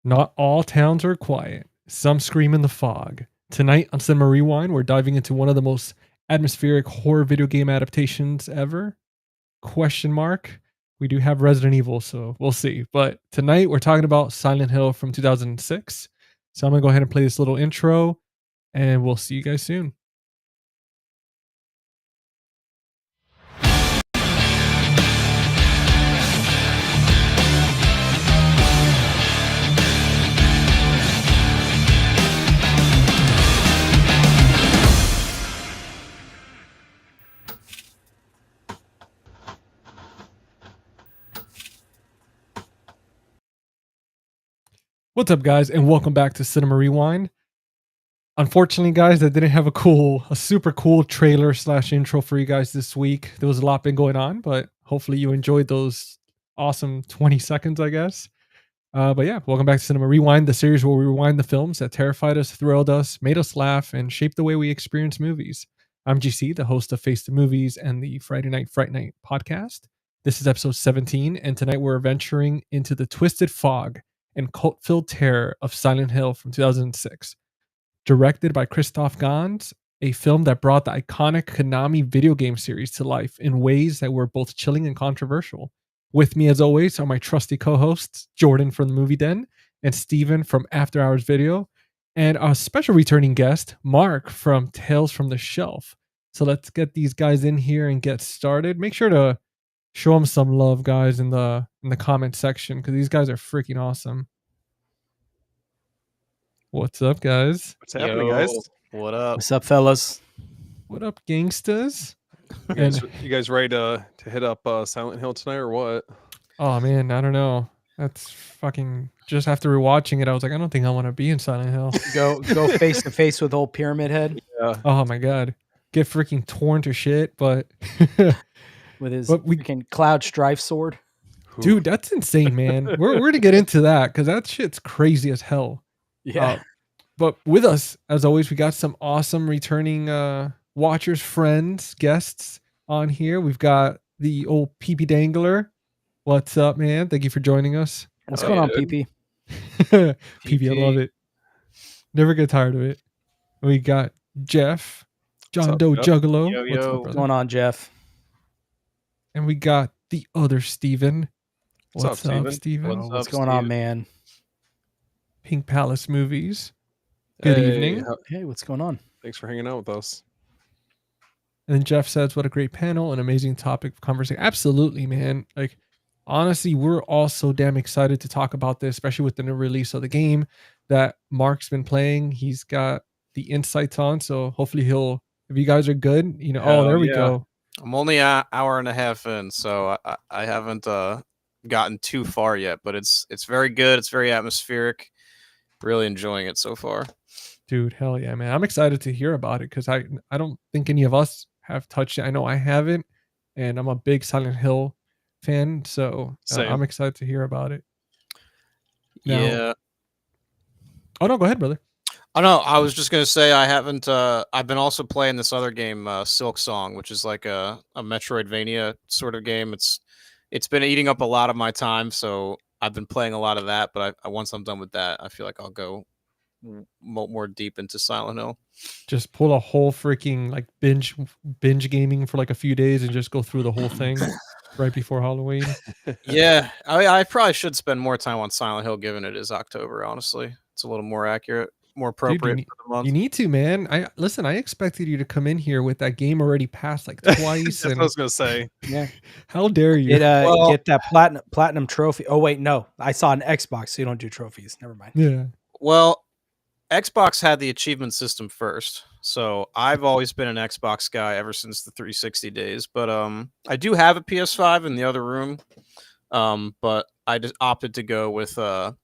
Not all towns are quiet. Some scream in the fog. Tonight on Cinema Rewind, we're diving into one of the most atmospheric horror video game adaptations ever. Question mark. We do have Resident Evil, so we'll see. But tonight we're talking about Silent Hill from 2006. So I'm going to go ahead and play this little intro, and we'll see you guys soon. What's up, guys, and welcome back to Cinema Rewind. Unfortunately, guys, I didn't have a super cool trailer / intro for you guys this week. There was a lot been going on, but hopefully you enjoyed those awesome 20 seconds, I guess. But yeah, welcome back to Cinema Rewind, the series where we rewind the films that terrified us, thrilled us, made us laugh, and shaped the way we experience movies. I'm GC, the host of Face the Movies and the Friday Night Fright Night podcast. This is episode 17, and tonight we're venturing into the twisted fog and cult-filled terror of Silent Hill from 2006. Directed by Christoph Gans, a film that brought the iconic Konami video game series to life in ways that were both chilling and controversial. With me, as always, are my trusty co-hosts, Jordan from the Movie Den and Steven from After Hours Video, and our special returning guest, Mark from Tales from the Shelf. So let's get these guys in here and get started. Make sure to show them some love, guys, in the comment section, because these guys are freaking awesome. What's up, guys? What's happening, guys? What up? What's up, fellas? What up, gangstas? You guys ready to hit up Silent Hill tonight or what? Oh man, I don't know. That's fucking. Just after rewatching it, I was like, I don't think I want to be in Silent Hill. Go face to face with old Pyramid Head. Yeah. Oh my god, get freaking torn to shit. But with his freaking Cloud Strife sword. Dude, that's insane, man. We're gonna get into that because that shit's crazy as hell. Yeah. But with us, as always, we got some awesome returning watchers, friends, guests on here. We've got the old PP Dangler. What's up, man? Thank you for joining us. What's going on, PP? PP, I love it. Never get tired of it. We got Jeff, John Doe Juggalo. What's going on, Jeff? And we got the other Steven. What's up, Steven? What's going on, man? Pink Palace Movies. Good evening. Hey, what's going on? Thanks for hanging out with us. And then Jeff says, what a great panel, an amazing topic of conversation. Absolutely, man. Like, honestly, we're all so damn excited to talk about this, especially with the new release of the game that Mark's been playing. He's got the insights on, so hopefully if you guys are good, there we go. I'm only an hour and a half in, so I haven't gotten too far yet, but it's very good. It's very atmospheric. Really enjoying it so far. Dude, hell yeah, man. I'm excited to hear about it because I don't think any of us have touched it. I know I haven't, and I'm a big Silent Hill fan, so I'm excited to hear about it. Yeah. Oh, no, go ahead, brother. Oh, no, I was just going to say I haven't, I've been also playing this other game, Silk Song, which is like a Metroidvania sort of game. It's been eating up a lot of my time, so I've been playing a lot of that, but once I'm done with that, I feel like I'll go more deep into Silent Hill. Just pull a whole freaking like binge gaming for like a few days and just go through the whole thing right before Halloween. Yeah, I probably should spend more time on Silent Hill given it is October, honestly. It's a little more accurate, more appropriate. Dude, for the month. You need to, man. I expected you to come in here with that game already passed like twice. That's what I was gonna say. Yeah. How dare you? Get that platinum trophy. Oh wait, no. I saw an Xbox, so you don't do trophies. Never mind. Yeah. Well, Xbox had the achievement system first, so I've always been an Xbox guy ever since the 360 days. But I do have a PS5 in the other room, but I just opted to go with the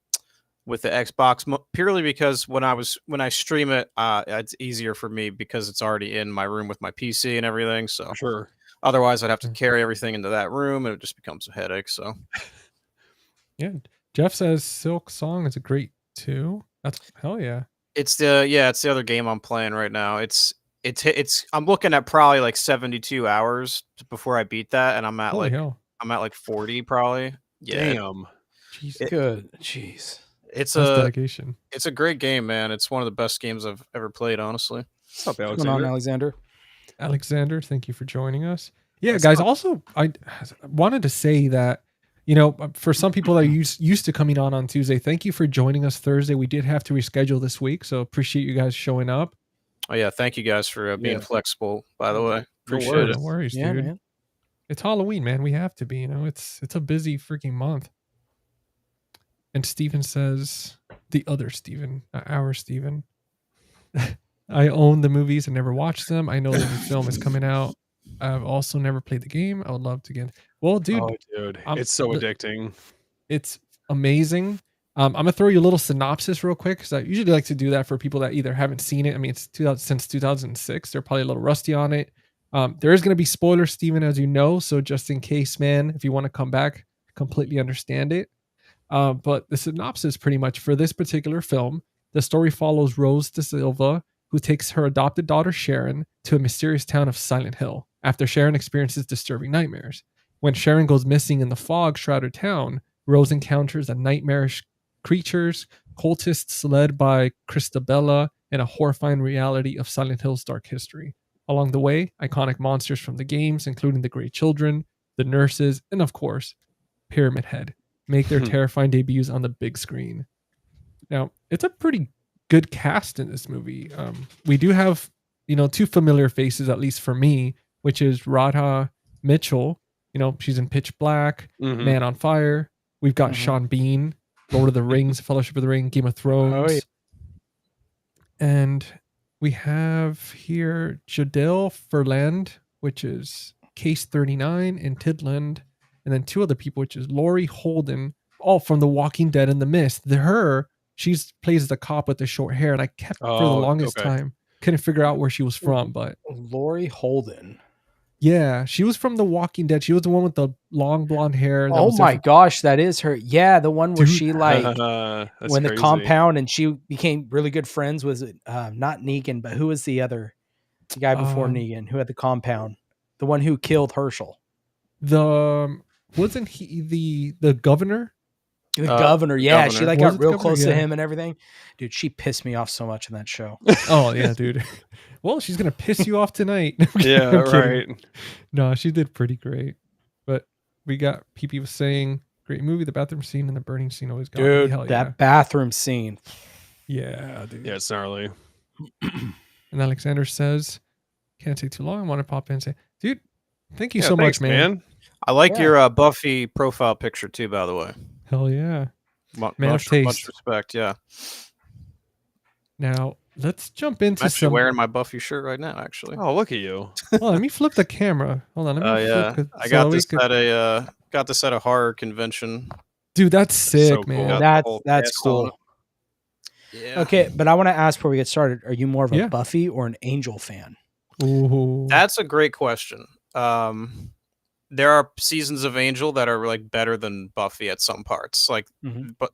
Xbox purely because when I stream it, it's easier for me because it's already in my room with my PC and everything. So sure. Otherwise, I'd have to carry everything into that room, and it just becomes a headache. So yeah, Jeff says Silk Song is a great too. That's hell yeah. It's the other game I'm playing right now. It's I'm looking at probably like 72 hours before I beat that, and I'm at Holy hell. I'm at like 40 probably. Yeah. Damn. Good. Jeez. It's That's a dedication. it's a great game, man. It's one of the best games I've ever played, honestly. What's up, What's going on, Alexander? Alexander, thank you for joining us. Yeah, What's guys. up? Also, I wanted to say that, for some people that are used to coming on Tuesday, thank you for joining us Thursday. We did have to reschedule this week, so appreciate you guys showing up. Oh yeah, thank you guys for being Yeah. flexible. By the way, No appreciate worries. it. No worries, Yeah, dude. man. It's Halloween, man. We have to be. It's a busy freaking month. And Steven says, the other Steven, not our Steven. I own the movies and never watched them. I know the new film is coming out. I've also never played the game. I would love to get. Well, dude, Oh, dude, I'm- it's so the- addicting. it's amazing. I'm gonna throw you a little synopsis real quick because I usually like to do that for people that either haven't seen it. I mean, it's since 2006. They're probably a little rusty on it. There is gonna be spoilers, Steven, as you know. So just in case, man, if you want to come back, completely understand it. But the synopsis, pretty much for this particular film, the story follows Rose De Silva, who takes her adopted daughter Sharon to a mysterious town of Silent Hill after Sharon experiences disturbing nightmares. When Sharon goes missing in the fog-shrouded town, Rose encounters a nightmarish creatures, cultists led by Christabella, and a horrifying reality of Silent Hill's dark history. Along the way, iconic monsters from the games, including the Grey Children, the nurses, and of course, Pyramid Head, make their terrifying debuts on the big screen. Now, it's a pretty good cast in this movie. We do have, two familiar faces, at least for me, which is Radha Mitchell. She's in Pitch Black, Mhm. Man on Fire. We've got Mhm. Sean Bean, Lord of the Rings, Fellowship of the Ring, Game of Thrones. yeah. And we have here Jadelle Ferland, which is Case 39 in Tidland. And then two other people, which is Laurie Holden, all from The Walking Dead and The Mist. She plays the cop with the short hair, and I kept for the Oh, longest okay. time couldn't figure out where she was from, but Laurie Holden. yeah, she was from The Walking Dead. She was the one with the long blonde hair. Oh my gosh, that is her. Yeah, the one where Dude. she like That's when the crazy. compound and she became really good friends with not Negan, but who was the guy before Negan who had the compound, the one who killed Herschel. Wasn't he the governor? The governor, yeah, governor. she like Was got it the real governor? close to Yeah. him and everything. Dude, she pissed me off so much in that show. Oh yeah, dude. Well, she's gonna piss you off tonight. Yeah, I'm kidding. right. No, she did pretty great. But we got PP was saying, great movie. The bathroom scene and the burning scene always got me. Dude, Hell that bathroom scene. yeah, dude. Yeah, it's gnarly. And Alexander says, can't take too long. I want to pop in and say, dude, thank you Yeah, so thanks, much, man. I like Yeah. your Buffy profile picture too, by the way. Hell yeah. Man of Much taste. respect. Yeah, Now let's jump into I'm actually some. wearing my Buffy shirt right now. Actually, Oh, look at you. Hold on, let me flip the camera. Hold on, let me oh yeah, flip. I got this at a horror convention. Dude, that's sick, so cool. man. Got the That's whole that's cast on cool. Yeah. Okay, but I want to ask before we get started, are you more of a Yeah. Buffy or an Angel fan? Ooh. That's a great question. There are seasons of Angel that are like better than Buffy at some parts. Like, Mhm. but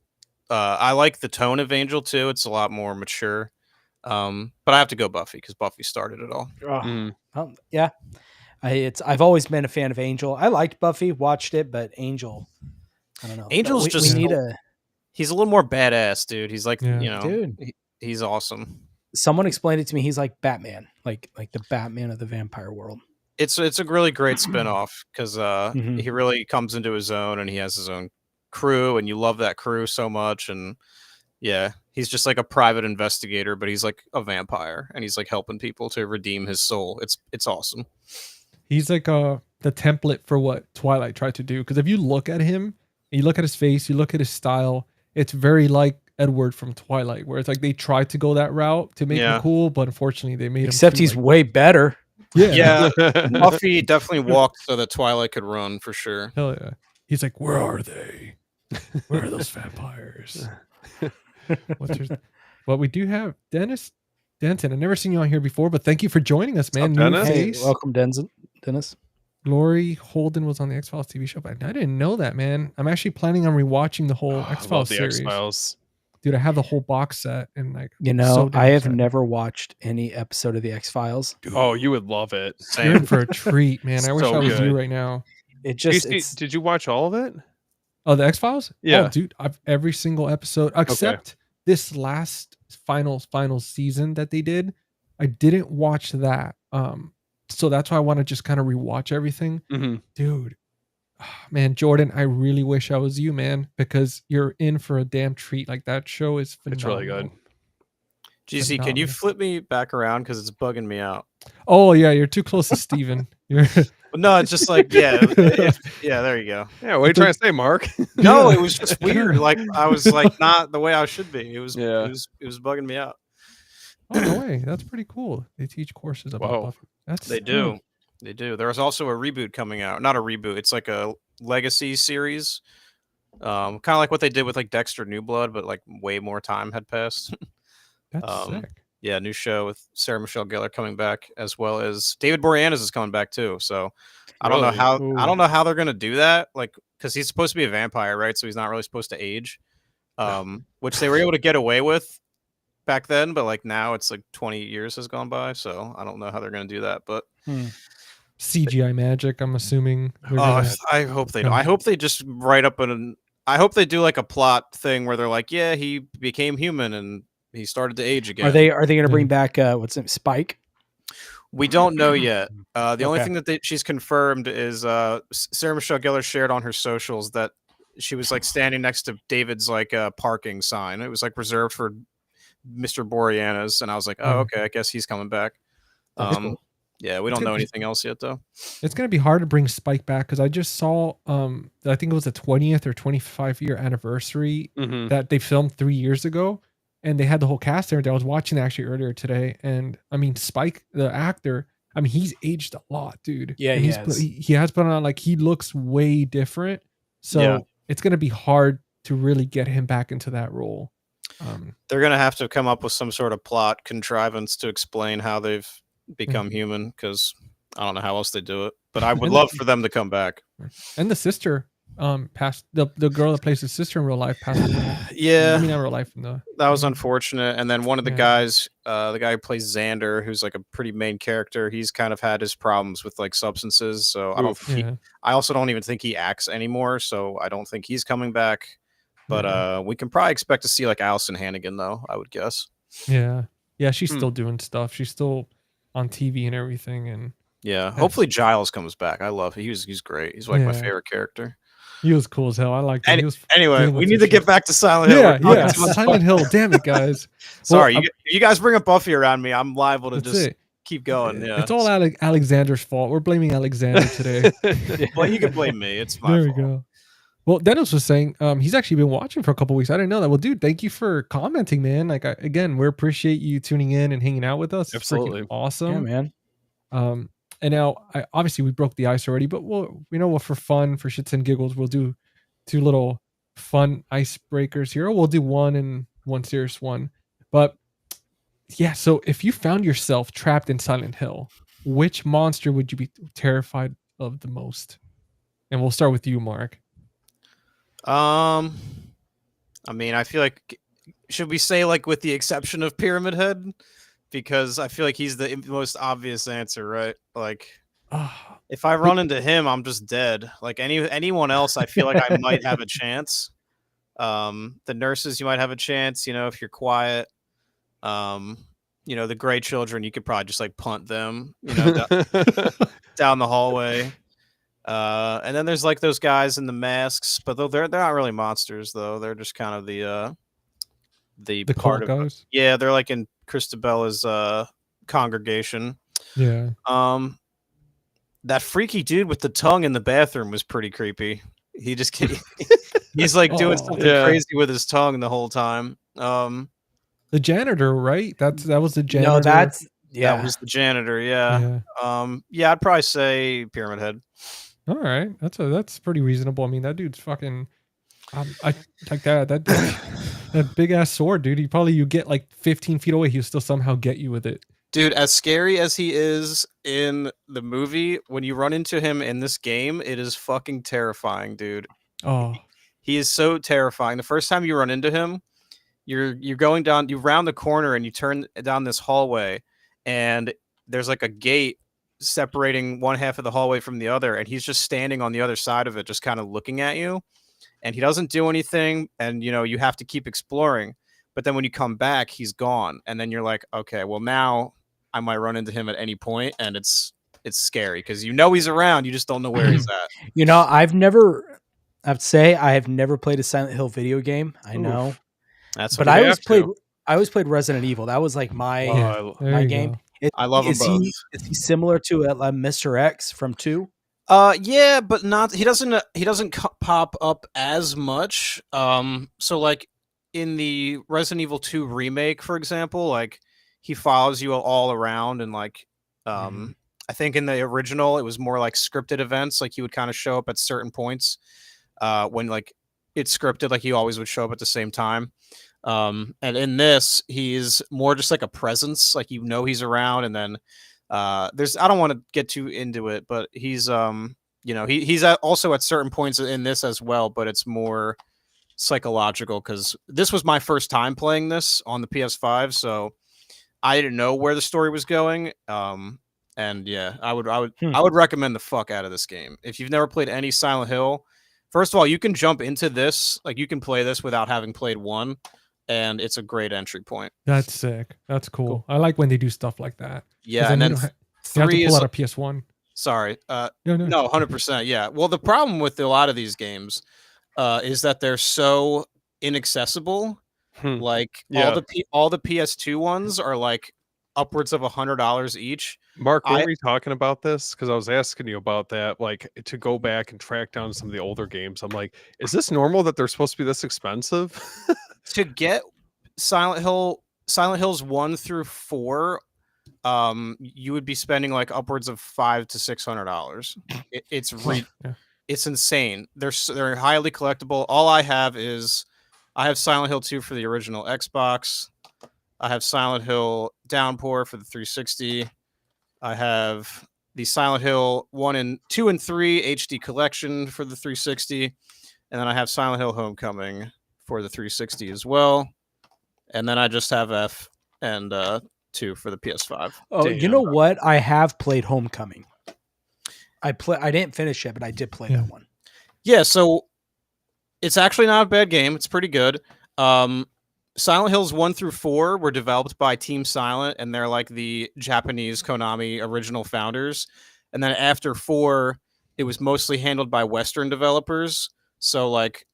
I like the tone of Angel too. It's a lot more mature. But I have to go Buffy because Buffy started it all. Mm. Yeah, I've always been a fan of Angel. I liked Buffy, watched it, but Angel, I don't know. Angel's we just need he's a little more badass, dude. He's like, Yeah. Dude. he's awesome. someone explained it to me. He's like Batman, like the Batman of the vampire world. It's a really great spinoff because Mhm. he really comes into his own and he has his own crew, and you love that crew so much. And yeah, he's just like a private investigator, but he's like a vampire, and he's like helping people to redeem his soul. It's awesome. He's like the template for what Twilight tried to do. Because if you look at him, you look at his face, you look at his style, it's very like Edward from Twilight, where it's like they tried to go that route to make Yeah. him cool, but unfortunately they made Except him. he's way better. Yeah, Buffy definitely walked so that Twilight could run for sure. Hell yeah. He's like, where are they? Where are those vampires? Well, we do have Dennis Denton. I've never seen you on here before, but thank you for joining us, man. up, New Dennis? Hey, face. welcome, Dennis. Lori Holden was on the X-Files TV show, but I didn't know that, man. I'm actually planning on rewatching the whole Oh, I love X-Files the series. X-Files. Dude, I have the whole box set and like You I'm know, so damn I have excited. never watched any episode of the X-Files. Oh, you would love it. You're in Same. for a treat, man. I wish So I was you good. right now. It just Casey, did you watch all of it? Oh, the X Files. Yeah. Oh, dude, I've every single episode except this last final season that they did. I didn't watch that. So that's why I want to just kind of rewatch everything, dude. Man, Jordan, I really wish I was you, man, because you're in for a damn treat. Like that show is phenomenal. It's really good. GC, can you Phenomenal. flip me back around because it's bugging me out? Oh yeah, you're too close to Steven. You're No, it's just like yeah, yeah. There you go. Yeah, what are you trying to say, Mark? No, Yeah. it was just weird. Like I was like not the way I should be. It was Yeah. it was bugging me out. Oh no way, that's pretty cool. They teach courses about Whoa. Buffy. That's They do. They do. There was also a reboot coming out. Not a reboot. It's like a legacy series. Kind of like what they did with like Dexter New Blood, but like way more time had passed. That's sick. Yeah, new show with Sarah Michelle Gellar coming back, as well as David Boreanaz is coming back too. So I don't know how they're gonna do that. Like, because he's supposed to be a vampire, right? So he's not really supposed to age. Which they were able to get away with back then, but like now it's like 20 years has gone by. So I don't know how they're gonna do that, but CGI magic, I'm assuming. I hope they do. I hope they just write up I hope they do like a plot thing where they're like, yeah, he became human and he started to age again. Are they going to bring back what's it, Spike? We don't know yet. The only thing that she's confirmed is Sarah Michelle Gellar shared on her socials that she was like standing next to David's like parking sign. It was like reserved for Mr. Boreanaz, and I was like, oh, okay, I guess he's coming back. Cool. Yeah, we don't know anything else yet though. It's gonna be hard to bring Spike back because I just saw I think it was the 20th or 25-year anniversary that they filmed 3 years ago, and they had the whole cast there. I was watching actually earlier today, and I mean Spike, the actor, I mean he's aged a lot, dude. Yeah, and he has put on, like, he looks way different. So it's gonna be hard to really get him back into that role. They're gonna have to come up with some sort of plot contrivance to explain how they've become human, because I don't know how else they do it. But I would love for them to come back. And the sister passed, the girl that plays his sister in real life passed away. Yeah, I mean, in real life. That was unfortunate. And then one of the guys, the guy who plays Xander, who's like a pretty main character, he's kind of had his problems with like substances. So I don't think I also don't even think he acts anymore. So I don't think he's coming back. But we can probably expect to see like Allison Hannigan though, I would guess. Yeah. She's still doing stuff. She's still on TV and everything. And hopefully Giles comes back. I love him. He's great. He's like my favorite character. He was cool as hell. I liked him. Anyway, we need to get back to Silent Hill. Yeah, Silent Hill. Damn it, guys. Sorry, you guys bring up Buffy around me. I'm liable to just keep going. Yeah, it's all Alexander's fault. We're blaming Alexander today. Well, you can blame me. It's my fault. There we go. Well, Dennis was saying he's actually been watching for a couple weeks. I didn't know that. Well, dude, thank you for commenting, man. Like, again, we appreciate you tuning in and hanging out with us. Absolutely, it's awesome, yeah, man. And now, obviously, we broke the ice already, but we'll for fun, for shits and giggles, we'll do 2 little fun icebreakers here. We'll do one and one serious one. But yeah, so if you found yourself trapped in Silent Hill, which monster would you be terrified of the most? And we'll start with you, Mark. I mean, I feel like, should we say like with the exception of Pyramid Head? Because I feel like he's the most obvious answer, right? Like, if I run into him, I'm just dead. Like anyone else, I feel like I might have a chance. The nurses, you might have a chance, if you're quiet. The gray children, you could probably just like punt them, down the hallway. And then there's like those guys in the masks, but they're not really monsters though. They're just kind of the part of guys. Yeah, they're like in Christabella's congregation. Yeah. That freaky dude with the tongue in the bathroom was pretty creepy. He's like doing something crazy with his tongue the whole time. The janitor, right? That was the janitor. No, that was the janitor. Yeah. I'd probably say Pyramid Head. All right, that's pretty reasonable. I mean, that dude's fucking. I like that big ass sword, dude. You get like 15 feet away, he'll still somehow get you with it. Dude, as scary as he is in the movie, when you run into him in this game, it is fucking terrifying, dude. Oh, he is so terrifying. The first time you run into him, you're going down, you round the corner and you turn down this hallway, and there's like a gate separating one half of the hallway from the other, and he's just standing on the other side of it, just kind of looking at you. and he doesn't do anything, and you have to keep exploring. But then when you come back, he's gone, and then you're like, okay, well now I might run into him at any point, and it's scary because he's around, you just don't know where he's at. I'd say I have never played a Silent Hill video game. I know, That's but okay. I always played Resident Evil. That was like my game. I love them both. Is he similar to Mr. X from 2? Yeah, but not. He doesn't pop up as much. So like in the Resident Evil 2 remake, for example, like he follows you all around, and like I think in the original it was more like scripted events. Like he would kind of show up at certain points when like it's scripted. Like he always would show up at the same time. And in this, he's more just like a presence. Like he's around, and then I don't want to get too into it, but he's he's also at certain points in this as well, but it's more psychological because this was my first time playing this on the PS5, so I didn't know where the story was going. And yeah, I would recommend the fuck out of this game if you've never played any Silent Hill. First of all, you can jump into this, like you can play this without having played 1, and it's a great entry point. That's sick. That's cool. I like when they do stuff like that. Yeah, and then you have to pull out a PS1. Sorry. No, 100%. Yeah. Well, the problem with a lot of these games is that they're so inaccessible. Like all the PS2 ones are like upwards of $100 each. Mark, were we talking about this? Because I was asking you about that, like to go back and track down some of the older games. I'm like, is this normal that they're supposed to be this expensive? To get Silent Hills 1 through 4, you would be spending like upwards of $500 to $600. It's insane. They're highly collectible. All I have Silent Hill 2 for the original Xbox. I have Silent Hill Downpour for the 360. I have the Silent Hill 2 and 3 HD collection for the 360, and then I have Silent Hill Homecoming for the 360 as well. And then I just have F and 2 for the PS5. Oh, you know what? I have played Homecoming. I didn't finish it, but I did play that one. Yeah, so it's actually not a bad game. It's pretty good. Silent Hills 1 through 4 were developed by Team Silent, and they're like the Japanese Konami original founders. And then after 4, it was mostly handled by Western developers. So like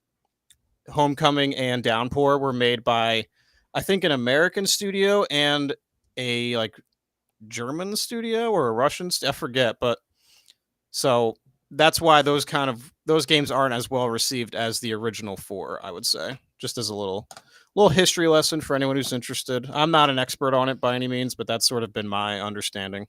Homecoming and Downpour were made by, I think, an American studio and a like German studio or a Russian I forget, but so that's why those games aren't as well received as the original 4, I would say. Just as a little history lesson for anyone who's interested. I'm not an expert on it by any means, but that's sort of been my understanding.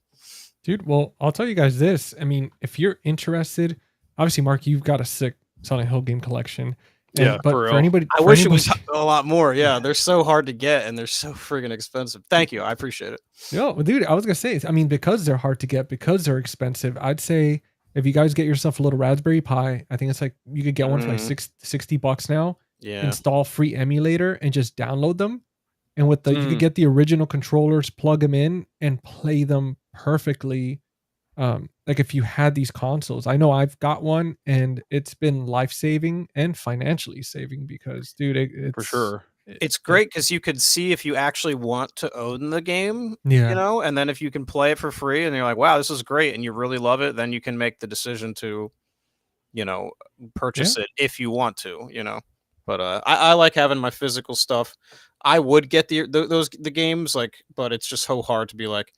Dude, well, I'll tell you guys this. I mean, if you're interested, obviously, Mark, you've got a sick Silent Hill game collection. Yeah, but for anybody, I wish it was a lot more. Yeah, they're so hard to get and they're so friggin' expensive. Thank you, I appreciate it. No, dude, I was gonna say, I mean, because they're hard to get, because they're expensive, I'd say if you guys get yourself a little Raspberry Pi, I think it's like you could get one for like $60 now. Yeah. Install free emulator and just download them, and with you could get the original controllers, plug them in, and play them perfectly. Like if you had these consoles, I know I've got one, and it's been life-saving and financially saving because, dude, it's for sure. It's great because you could see if you actually want to own the game, yeah, and then if you can play it for free and you're like, wow, this is great, and you really love it, then you can make the decision to, purchase it if you want to, But I like having my physical stuff. I would get the games, like, but it's just so hard to be like,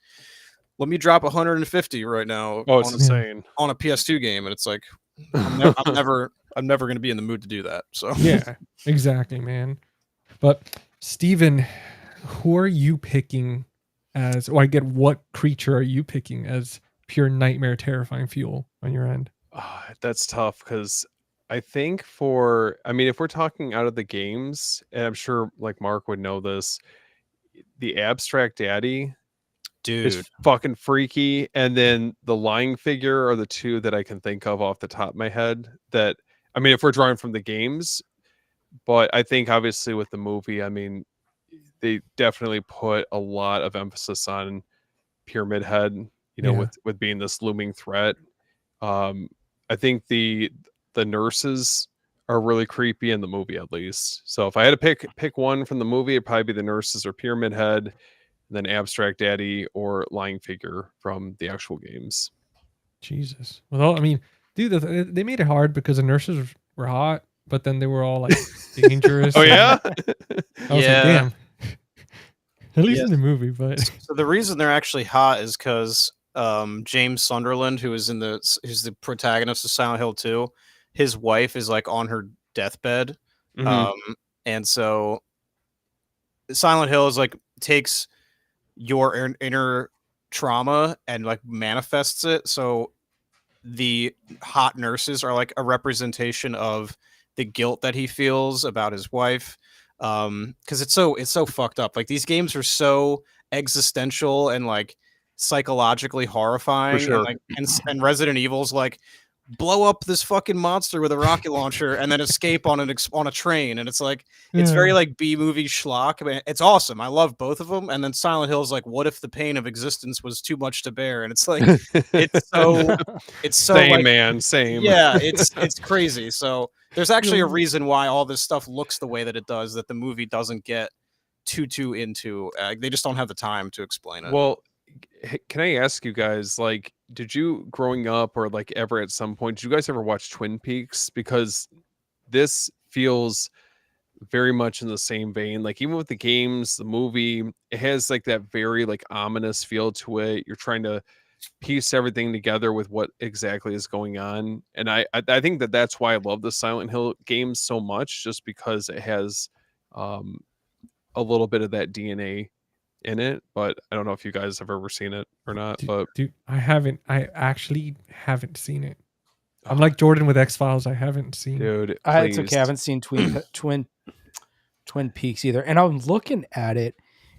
let me drop 150 right now. Oh, it's insane on a PS2 game, and it's like I'm never going to be in the mood to do that. So yeah, exactly, man. But Steven, who are you picking as? Or I get, what creature are you picking as pure nightmare, terrifying fuel on your end? That's tough because I think if we're talking out of the games, and I'm sure like Mark would know this, the Abstract Daddy, dude, is fucking freaky. And then the Lying Figure are the two that I can think of off the top of my head. That, I mean, if we're drawing from the games, but I think obviously with the movie, I mean, they definitely put a lot of emphasis on Pyramid Head, with being this looming threat. I think the nurses are really creepy in the movie, at least. So if I had to pick one from the movie, it'd probably be the nurses or Pyramid Head, and then Abstract Daddy or Lying Figure from the actual games. Jesus. Well, I mean, dude, they made it hard because the nurses were hot, but then they were all like dangerous. Oh and yeah, I was like, damn. At least Yeah. in the movie, but So the reason they're actually hot is because James Sunderland, who's the protagonist of Silent Hill 2, his wife is like on her deathbed. Mhm. And so Silent Hill is like takes your inner trauma and like manifests it. So the hot nurses are like a representation of the guilt that he feels about his wife. Because it's so fucked up. Like these games are so existential and like psychologically horrifying. sure. And like and Resident Evil's like blow up this fucking monster with a rocket launcher and then escape on on a train. And it's like it's very like B-movie schlock. I mean, it's awesome. I love both of them. And then Silent Hill's like, what if the pain of existence was too much to bear? And it's like it's so same, like, man, same. yeah, it's crazy. So there's actually a reason why all this stuff looks the way that it does, that the movie doesn't get too into. They just don't have the time to explain it. Well, can I ask you guys, like, did you growing up or like ever at some point, did you guys ever watch Twin Peaks? Because this feels very much in the same vein. Like even with the games, the movie, it has like that very like ominous feel to it. You're trying to piece everything together with what exactly is going on. And I think that's why I love the Silent Hill games so much, just because it has a little bit of that DNA in it. But I don't know if you guys have ever seen it or not. But dude, I actually haven't seen it. I'm like Jordan with X-Files. I haven't seen it. dude, It's okay. I haven't seen Twin Peaks either. And I'm looking at it,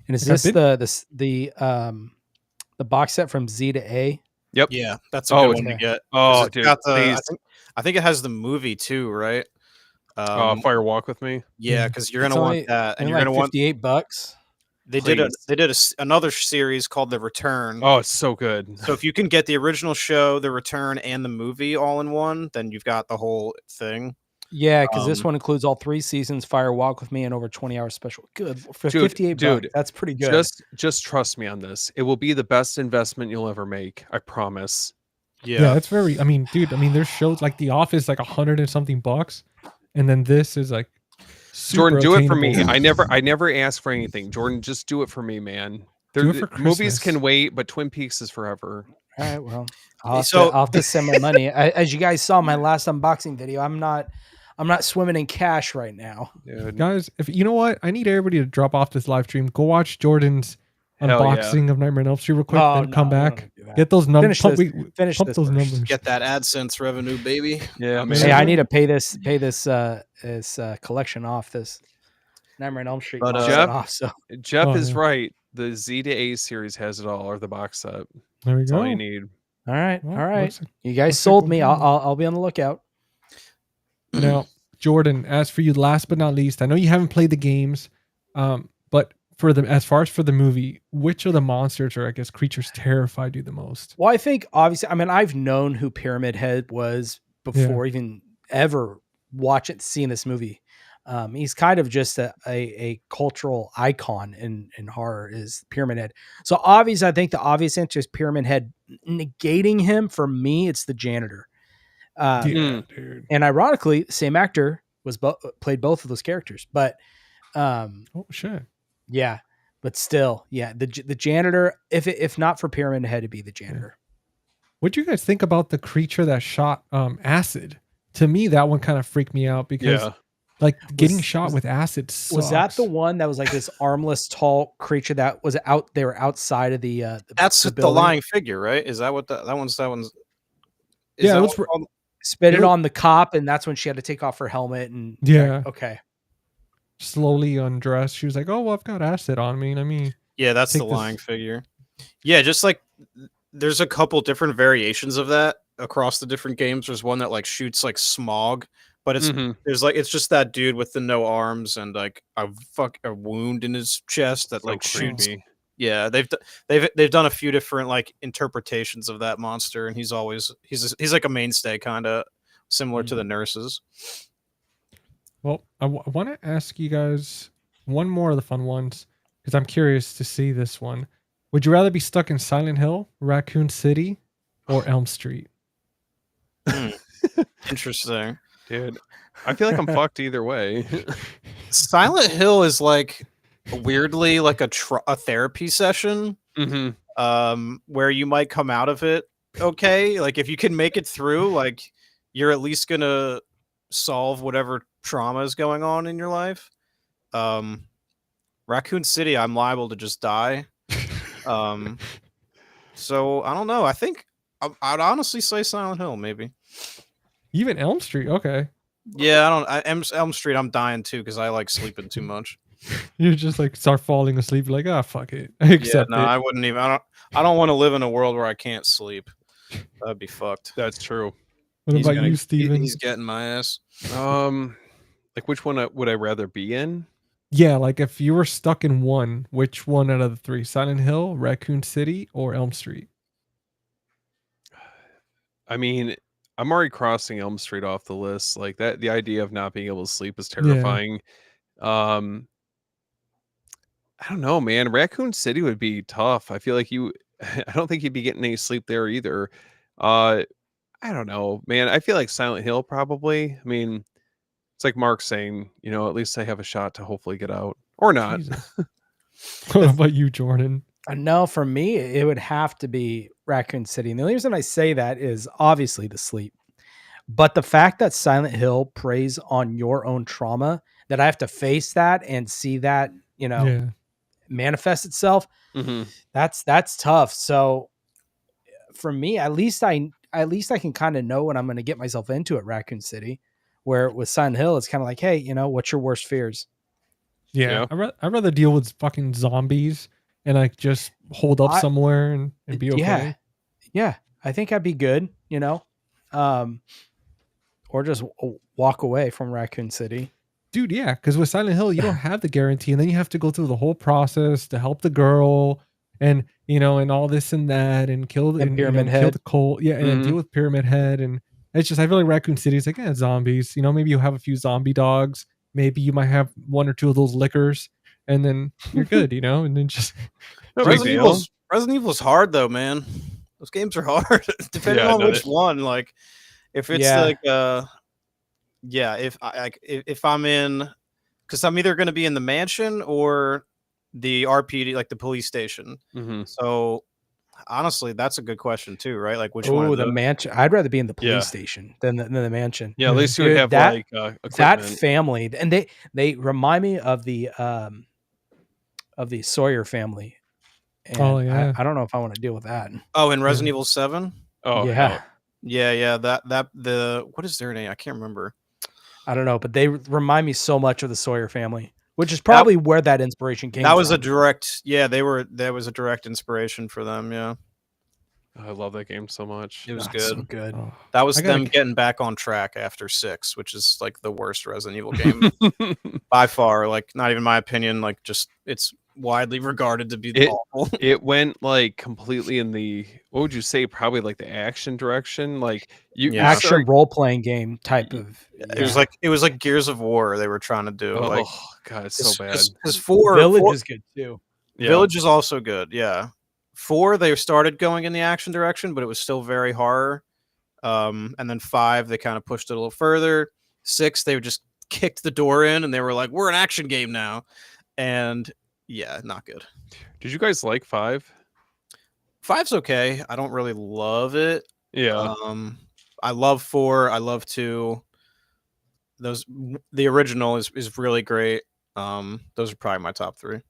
and is Like, this the box set from Z to A? Yep. Yeah, that's a good one to okay. get. Oh, It's dude, got please. I think it has the movie too, right? Fire Walk with Me. Yeah, because you're It's gonna only- want that, and only you're gonna like want. $58. They Please. did another series called The Return. Oh, it's so good. So if you can get the original show, The Return, and the movie all in one, then you've got the whole thing. Yeah, because this one includes all 3 seasons, Fire Walk with Me, and over 20-hour special. Good for Dude, $58. That's pretty good. Just trust me on this. It will be the best investment you'll ever make. I promise. Yeah, it's very. I mean, dude. I mean, there's shows like The Office, like $100 and something bucks, and then this is like. Jordan, do it for me. attainable. I never ask for anything. Jordan, just do it for me, man. Do it for Movies Christmas. can wait, but Twin Peaks is forever. All right, well, I'll I'll have to send my money. As you guys saw my last unboxing video, I'm not swimming in cash right now. Dude. Guys, if you know what, I need everybody to drop off this live stream. Go watch Jordan's Hell yeah. unboxing of Nightmare on Elm Street real quick, then come back. Do that. Get those numbers. Finish Pump this those first. numbers. Get that AdSense revenue, baby. Yeah, I'm man. Hey, I need to pay this collection off, this Nightmare on Elm Street But, box Jeff- set off. So Jeff Oh, is yeah. right. The Z to A series has it all, or the box set. There we That's go. all you need. all right, Well, all right. looks like- You guys looks like sold we'll me. do it. I'll be on the lookout. Now, Jordan, as for you, last but not least, I know you haven't played the games, but as far as for the movie, which of the monsters or I guess creatures terrified you the most? Well, I think obviously, I mean, I've known who Pyramid Head was before even ever seeing this movie. He's kind of just a cultural icon in horror, is Pyramid Head. So obviously, I think the obvious answer is Pyramid Head. Negating him, for me, it's the janitor. Yeah, Mm. dude. And ironically, the same actor played both of those characters. But Oh shit. yeah, but still, yeah, the janitor. If not for Pyramid Head, it'd be the janitor. What do you guys think about the creature that shot acid? To me, that one kind of freaked me out because Yeah. like getting Was- shot was- with acid Was that the sucks. one that was like this armless, tall creature that was out? They were outside of the. That's the building? lying figure, right? Is that what that one's? Is Yeah, that it was what called- Spit it It- on the cop, and that's when she had to take off her helmet. And Yeah. okay. Slowly undressed. She was like, "Oh, well, I've got acid on me. I mean, Yeah, that's Take the this- lying figure. Yeah, just like there's a couple different variations of that across the different games. There's one that like shoots like smog, but it's Mhm. it's just that dude with the no arms and like a wound in his chest that So like shoots. creepy. Yeah, they've done a few different like interpretations of that monster, and he's like a mainstay, kind of similar to the nurses. Well, I want to ask you guys one more of the fun ones because I'm curious to see this one. Would you rather be stuck in Silent Hill, Raccoon City, or Elm Street? Interesting. Dude, I feel like I'm fucked either way. Silent Hill is like weirdly like a therapy session. Where you might come out of it okay. Like if you can make it through, like you're at least gonna solve whatever trauma is going on in your life. Raccoon City, I'm liable to just die. So I don't know. I think I'd honestly say Silent Hill, maybe. Even Elm Street, okay. Yeah, Elm Street, I'm dying too because I like sleeping too much. You just like start falling asleep, like, ah, fuck it, I accept no, it. I wouldn't even. I don't want to live in a world where I can't sleep. That'd be fucked. That's true. What about you, Steven? He's getting my ass. Like which one would I rather be in? Yeah, like if you were stuck in one, which one out of the three? Silent Hill, Raccoon City, or Elm Street? I mean, I'm already crossing Elm Street off the list. Like that, the idea of not being able to sleep is terrifying. I don't know, man. Raccoon City would be tough. I feel like I don't think you'd be getting any sleep there either. I don't know, man. I feel like Silent Hill probably. I mean, it's like Mark saying, at least I have a shot to hopefully get out or not. What about you, Jordan? No, for me, it would have to be Raccoon City. And the only reason I say that is obviously the sleep. But the fact that Silent Hill preys on your own trauma, that I have to face that and see that, manifest itself, that's tough. So for me, at least I can kind of know what I'm going to get myself into at Raccoon City, where with Silent Hill, it's kind of like, hey, what's your worst fears? Yeah. I'd rather deal with fucking zombies and like just hold up somewhere and be okay. Yeah. I think I'd be good, or just walk away from Raccoon City. Dude, yeah, because with Silent Hill, you don't have the guarantee, and then you have to go through the whole process to help the girl, and and all this and that, and kill the Pyramid Head, kill the cult, and then deal with Pyramid Head, and it's just I feel like Raccoon City is like zombies. Maybe you have a few zombie dogs, maybe you might have one or two of those liquors, and then you're good, and then just Resident Evil's hard though, man. Those games are hard, depending on which one. Like, if it's if I'm in, because I'm either going to be in the mansion or the RPD, like the police station. So honestly, that's a good question too, right? Like which one? Oh, the mansion. I'd rather be in the police station than the mansion. Yeah, at least you would have that, equipment. That family, and they remind me of the Sawyer family. And I don't know if I want to deal with that. Oh, in Resident Evil 7? Oh, yeah. Yeah. What is their name? I can't remember. I don't know, but they remind me so much of the Sawyer family, which is probably where that inspiration came from. That was a direct, there was a direct inspiration for them, yeah. I love that game so much. It was good. So good. Oh, that was them getting back on track after 6, which is like the worst Resident Evil game by far. Like, not even my opinion. Like, just it's widely regarded to be awful. It went like completely in the, what would you say, probably like the action direction, like action role playing game type of. It was like Gears of War they were trying to do. Oh like, god, it's so bad. Because Village is good too. Yeah. Village is also good. Yeah. 4 they started going in the action direction, but it was still very horror. And then 5 they kind of pushed it a little further. 6 they just kicked the door in and they were like, we're an action game now. And yeah, not good. Did you guys like 5? 5's okay. I don't really love it. Yeah. I love 4. I love 2. The original is really great. Those are probably my top 3.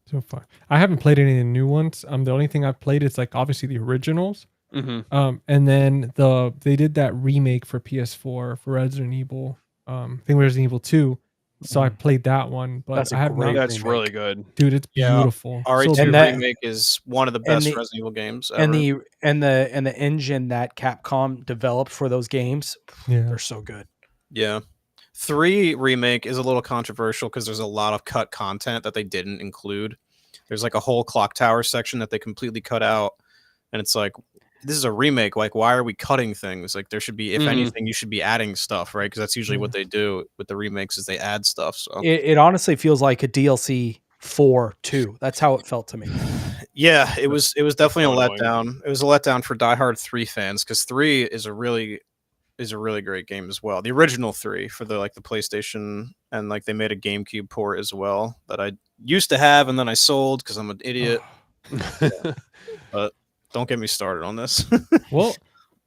So far, I haven't played any of the new ones. The only thing I've played is like obviously the originals. And then they did that remake for PS4 for Resident Evil. I think Resident Evil 2. So I played that one, but I have not. That's really good, dude. It's beautiful. RE2 remake is one of the best Resident Evil games ever. And the engine that Capcom developed for those games, they're so good. Yeah. 3 remake is a little controversial because there's a lot of cut content that they didn't include. There's like a whole clock tower section that they completely cut out, and it's like, this is a remake. Like, why are we cutting things? Like, there should be, if Mhm. anything, you should be adding stuff, right? Because that's usually what they do with the remakes is they add stuff. So It honestly feels like a DLC for 2. That's how it felt to me. yeah, it was definitely so a annoying. letdown. It was a letdown for Die Hard 3 fans because 3 is a really great game as well. The original 3 for the PlayStation, and like they made a GameCube port as well that I used to have and then I sold because I'm an idiot. But don't get me started on this. Well,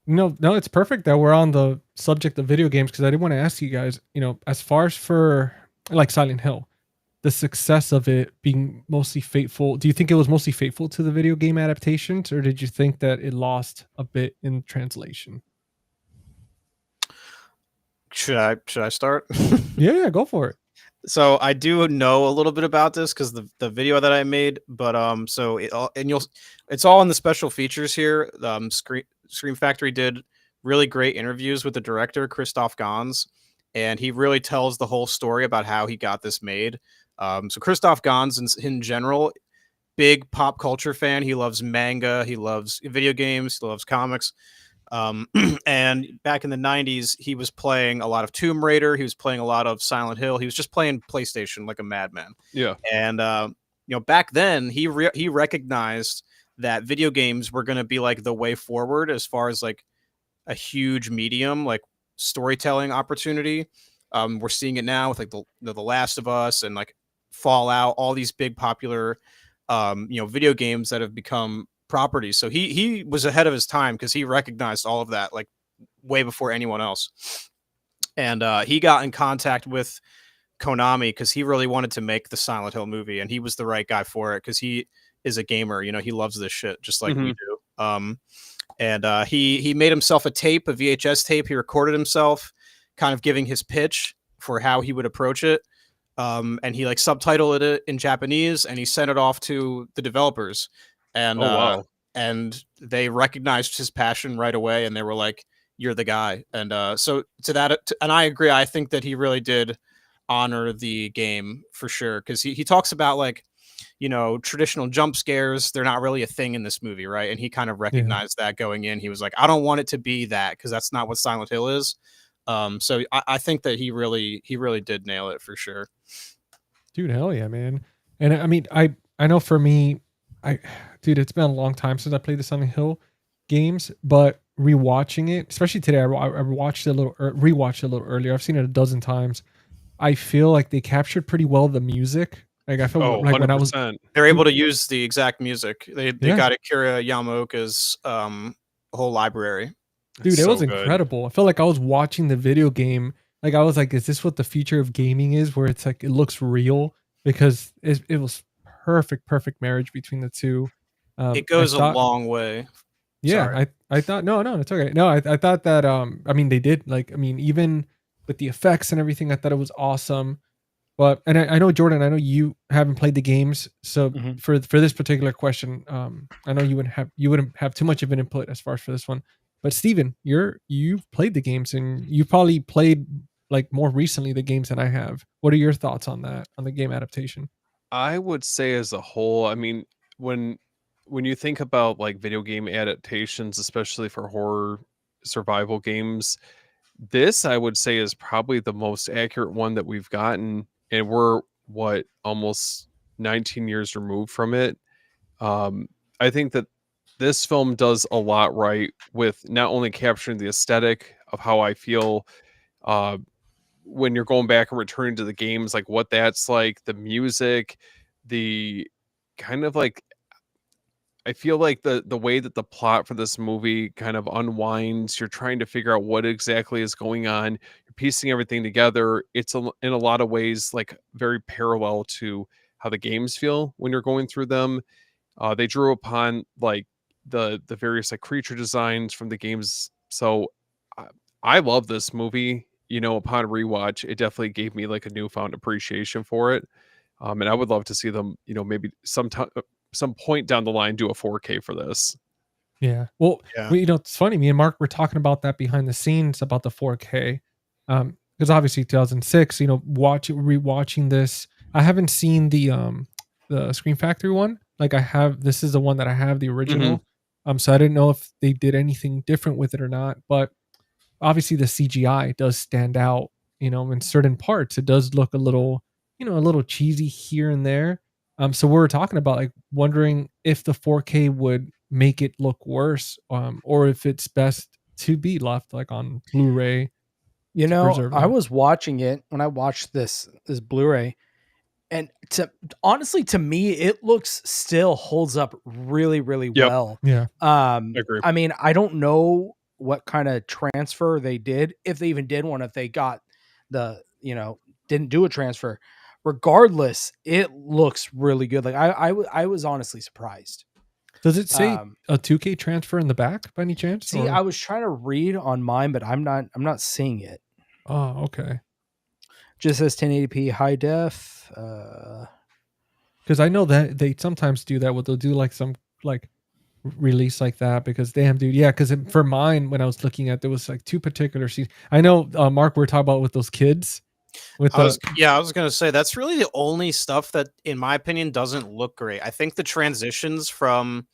no, it's perfect that we're on the subject of video games because I did want to ask you guys, as far as for like Silent Hill, the success of it being mostly faithful. Do you think it was mostly faithful to the video game adaptations, or did you think that it lost a bit in translation? Should I start? Yeah, go for it. So I do know a little bit about this because the video that I made, but so it's all in the special features here. Scream Factory did really great interviews with the director Christoph Gans, and he really tells the whole story about how he got this made. So Christoph Gans in general, big pop culture fan. He loves manga, he loves video games, he loves comics. And back in the 90s, he was playing a lot of Tomb Raider. He was playing a lot of Silent Hill. He was just playing PlayStation like a madman. Yeah. And, back then he recognized that video games were going to be like the way forward as far as like a huge medium, like storytelling opportunity. We're seeing it now with like the Last of Us and like Fallout, all these big popular, video games that have become properties. So he was ahead of his time because he recognized all of that like way before anyone else. And he got in contact with Konami because he really wanted to make the Silent Hill movie, and he was the right guy for it because he is a gamer. He loves this shit just like we do. And he made himself a VHS tape. He recorded himself kind of giving his pitch for how he would approach it. And he like subtitled it in Japanese, and he sent it off to the developers. And wow. And they recognized his passion right away, and they were like, "You're the guy." And so to that, and I agree. I think that he really did honor the game for sure because he talks about like, traditional jump scares. They're not really a thing in this movie, right? And he kind of recognized that going in. He was like, "I don't want it to be that because that's not what Silent Hill is." So I think that he really did nail it for sure. Dude, hell yeah, man. And I mean, I know for me, dude, it's been a long time since I played the Silent Hill games, but rewatching it, especially today, I watched it rewatched it a little earlier. I've seen it a dozen times. I feel like they captured pretty well the music. Like I feel like 100%. when I was, they're able to use the exact music. They Yeah. got Akira Yamaoka's whole library. dude, it so was good. incredible. I felt like I was watching the video game. Like I was like, is this what the future of gaming is? Where it's like it looks real because it was perfect marriage between the two. It goes a long way. Yeah, Sorry. I thought no, it's okay. No, I thought that I mean they did like I mean even with the effects and everything, I thought it was awesome. But and I know Jordan, I know you haven't played the games, so for this particular question, I know you wouldn't have too much of an input as far as for this one. But Steven, you've played the games and you probably played like more recently the games than I have. What are your thoughts on that on the game adaptation? I would say as a whole, I mean, when you think about like video game adaptations, especially for horror survival games, this I would say is probably the most accurate one that we've gotten, and we're almost 19 years removed from it. I think that this film does a lot right with not only capturing the aesthetic of how I feel when you're going back and returning to the games, like what that's like, the music, the kind of like I feel like the way that the plot for this movie kind of unwinds, you're trying to figure out what exactly is going on. You're piecing everything together. It's in a lot of ways like very parallel to how the games feel when you're going through them. They drew upon like the various like creature designs from the games. So I love this movie. Upon rewatch, it definitely gave me like a newfound appreciation for it. And I would love to see them, maybe some point down the line do a 4K for this. Yeah. Well, Yeah. it's funny. Me and Mark were talking about that behind the scenes about the 4K. Because obviously 2006, rewatching this. I haven't seen the Scream Factory one. Like this is the one that I have, the original. So I didn't know if they did anything different with it or not. But obviously the CGI does stand out, in certain parts. It does look a little, a little cheesy here and there. So we were talking about like wondering if the 4K would make it look worse, or if it's best to be left like on Blu-ray to preserve I that. was watching it when I watched this Blu-ray, and honestly, to me, it still holds up really, really Yep. well. Yeah. Agree. I mean, I don't know what kind of transfer they did, if they even did one, if they got didn't do a transfer. Regardless, it looks really good. Like I was honestly surprised. Does it say Um, a 2K transfer in the back by any chance? See, or- I was trying to read on mine, but I'm not seeing it. Oh, okay. Just says 1080p high def. Because I know that they sometimes do that. What they'll do like some like release like that, because damn dude, yeah. Because for mine, when I was looking at, there was like two particular scenes. I know, Mark, we're talking about with those kids. With I was gonna say that's really the only stuff that, in my opinion, doesn't look great. I think the transitions from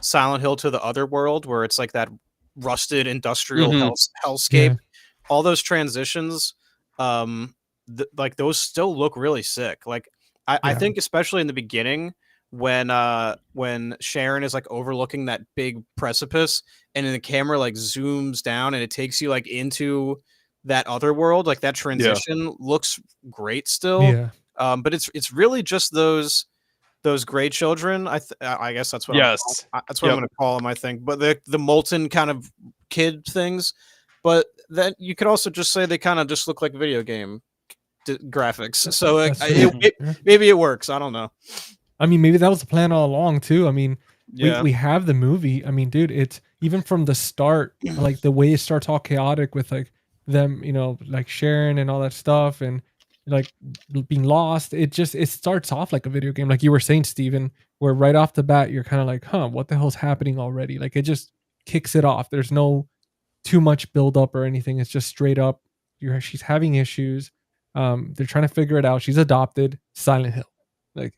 Silent Hill to the other world, where it's like that rusted industrial Mhm. hellscape, Yeah. all those transitions, like those still look really sick. Like I Yeah. think especially in the beginning when Sharon is like overlooking that big precipice and then the camera like zooms down and it takes you like into that other world, like that transition looks great still. Yeah. But it's really just those gray children. I guess that's what Yes. that's what I'm going to call them. I think, but the molten kind of kid things. But then you could also just say they kind of just look like video game graphics. So That's true. Yeah. maybe it works. I don't know. I mean, maybe that was the plan all along too. I mean, Yeah. we have the movie. I mean, dude, it's even from the start, like the way it starts all chaotic with like them, like Sharon and all that stuff, and like being lost. It starts off like a video game, like you were saying, Steven, where right off the bat you're kind of like, huh, what the hell's happening already? Like it just kicks it off. There's no too much build up or anything. It's just straight up. She's having issues. They're trying to figure it out. She's adopted. Silent Hill, like,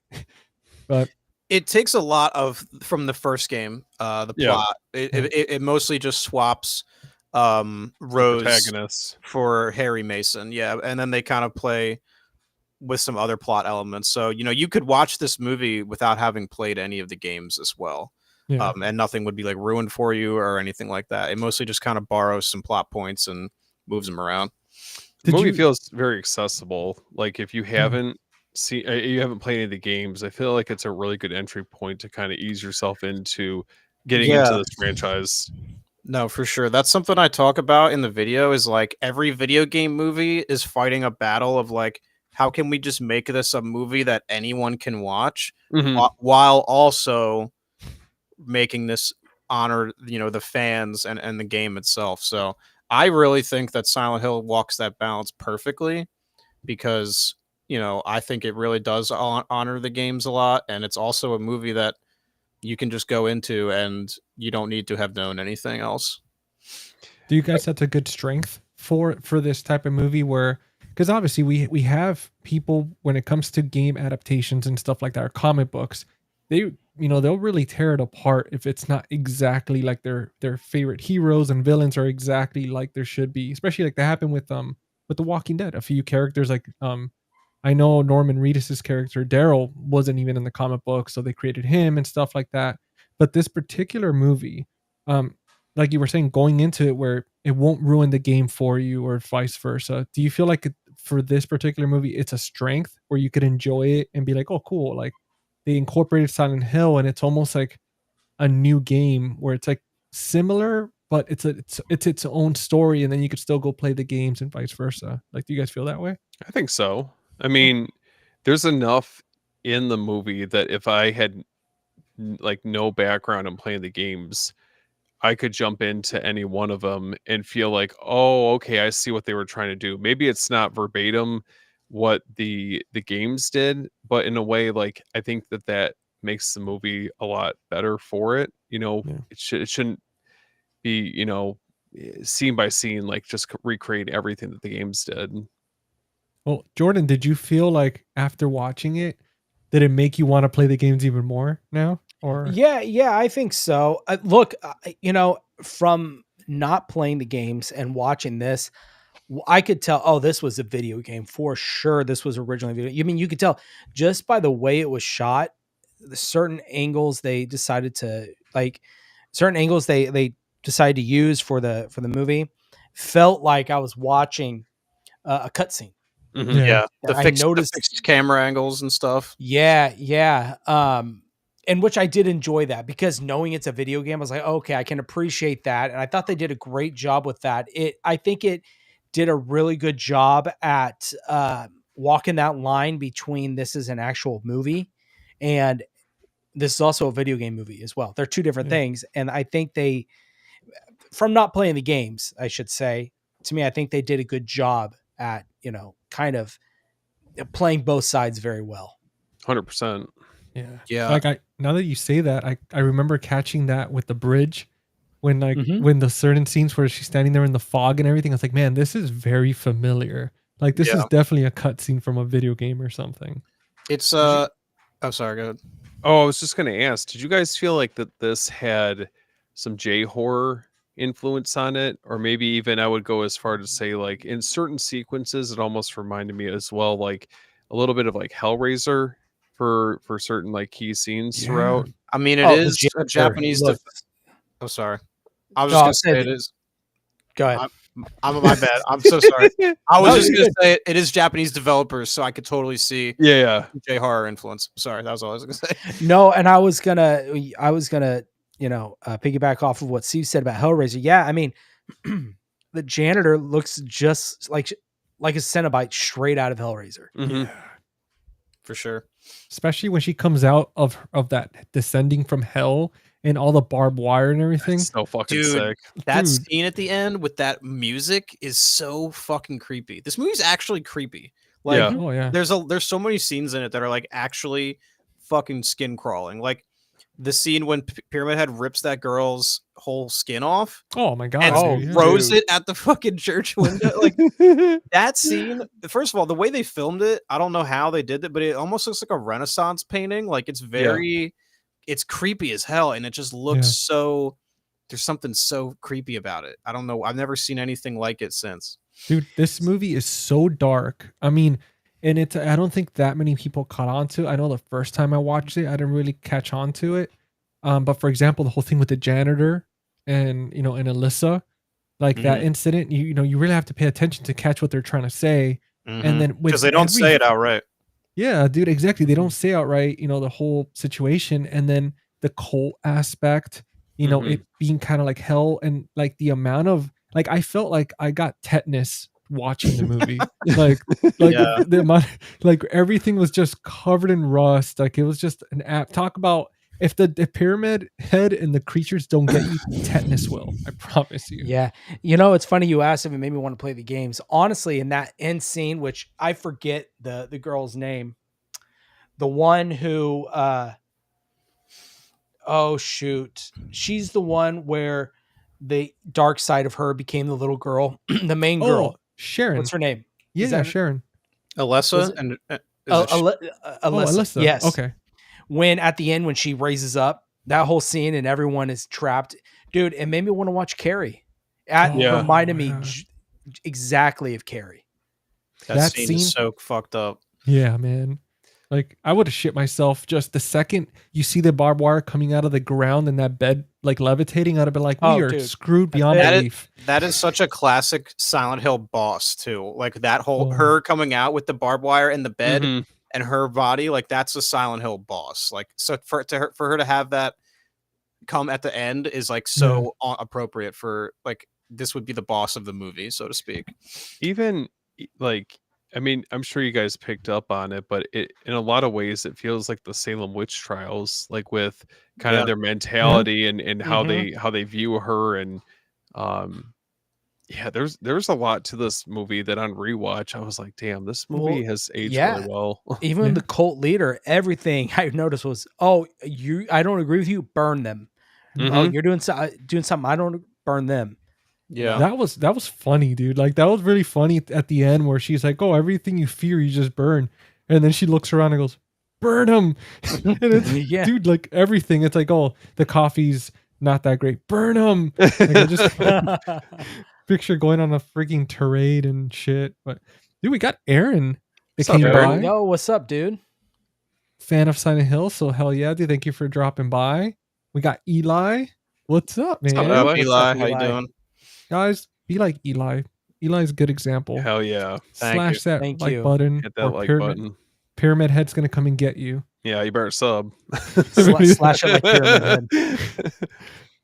but It takes a lot of from the first game, the plot. It mostly just swaps Rose Protagonists for Harry Mason. Yeah, and then they kind of play with some other plot elements. So, you could watch this movie without having played any of the games as well. yeah. And nothing would be like ruined for you or anything like that. It mostly just kind of borrows some plot points and moves them around. The Did movie you- feels very accessible. Like if you haven't you haven't played any of the games, I feel like it's a really good entry point to kind of ease yourself into getting into this franchise. No, for sure. That's something I talk about in the video, is like every video game movie is fighting a battle of like, how can we just make this a movie that anyone can watch Mhm. while also making this honor, the fans and the game itself. So I really think that Silent Hill walks that balance perfectly, because I think it really does honor the games a lot, and it's also a movie that you can just go into and you don't need to have known anything else. Do you guys that's a good strength for this type of movie? Where, because obviously we have people when it comes to game adaptations and stuff like that, or comic books, they they'll really tear it apart if it's not exactly like their favorite heroes and villains are exactly like there should be. Especially like that happened with The Walking Dead. A few characters like I know Norman Reedus's character Daryl wasn't even in the comic book, so they created him and stuff like that. But this particular movie, like you were saying, going into it where it won't ruin the game for you or vice versa. Do you feel like for this particular movie, it's a strength where you could enjoy it and be like, oh, cool. Like they incorporated Silent Hill and it's almost like a new game where it's like similar, but it's its own story. And then you could still go play the games and vice versa. Like, do you guys feel that way? I think so. I mean, there's enough in the movie that if I had like no background in playing the games, I could jump into any one of them and feel like, oh, okay, I see what they were trying to do. Maybe it's not verbatim what the games did, but in a way, like I think that makes the movie a lot better for it. Yeah. It shouldn't be scene by scene, like just recreate everything that the games did. Well, Jordan, did you feel like after watching it, did it make you want to play the games even more now? Or Yeah, I think so. Look, from not playing the games and watching this, I could tell, oh, this was a video game for sure. This was originally video. You mean you could tell just by the way it was shot, the certain angles they decided to certain angles they decided to use for the movie felt like I was watching a cutscene. Mhm. Yeah, the I fixed, noticed- the fixed camera angles and stuff. Yeah. And which I did enjoy that because knowing it's a video game, I was like, okay, I can appreciate that. And I thought they did a great job with that. I think it did a really good job at walking that line between this is an actual movie and this is also a video game movie as well. They're two different things. And I think they, from not playing the games, I should say, to me, I think they did a good job at, kind of playing both sides very well. 100%. Yeah. Like now that you say that, I remember catching that with the bridge when Mhm. when the certain scenes where she's standing there in the fog and everything. I was like, man, this is very familiar. Like this is definitely a cutscene from a video game or something. It's oh, sorry, go ahead. Oh, I was just gonna ask, did you guys feel like that this had some J horror influence on it? Or maybe even I would go as far to say like in certain sequences, it almost reminded me as well, like a little bit of like Hellraiser for certain like key scenes throughout. I mean, it Oh, is a Japanese. Oh, sorry. I was just gonna say it is. Go ahead. I'm my bad. I'm so sorry. I was No, just you're gonna say it is Japanese developers, so I could totally see Yeah. J horror influence. Sorry, that was all I was gonna say. No, and I was gonna, piggyback off of what Steve said about Hellraiser. Yeah, I mean, the janitor looks just like a Cenobite straight out of Hellraiser. Mhm. For sure. Especially when she comes out of that descending from hell and all the barbed wire and everything. That's so fucking Dude, sick. that Dude. scene at the end with that music is so fucking creepy. This movie's actually creepy. Like, Yeah. Oh yeah. there's so many scenes in it that are like actually fucking skin crawling. Like the scene when Pyramid Head rips that girl's whole skin off Oh my god. and dude, yeah. throws it at the fucking church window. Like that scene. First of all, the way they filmed it, I don't know how they did it, but it almost looks like a Renaissance painting. Like it's very, it's creepy as hell, and it just looks so. There's something so creepy about it. I don't know. I've never seen anything like it since. Dude, this movie is so dark. I mean, and I don't think that many people caught on to it. I know the first time I watched it, I didn't really catch on to it. But for example, the whole thing with the janitor and and Alyssa, like that incident, you really have to pay attention to catch what they're trying to say. And then because they don't say it outright. Yeah, dude, exactly. They don't say outright, the whole situation, and then the cult aspect, it being kind of like hell, and like the amount of I felt like I got tetanus watching the movie. The amount, everything was just covered in rust. Like it was just an app. Talk about if the Pyramid Head and the creatures don't get you, tetanus will. I promise you. Yeah. It's funny you asked if it made me want to play the games. Honestly, in that end scene, which I forget the girl's name, the one who, oh shoot, she's the one where the dark side of her became the little girl, the main girl. Sharon. What's her name? Yeah, Sharon. Alessa and Alyssa. Yes. Okay. When at the end, when she raises up, that whole scene and everyone is trapped, dude, it made me want to watch Carrie. Reminded me exactly of Carrie. That scene is so fucked up. Yeah, man. Like I would have shit myself just the second you see the barbed wire coming out of the ground and that bed levitating. I'd have been like, we are screwed beyond belief. That is such a classic Silent Hill boss too. Like that whole her coming out with the barbed wire in the bed and her body, like that's a Silent Hill boss. Like so for her to have that come at the end is like so appropriate for like this would be the boss of the movie, so to speak. Even like, I mean, I'm sure you guys picked up on it, but it in a lot of ways it feels like the Salem witch trials, like with kind of their mentality and how they view her. And there's a lot to this movie that on rewatch I was like, damn, this movie has aged really well. Even the cult leader, everything I noticed was, I don't agree with you, burn them. Oh, you're doing something I don't, burn them. Yeah, that was funny, dude. Like that was really funny at the end where she's like, "Oh, everything you fear, you just burn," and then she looks around and goes, burn them. And it's, Yeah. dude, like everything. It's like, oh, the coffee's not that great. Burn them. Like, I just picture going on a freaking tirade and shit. But dude, we got Aaron that What's up, came Aaron? by. Yo, what's up, dude? Fan of Silent Hill. So hell yeah, dude. Thank you for dropping by. We got Eli. What's up, man? What's Eli? up, Eli? How you Eli? doing? Guys, be like Eli. Eli's a good example. Hell yeah. Thank Slash you. that Thank like you. button. Hit that Or like pyramid, button. pyramid Head's gonna come and get you. Yeah, you better sub. Slash it like Pyramid Head.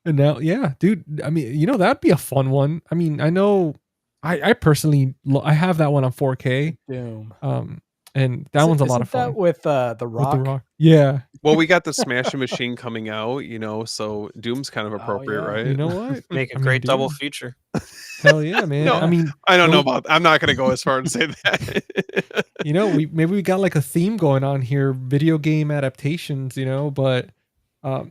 And now, yeah, dude. I mean, that'd be a fun one. I mean, I know, I personally, I have that one on 4K. Doom. And that one's a lot of fun. That with The With Rock? the Rock. Yeah. Well, we got the Smashing Machine coming out, so Doom's kind of appropriate, yeah. right? You know what? Make a I mean, great double dude, feature. Hell yeah, man. No, I mean, I don't know well, about. I'm not gonna go as far as say that. maybe we got like a theme going on here, video game adaptations, but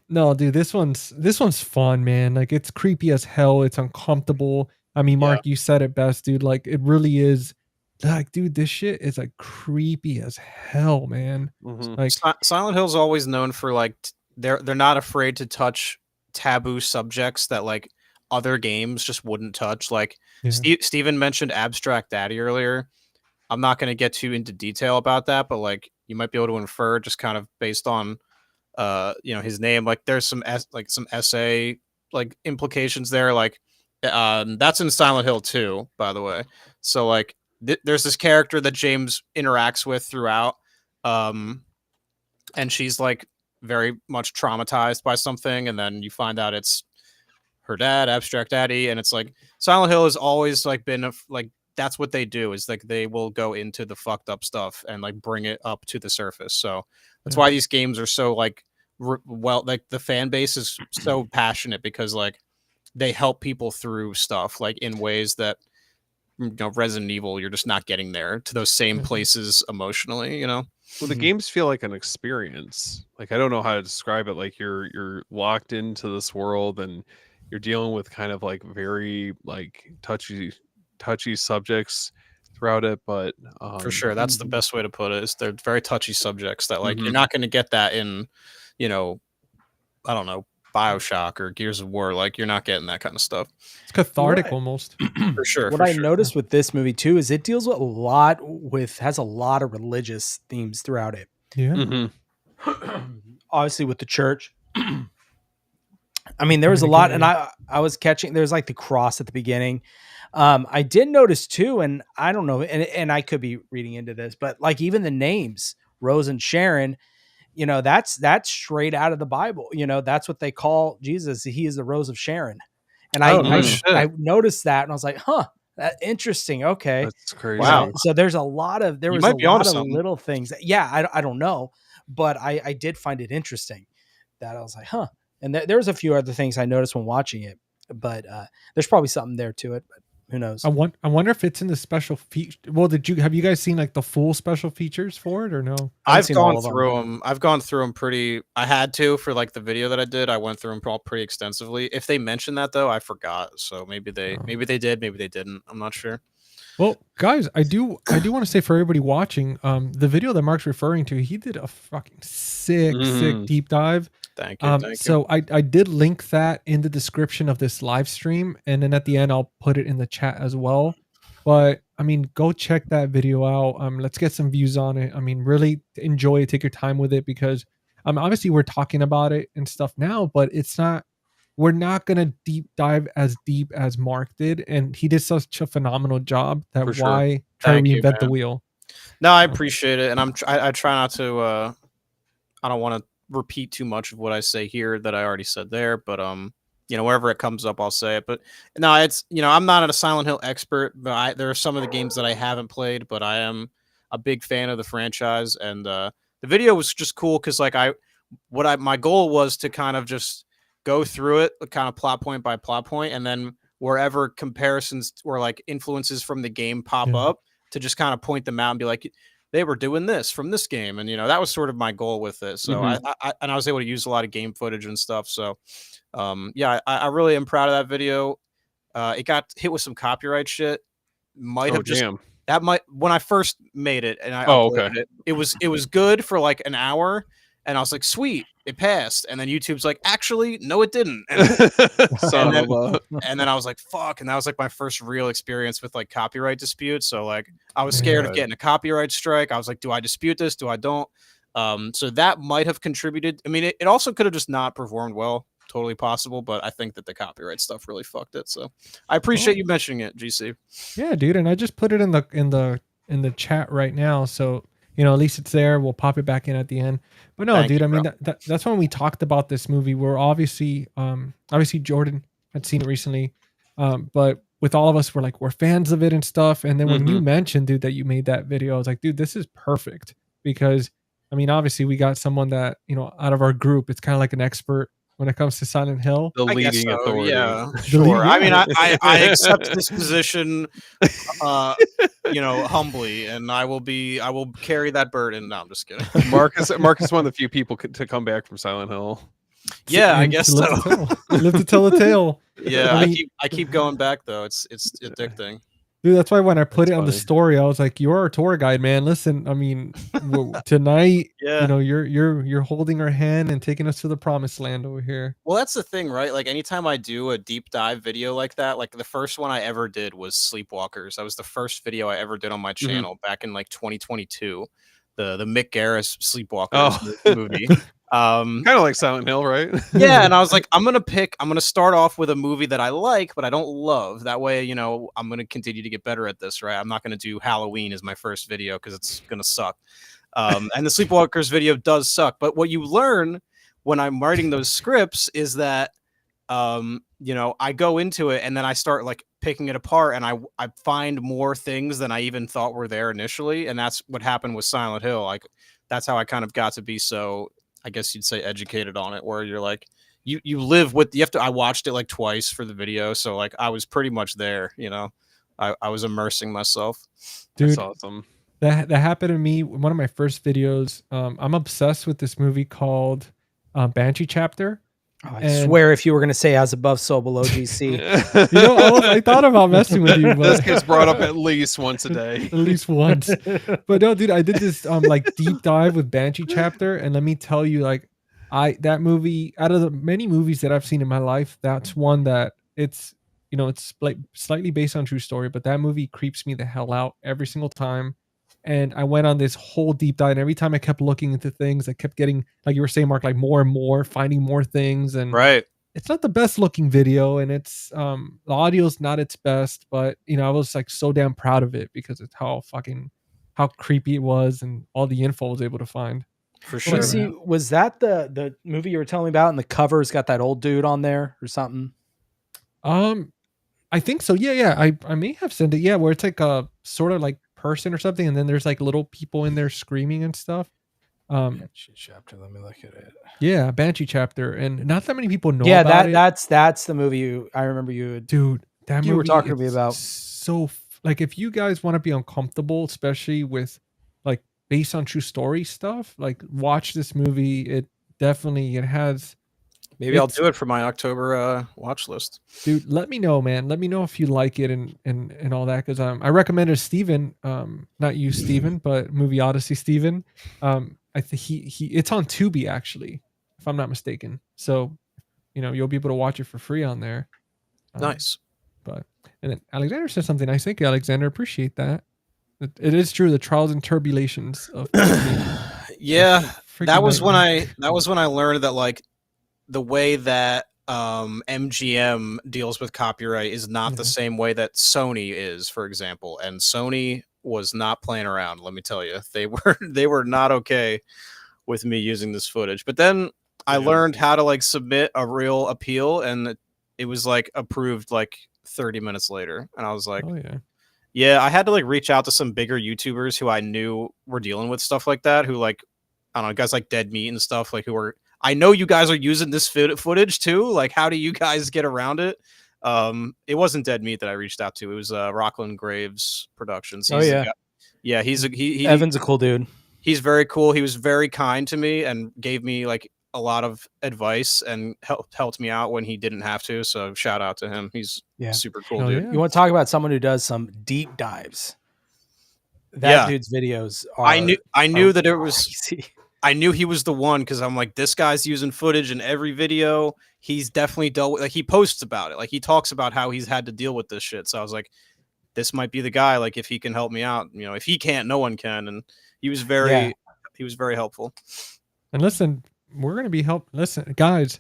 no, dude, this one's fun, man. Like, it's creepy as hell. It's uncomfortable. I mean, Mark, you said it best, dude. Like, it really is. Like, dude, this shit is like creepy as hell, man. Mhm. Like, Silent Hill's always known for like they're not afraid to touch taboo subjects that like other games just wouldn't touch. Like yeah. Steven mentioned Abstract Daddy earlier. I'm not going to get too into detail about that, but like you might be able to infer just kind of based on his name. Like there's some essay like implications there. Like that's in Silent Hill 2, by the way. So like there's this character that James interacts with throughout, and she's like very much traumatized by something, and then you find out it's her dad, Abstract Daddy, and it's like Silent Hill has always like been like that's what they do, is like they will go into the fucked up stuff and like bring it up to the surface. So that's why these games are so like like the fan base is so passionate, because like they help people through stuff like in ways that Resident Evil, you're just not getting there to those same places emotionally, Well, the games feel like an experience. Like, I don't know how to describe it. Like, you're locked into this world and you're dealing with kind of like very like touchy subjects throughout it. But for sure, that's the best way to put it. Is they're very touchy subjects that like you're not going to get that in, I don't know, BioShock or Gears of War. Like, you're not getting that kind of stuff. It's cathartic almost. For sure. What I noticed with this movie too is it deals with has a lot of religious themes throughout it. Yeah. Obviously with the church. I mean, there was a lot, and I was catching, there's like the cross at the beginning. I did notice too, and I don't know, and I could be reading into this, but like even the names, Rose and Sharon, that's straight out of the Bible. That's what they call Jesus. He is the Rose of Sharon. And I noticed that, and I was like, interesting. Okay. That's crazy. Wow. So there was a lot of little things. I don't know, but I did find it interesting that I was like, and there's a few other things I noticed when watching it, but there's probably something there to it, but who knows? I wonder if it's in the special feature. Well, have you guys seen like the full special features for it or no? I've gone through them. I've gone through them I had to for like the video that I did. I went through them all pretty extensively. If they mentioned that though, I forgot. So maybe they did, maybe they didn't. I'm not sure. Well, guys, I do want to say for everybody watching, the video that Mark's referring to, he did a fucking sick deep dive. Thank you. So I did link that in the description of this live stream, and then at the end I'll put it in the chat as well. But I mean, go check that video out. Let's get some views on it. I mean, really enjoy it. Take your time with it, because obviously we're talking about it and stuff now, but we're not gonna deep dive as deep as Mark did, and he did such a phenomenal job that try to reinvent the wheel. No, I appreciate it, and I try not to. I don't want to repeat too much of what I say here that I already said there, but wherever it comes up, I'll say it. But no, it's I'm not a Silent Hill expert, but there are some of the games that I haven't played, but I am a big fan of the franchise, and the video was just cool because like my goal was to kind of just go through it, kind of plot point by plot point, and then wherever comparisons or like influences from the game pop up, to just kind of point them out and be like, they were doing this from this game, and that was sort of my goal with it. So I was able to use a lot of game footage and stuff. So I really am proud of that video. It got hit with some copyright shit. Might have that might when I first made it and I Oh, uploaded okay. it was good for like an hour, and I was like, sweet, it passed. And then YouTube's like, actually, no, it didn't. Son then- of a. And then I was like, fuck. And that was like my first real experience with like copyright disputes. So like I was Yeah. scared of getting a copyright strike. I was like, do I dispute this? Do I don't? So that might have contributed. I mean, it also could have just not performed well. Totally possible, but I think that the copyright stuff really fucked it. So I appreciate you mentioning it, GC. Yeah, dude, and I just put it in the chat right now, so at least it's there. We'll pop it back in at the end. But no, Thank dude, you, I mean bro. that's when we talked about this movie. We're obviously Jordan had seen it recently, but with all of us, we're fans of it and stuff. And then when you mentioned, dude, that you made that video, I was like, dude, this is perfect because I mean, obviously, we got someone that out of our group. It's kind of like an expert when it comes to Silent Hill. The I guess leading so, authority. yeah, The sure. lead- I mean, yeah. I accept this position, humbly, and I will carry that burden. No, I'm just kidding. Marcus is one of the few people to come back from Silent Hill. Yeah, I And guess to so. live to tell the tale. Yeah, I I mean- keep going back though. It's addicting. Dude, that's why when I put That's it on the funny. story, I was like, "You're our tour guide, man. Listen, I mean, tonight, Yeah. you're holding our hand and taking us to the promised land over here." Well, that's the thing, right? Like anytime I do a deep dive video like that, like the first one I ever did was Sleepwalkers. That was the first video I ever did on my channel back in like 2022. The Mick Garris Sleepwalkers movie. Kind of like Silent Hill, right? Yeah, and I was like, I'm gonna start off with a movie that I like, but I don't love. That way, I'm gonna continue to get better at this, right? I'm not gonna do Halloween as my first video because it's gonna suck. And the Sleepwalkers video does suck. But what you learn when I'm writing those scripts is that I go into it and then I start like picking it apart and I find more things than I even thought were there initially. And that's what happened with Silent Hill. Like that's how I kind of got to be so, I guess you'd say, educated on it, where you're like you live with I watched it like twice for the video, so like I was pretty much there, I was immersing myself. Dude, That's awesome. that happened to me. One of my first videos. I'm obsessed with this movie called Banshee Chapter. Oh, I And- swear, if you were going to say as above, so below, GC. I thought about messing with you, This but gets brought up at least once a day. at least once. But no, dude, I did this like deep dive with Banshee Chapter, and let me tell you, like, that movie, out of the many movies that I've seen in my life, that's one that it's like slightly based on true story, but that movie creeps me the hell out every single time. And I went on this whole deep dive, and every time I kept looking into things, I kept getting, like you were saying, Mark, like more and more, finding more things. And Right. it's not the best looking video, and it's the audio's not its best, but I was like so damn proud of it because it's how creepy it was and all the info I was able to find. For Sure. sure. GC, was that the movie you were telling me about, and the cover's got that old dude on there or something? I think so. Yeah. I may have sent it. Yeah, where it's like a sort of like person or something, and then there's like little people in there screaming and stuff. Banshee Chapter. Let me look at it. Yeah, Banshee Chapter, and not that many people know. Yeah, about it. that's the movie I remember you. Dude, that You movie were talking to me is about. so like, if you guys want to be uncomfortable, especially with like based on true story stuff, like watch this movie. It has. Maybe I'll It's- do it for my October watch list. Dude, let me know, man. Let me know if you like it and all that, because I recommended Steven, not you, Steven, but Movie Odyssey Steven. I think he it's on Tubi actually, if I'm not mistaken. So, you'll be able to watch it for free on there. Nice. But and then Alexander says something nice. Thank you, Alexander. Appreciate that. It is true, the trials and tribulations of Yeah, freaking that was when nightmare. I learned that like the way that MGM deals with copyright is not the Mhm. same way that Sony is, for example. And Sony was not playing around, let me tell you. They were not okay with me using this footage. But then I Yeah. learned how to like submit a real appeal, and it was like approved like 30 minutes later. And I was like, Oh yeah. yeah, I had to like reach out to some bigger YouTubers who I knew were dealing with stuff like that, who like, I don't know, guys like Dead Meat and stuff, like who are, I know you guys are using this footage too. Like, how do you guys get around it? It wasn't Dead Meat that I reached out to. It was Rockland Graves Productions. Oh, He's the yeah. guy- yeah. He Evan's a cool dude. he's very cool. He was very kind to me and gave me like a lot of advice and helped me out when he didn't have to. So shout out to him. He's Yeah. super cool, Hell dude. yeah. You want to talk about someone who does some deep dives? That dude's videos are. I knew that it was. Crazy. I knew he was the one because I'm like, this guy's using footage in every video. He's definitely dealt with, like, he posts about it. Like, he talks about how he's had to deal with this shit. So I was like, this might be the guy. Like, if he can help me out, you know, if he can't, no one can. And he was very helpful. And listen, we're gonna be Listen, guys,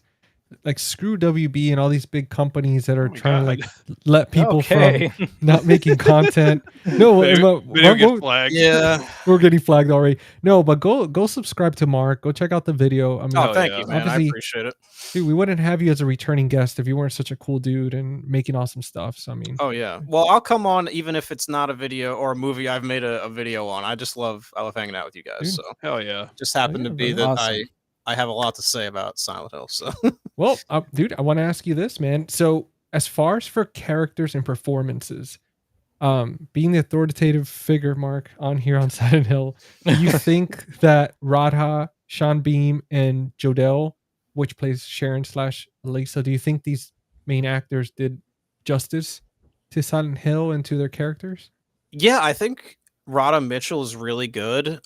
like screw WB and all these big companies that are trying to like let people from not making content. No, get flagged. Yeah, we're getting flagged already. No, but go subscribe to Mark. Go check out the video. I mean, thank you, man. I appreciate it. Dude, we wouldn't have you as a returning guest if you weren't such a cool dude and making awesome stuff. So I mean, oh yeah. Well, I'll come on even if it's not a video or a movie I've made a video on. I love hanging out with you guys. Dude. So hell yeah. Just happened to be that awesome. I have a lot to say about Silent Hill. So well, dude, I want to ask you this, man. So as far as for characters and performances, being the authoritative figure, Mark, on here on Silent Hill, do you think that Radha, Sean Beam, and Jodelle, which plays Sharon / Lisa, do you think these main actors did justice to Silent Hill and to their characters? Yeah, I think Radha Mitchell is really good.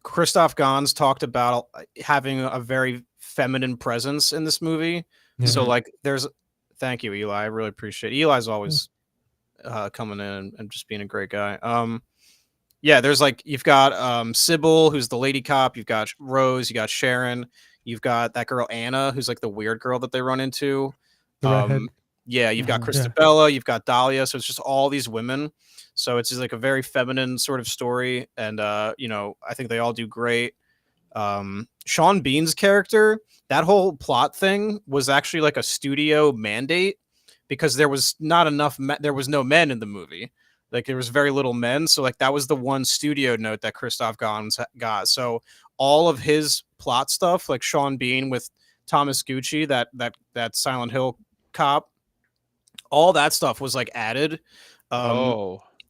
Christoph Gans talked about having a very feminine presence in this movie. Yeah. So like thank you, Eli. I really appreciate it. Eli's always coming in and just being a great guy. Yeah, there's like, you've got Sybil, who's the lady cop. You've got Rose, you got Sharon. You've got that girl, Anna, who's like the weird girl that they run into. Yeah, you've got Christabella, you've got Dahlia. So it's just all these women. So it's just like a very feminine sort of story. And, you know, I think they all do great. Sean Bean's character, that whole plot thing was actually like a studio mandate because there was not enough, there was no men in the movie. Like there was very little men. So like that was the one studio note that Christoph Gans got. So all of his plot stuff, like Sean Bean with Thomas Gucci, that Silent Hill cop, all that stuff was like added.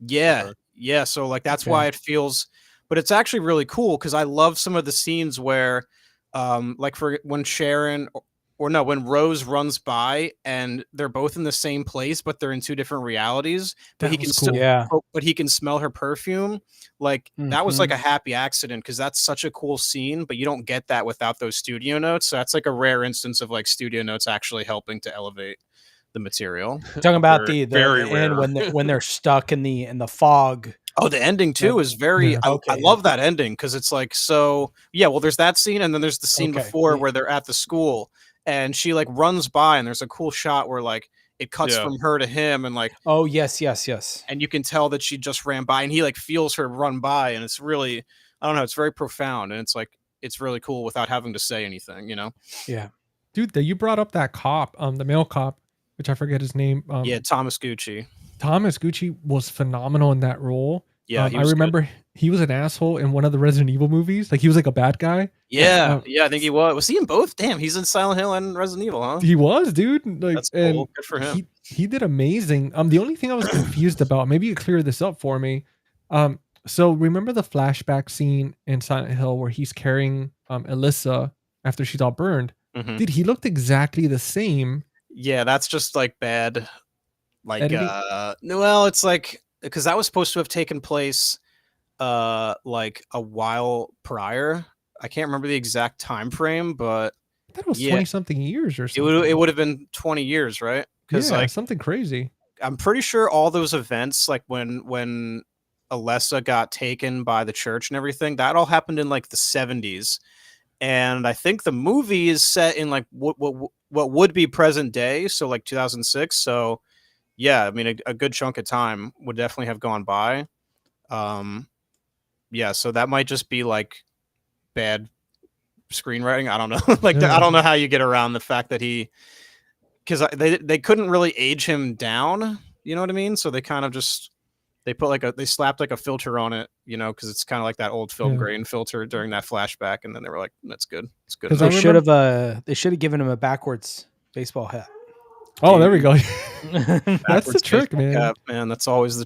Yeah. So like that's why it feels, but it's actually really cool because I love some of the scenes where, like for when Sharon when Rose runs by and they're both in the same place, but they're in two different realities. But he can but he can smell her perfume. Like that was like a happy accident because that's such a cool scene, but you don't get that without those studio notes. So that's like a rare instance of like studio notes actually helping to elevate the material. Talking about the end when they're stuck in the fog. Oh, the ending too is very. I love that ending because it's like so. Yeah, well, there's that scene, and then there's the scene before where they're at the school, and she like runs by, and there's a cool shot where like it cuts from her to him, and like yes, and you can tell that she just ran by, and he like feels her run by, and it's really, I don't know, it's very profound, and it's like it's really cool without having to say anything, you know? Yeah, dude, you brought up that cop, the male cop, which I forget his name. Thomas Gucci. Thomas Gucci was phenomenal in that role. Yeah, I remember he was an asshole in one of the Resident Evil movies. Like he was like a bad guy. Yeah, I think he was. Was he in both? Damn, he's in Silent Hill and Resident Evil, huh? He was, dude. Like, that's cool. Good for him. He did amazing. The only thing I was confused about, maybe you clear this up for me. So remember the flashback scene in Silent Hill where he's carrying Alyssa after she's all burned? Mm-hmm. Dude, he looked exactly the same. Yeah, that's just like bad. Like, well, it's like because that was supposed to have taken place like a while prior. I can't remember the exact time frame, but I thought it was 20 something years or something. It would have been 20 years, right? Because like something crazy. I'm pretty sure all those events, like when Alessa got taken by the church and everything, that all happened in like the 70s. And I think the movie is set in like what would be present day, so like 2006. So yeah, I mean a good chunk of time would definitely have gone by. Yeah, so that might just be like bad screenwriting. I don't know. I don't know how you get around the fact that because they couldn't really age him down. You know what I mean? So they kind of just they slapped like a filter on it, you know, because it's kind of like that old film grain filter during that flashback, and then they were like, "That's good, it's good." They should have given him a backwards baseball hat. Oh, there we go. That's the trick, man. Cap, man, that's always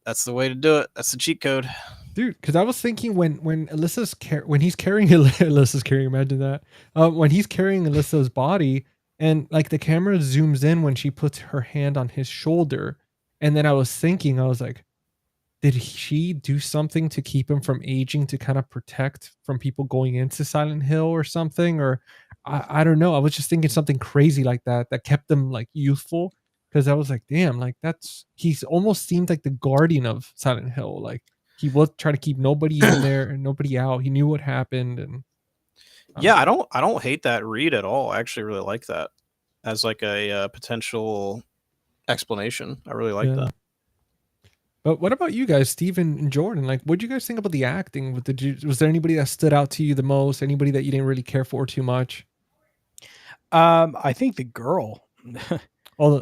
that's the way to do it. That's the cheat code, dude. Because I was thinking when he's carrying Alyssa's carrying, imagine that when he's carrying Alyssa's body, and like the camera zooms in when she puts her hand on his shoulder, and then I was thinking, I was like, did she do something to keep him from aging to kind of protect from people going into Silent Hill or something? Or I don't know. I was just thinking something crazy like that that kept them like youthful. Because I was like, damn, like he's almost seemed like the guardian of Silent Hill. Like he would try to keep nobody in there and nobody out. He knew what happened, and Yeah, I don't hate that read at all. I actually really like that as like a potential explanation. I really like that. But what about you guys, Steven and Jordan? Like, what did you guys think about the acting? Was there anybody that stood out to you the most? Anybody that you didn't really care for too much? I think the girl, Oh,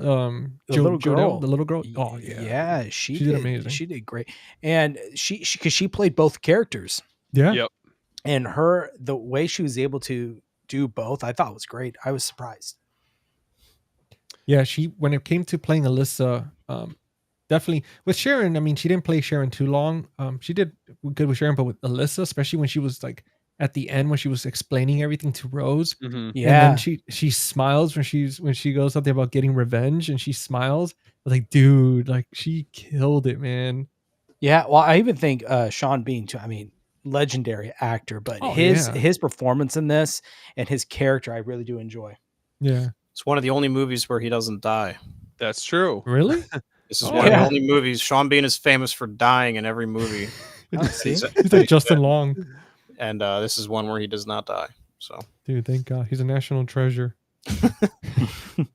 the little girl, the little girl. Oh yeah, yeah, she did amazing. She did great, and because she played both characters. Yeah. Yep. And the way she was able to do both, I thought was great. I was surprised. Yeah, when it came to playing Alyssa, definitely with Sharon. I mean, she didn't play Sharon too long. She did good with Sharon, but with Alyssa, especially when she was like at the end when she was explaining everything to Rose. Mm-hmm. Yeah, and then she smiles when she goes something about getting revenge, and she smiles. I was like, dude, like she killed it, man. Yeah, well, I even think Sean Bean too. I mean, legendary actor, but his performance in this and his character, I really do enjoy. Yeah, it's one of the only movies where he doesn't die. That's true. Really? This is one of the only movies. Sean Bean is famous for dying in every movie. He's like Justin Long. And this is one where he does not die. So, dude, thank God, he's a national treasure.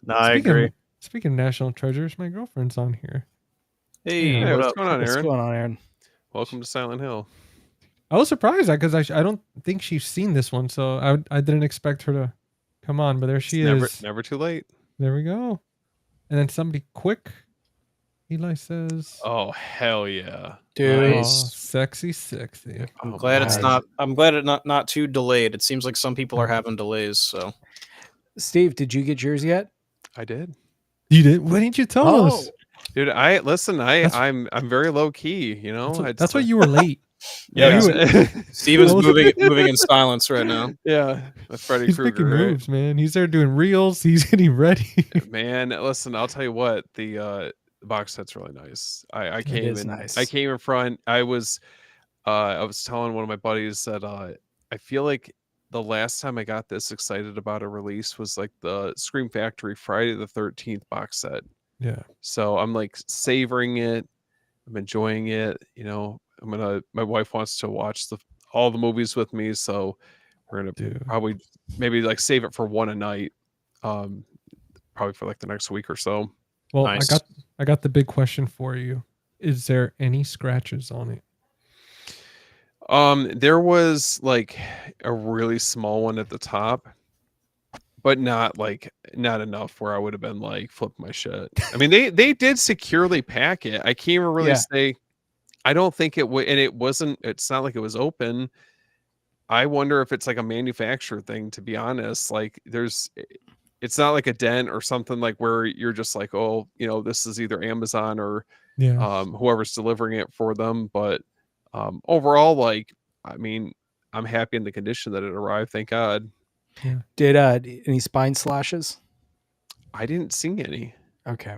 No, I agree. Speaking of national treasures, my girlfriend's on here. Hey, what's going on, Aaron? What's going on, Aaron? Welcome to Silent Hill. I was surprised because I don't think she's seen this one, so I didn't expect her to come on, but there she is. Never too late. There we go. And then somebody quick. Eli says, "Oh hell yeah, dude, nice. Sexy. I'm glad it's not. I'm glad it's not too delayed. It seems like some people are having delays. So, Steve, did you get yours yet? I did. You did? Why didn't you tell us, dude? I'm very low key. You know, that's why you were late. Yeah, Steven's moving in silence right now. Yeah, that's Freddy He's Krueger. Making moves, man. He's there doing reels. He's getting ready. Man, listen, I'll tell you what, the box set's really nice. I came in. Nice. I came in front. I was telling one of my buddies that I feel like the last time I got this excited about a release was like the Scream Factory Friday the 13th box set. Yeah. So I'm like savoring it. I'm enjoying it. You know, my wife wants to watch all the movies with me, so we're gonna probably maybe like save it for one a night. Probably for like the next week or so. Well, nice. I got the big question for you. Is there any scratches on it? There was like a really small one at the top, but not enough where I would have been like flip my shit. I mean, they did securely pack it. I can't even really say. I don't think it would, and it wasn't. It's not like it was open. I wonder if it's like a manufacturer thing. To be honest, like it's not like a dent or something like where you're just like, oh, you know, this is either Amazon or whoever's delivering it for them. But overall, like, I mean, I'm happy in the condition that it arrived. Thank God. Yeah. Did any spine slashes? I didn't see any. Okay.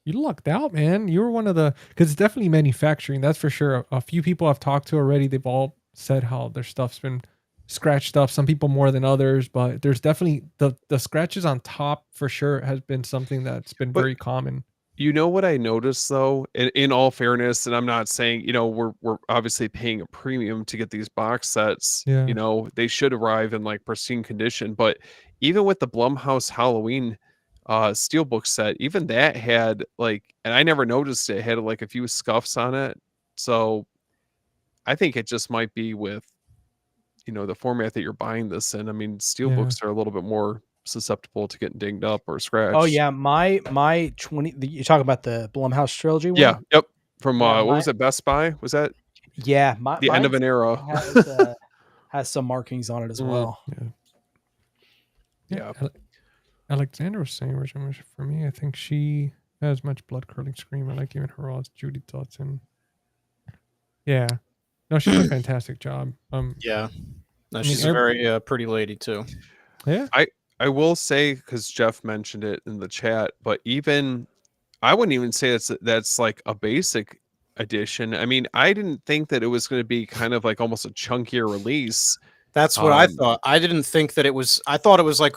You lucked out, man. You were one of because it's definitely manufacturing. That's for sure. A few people I've talked to already, they've all said how their stuff's been scratched up. Some people more than others, but there's definitely the scratches on top for sure has been something that's been very common. You know what I noticed though, in all fairness, and I'm not saying, you know, we're obviously paying a premium to get these box sets. Yeah. You know, they should arrive in like pristine condition. But even with the Blumhouse Halloween steelbook set, even that had like, and I never noticed it had like a few scuffs on it. So I think it just might be with, you know, the format that you're buying this in. I mean, steelbooks are a little bit more susceptible to getting dinged up or scratched. Oh yeah, my 20. You're talking about the Blumhouse trilogy one? Yeah. Yep. From what was it? Best Buy? Was that? Yeah, the end of an era. Has some markings on it as well. Yeah. Alexander was saying, which for me, I think she has much blood curdling scream. I like giving her odds. Judy Dodson. Yeah. No, she did a fantastic job. Yeah. No, she's a very pretty lady too. Yeah. I will say, because Jeff mentioned it in the chat, but even I wouldn't even say that's like a basic edition. I mean, I didn't think that it was going to be kind of like almost a chunkier release. That's what I thought. I didn't think that it was. I thought it was like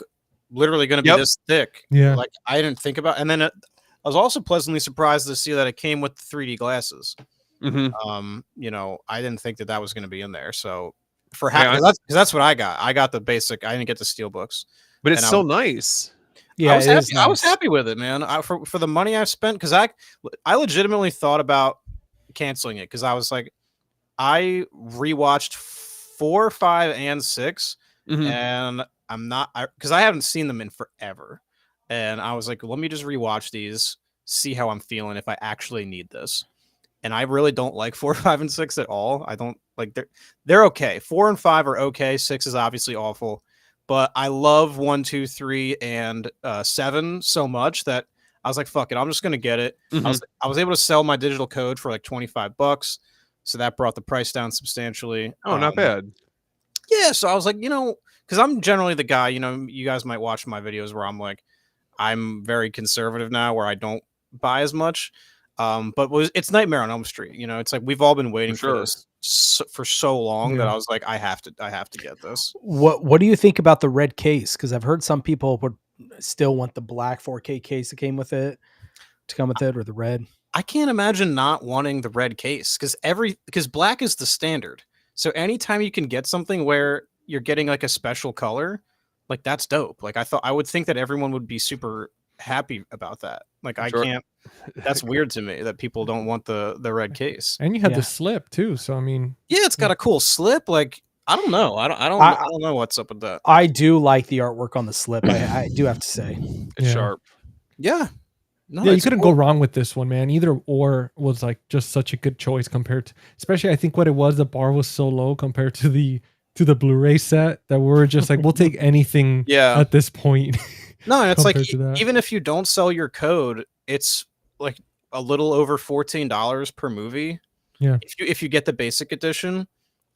literally going to be this thick. Yeah. Like I didn't think about. And then I was also pleasantly surprised to see that it came with the 3D glasses. You know, I didn't think that was going to be in there. So for that's what I got. I got the basic. I didn't get the steelbooks, but it's still nice. Yeah, I was happy. I was happy with it, man. For the money I've spent, because I legitimately thought about canceling it because I was like, I rewatched 4, 5, and 6, and I'm not because I haven't seen them in forever, and I was like, let me just rewatch these, see how I'm feeling if I actually need this. And I really don't like 4, 5, and 6 at all. I don't like they're okay. 4 and 5 are okay. 6 is obviously awful. But I love 1, 2, 3, and 7 so much that I was like, "Fuck it, I'm just gonna get it." I was able to sell my digital code for like $25, so that brought the price down substantially. Oh, not bad. Yeah, so I was like, you know, because I'm generally the guy, you know, you guys might watch my videos where I'm like, I'm very conservative now, where I don't buy as much. But it's Nightmare on Elm Street. You know, it's like we've all been waiting for this for so long that I was like, I have to get this. What do you think about the red case? Because I've heard some people would still want the black 4K case that came with it to come with it, or the red. I can't imagine not wanting the red case because black is the standard. So anytime you can get something where you're getting like a special color, like that's dope. Like I would think that everyone would be super happy about that. Like I can't. That's weird to me that people don't want the red case. And you had the slip too, so I mean, yeah, it's got a cool slip. Like I don't know. I don't know what's up with that. I do like the artwork on the slip. I do have to say, it's sharp. Yeah. No, yeah, you couldn't go wrong with this one, man. Either or was like just such a good choice compared to, especially I think what it was, the bar was so low compared to the Blu-ray set that we were just like, we'll take anything at this point. No, and it's like even if you don't sell your code, it's like a little over $14 per movie. Yeah. If you get the basic edition,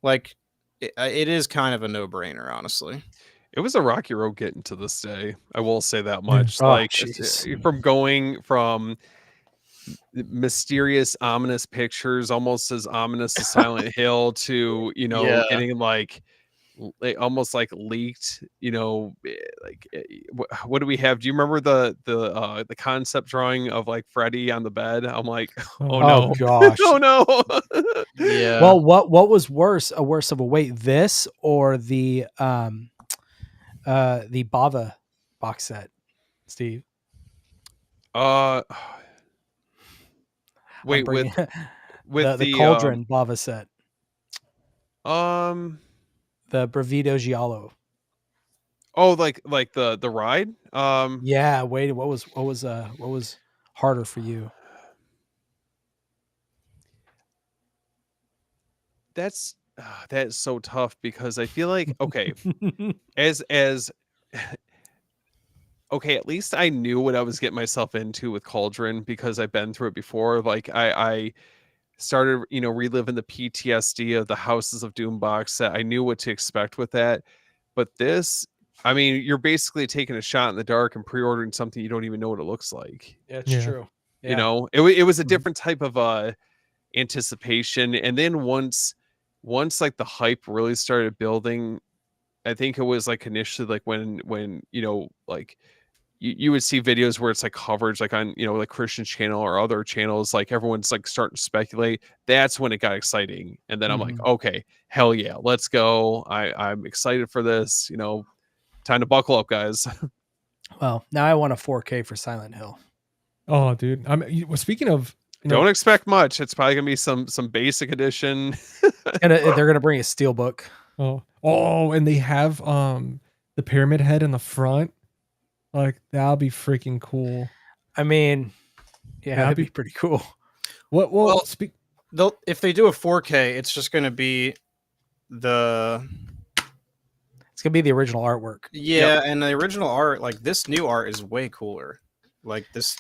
like it is kind of a no-brainer, honestly. It was a rocky road getting to this day. I will say that much. Like from going from mysterious, ominous pictures, almost as ominous as Silent Hill, to getting like almost like leaked, like what do we have? Do you remember the concept drawing of like Freddy on the bed? I'm like, oh no, gosh, oh no. Yeah. Well, what was worse of a wait, this or the Bava box set, Steve? Wait, with the Cauldron Bava set. The Bravido Giallo. Oh, like the ride? Yeah, wait, what was harder for you? That's so tough because I feel like okay, as okay, at least I knew what I was getting myself into with Cauldron because I've been through it before. Like I started, reliving the PTSD of the Houses of Doom box set. I knew what to expect with that. But this, I mean, you're basically taking a shot in the dark and pre-ordering something you don't even know what it looks like. Yeah, it's true. Yeah. It was a different type of anticipation. And then once like the hype really started building, I think it was like initially like when like you would see videos where it's like coverage like on like Christian's channel or other channels, like everyone's like starting to speculate. That's when it got exciting, and then I'm like, okay, hell yeah, let's go. I'm excited for this. Time to buckle up, guys. Well, now I want a 4K for Silent Hill. Oh, dude, speaking of, don't expect much. It's probably gonna be some basic edition. They're gonna bring a steelbook. Oh, and they have the pyramid head in the front. Like that'll be freaking cool. I mean, yeah, that'd be pretty cool. Well, if they do a 4K, it's just going to be it's going to be the original artwork. Yeah, and the original art, like this new art, is way cooler. Like this.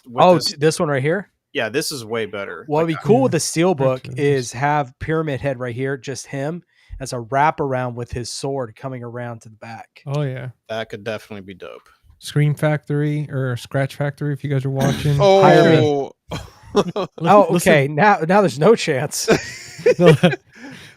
This one right here. Yeah, this is way better. What'd be cool with the steelbook is have Pyramid Head right here, just him as a wraparound with his sword coming around to the back. Oh yeah, that could definitely be dope. Scream Factory or Scratch Factory, if you guys are watching. Oh, Okay. Now there's no chance.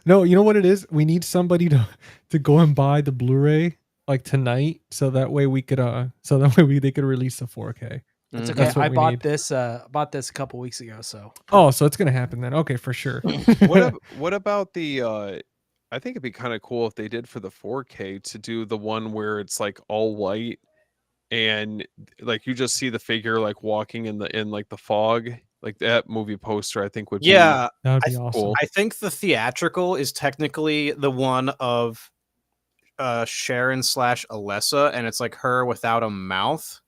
No, you know what it is? We need somebody to go and buy the Blu-ray like tonight, so that way we could they could release the 4K. It's Mhm. okay. That's what I we bought need. this a couple weeks ago. So Oh, so it's gonna happen then. Okay, for sure. What about the I think it'd be kind of cool if they did for the 4K to do the one where it's like all white and like you just see the figure like walking in like the fog. Like that movie poster I think would Yeah, That would be I- awesome. cool. I think the theatrical is technically the one of Sharon / Alessa, and it's like her without a mouth.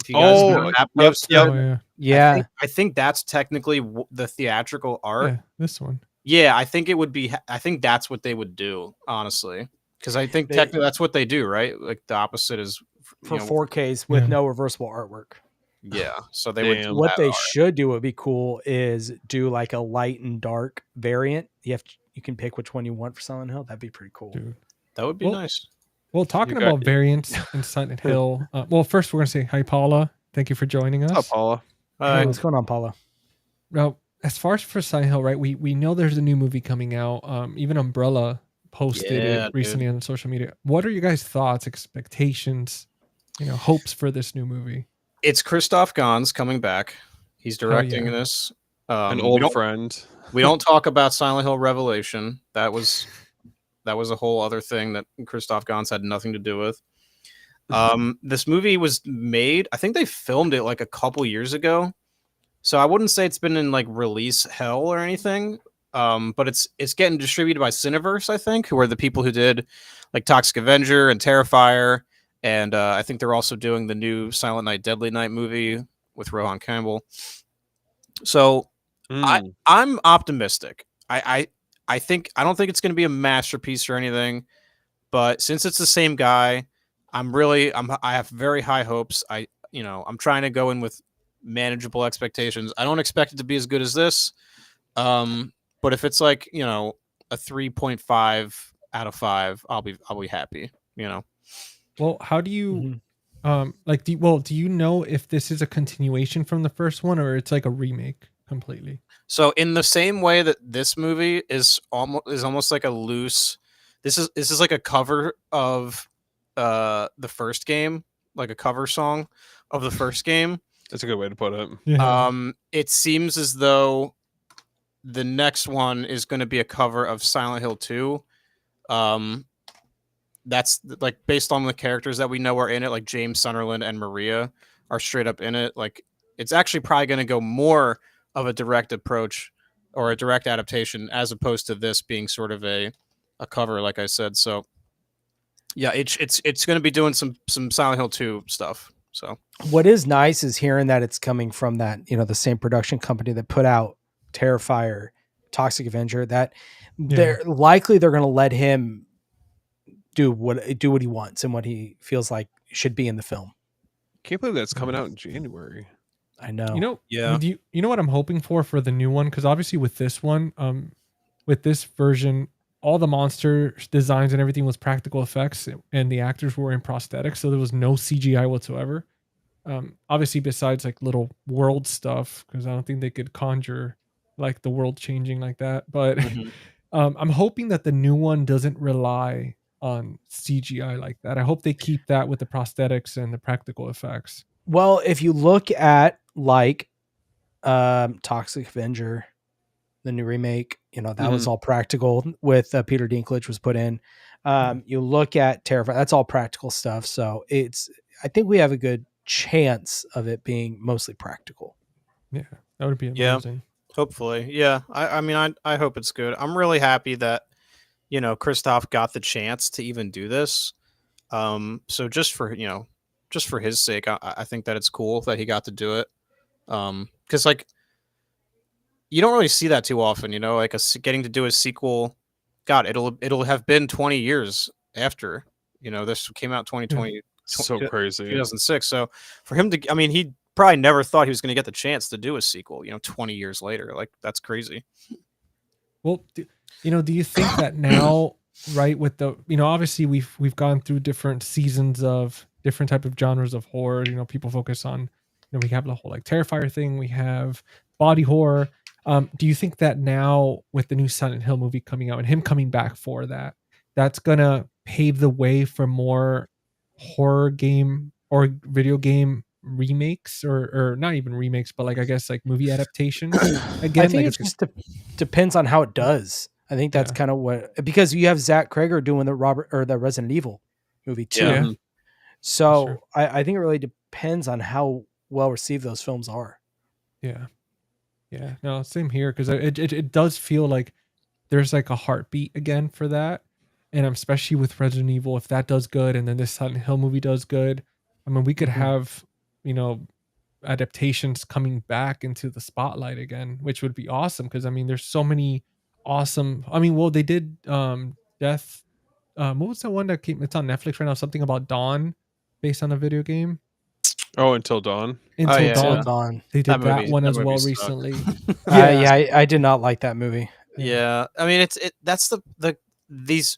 If you guys know Oh, that yep, poster, yep. Oh yeah. yeah, I think that's technically the theatrical art. Yeah, this one. Yeah, I think it would be. I think that's what they would do, honestly, because I think They- technically that's what they do, right? Like the opposite is for you know, 4Ks with Yeah. no reversible artwork. yeah. So they would do Damn. What that they art. should do would be cool is do like a light and dark variant. You can pick which one you want for Silent Hill. That'd be pretty cool. Dude. That would be Well, nice. Well, talking You got- about variants in Silent Hill. Well, first we're gonna say hi, Paula. Thank you for joining us. What's up, Paula? Hey, what's going on, Paula? Now, as far as for Silent Hill, right? We know there's a new movie coming out. Even Umbrella posted Yeah, it recently on social media. What are you guys' thoughts, expectations, hopes for this new movie? It's Christoph Gans coming back. He's directing yeah. this. An we old don't- friend. We don't talk about Silent Hill Revelation. That was a whole other thing that Christoph Gans had nothing to do with. This movie was made. I think they filmed it like a couple years ago. So I wouldn't say it's been in like release hell or anything. But it's getting distributed by Cineverse, I think, who are the people who did like Toxic Avenger and Terrifier, and I think they're also doing the new Silent Night, Deadly Night movie with Rohan Campbell. So Mm. I'm optimistic. I don't think it's going to be a masterpiece or anything, but since it's the same guy, I have very high hopes. I'm trying to go in with manageable expectations. I don't expect it to be as good as this. But if it's like, a 3.5 out of 5, I'll be happy, Well, how do you do you know if this is a continuation from the first one or it's like a remake completely? So in the same way that this movie is almost like a loose, this is like a cover of the first game, like a cover song of the first game. That's a good way to put it. Yeah. It seems as though the next one is going to be a cover of Silent Hill 2. That's like based on the characters that we know are in it, like James Sunderland and Maria are straight up in it. Like it's actually probably going to go more of a direct approach or a direct adaptation as opposed to this being sort of a cover, like I said. So yeah, it's going to be doing some Silent Hill 2 stuff. So what is nice is hearing that it's coming from that, the same production company that put out Terrifier, Toxic Avenger, that they're going to let him do what he wants and what he feels like should be in the film. Can't believe that's coming out in January. I know. Yeah. You know what I'm hoping for the new one? Because obviously with this one, with this version, all the monster designs and everything was practical effects, and the actors were in prosthetics, so there was no CGI whatsoever. Obviously, besides like little world stuff, because I don't think they could conjure like the world changing like that. But I'm hoping that the new one doesn't rely on CGI like that. I hope they keep that with the prosthetics and the practical effects. Well, if you look at like Toxic Avenger, the new remake, that was all practical with Peter Dinklage was put in. You look at Terrifier, that's all practical stuff. So I think we have a good chance of it being mostly practical. Yeah, that would be amazing. Hopefully. Yeah. I mean, I hope it's good. I'm really happy that, Christoph got the chance to even do this. So just for his sake, I think that it's cool that he got to do it. Cause like, you don't really see that too often, like getting to do a sequel. God, it'll have been 20 years after, this came out 2020. So crazy. 2006. So for him to, he probably never thought he was going to get the chance to do a sequel, 20 years later. Like that's crazy. Well, do you think that now, right, with the, obviously we've gone through different seasons of different type of genres of horror, people focus on, we have the whole like Terrifier thing, we have body horror. Do you think that now with the new Silent Hill movie coming out and him coming back for that, that's gonna pave the way for more horror game or video game remakes or not even remakes, but like I guess like movie adaptations again? I think Like it it's just depends on how it does. I think that's Yeah. kind of what, because you have Zach Krager doing the Resident Evil movie too. Yeah. Yeah. So true. I think it really depends on how well received those films are. Yeah. Yeah. No, same here because it does feel like there's like a heartbeat again for that. And especially with Resident Evil, if that does good and then this Silent Hill movie does good, I mean, we could Mhm. have, you know, adaptations coming back into the spotlight again, which would be awesome because I mean, there's so many awesome. I mean, well, they did Death. What was that one that came? It's on Netflix right now. Something about Dawn, based on a video game. Oh, Until Dawn. Until yeah, Dawn. yeah. Dawn. They That did that movie- one that as well movie sucked. recently. Yeah, I did not like that movie. Yeah, I mean that's these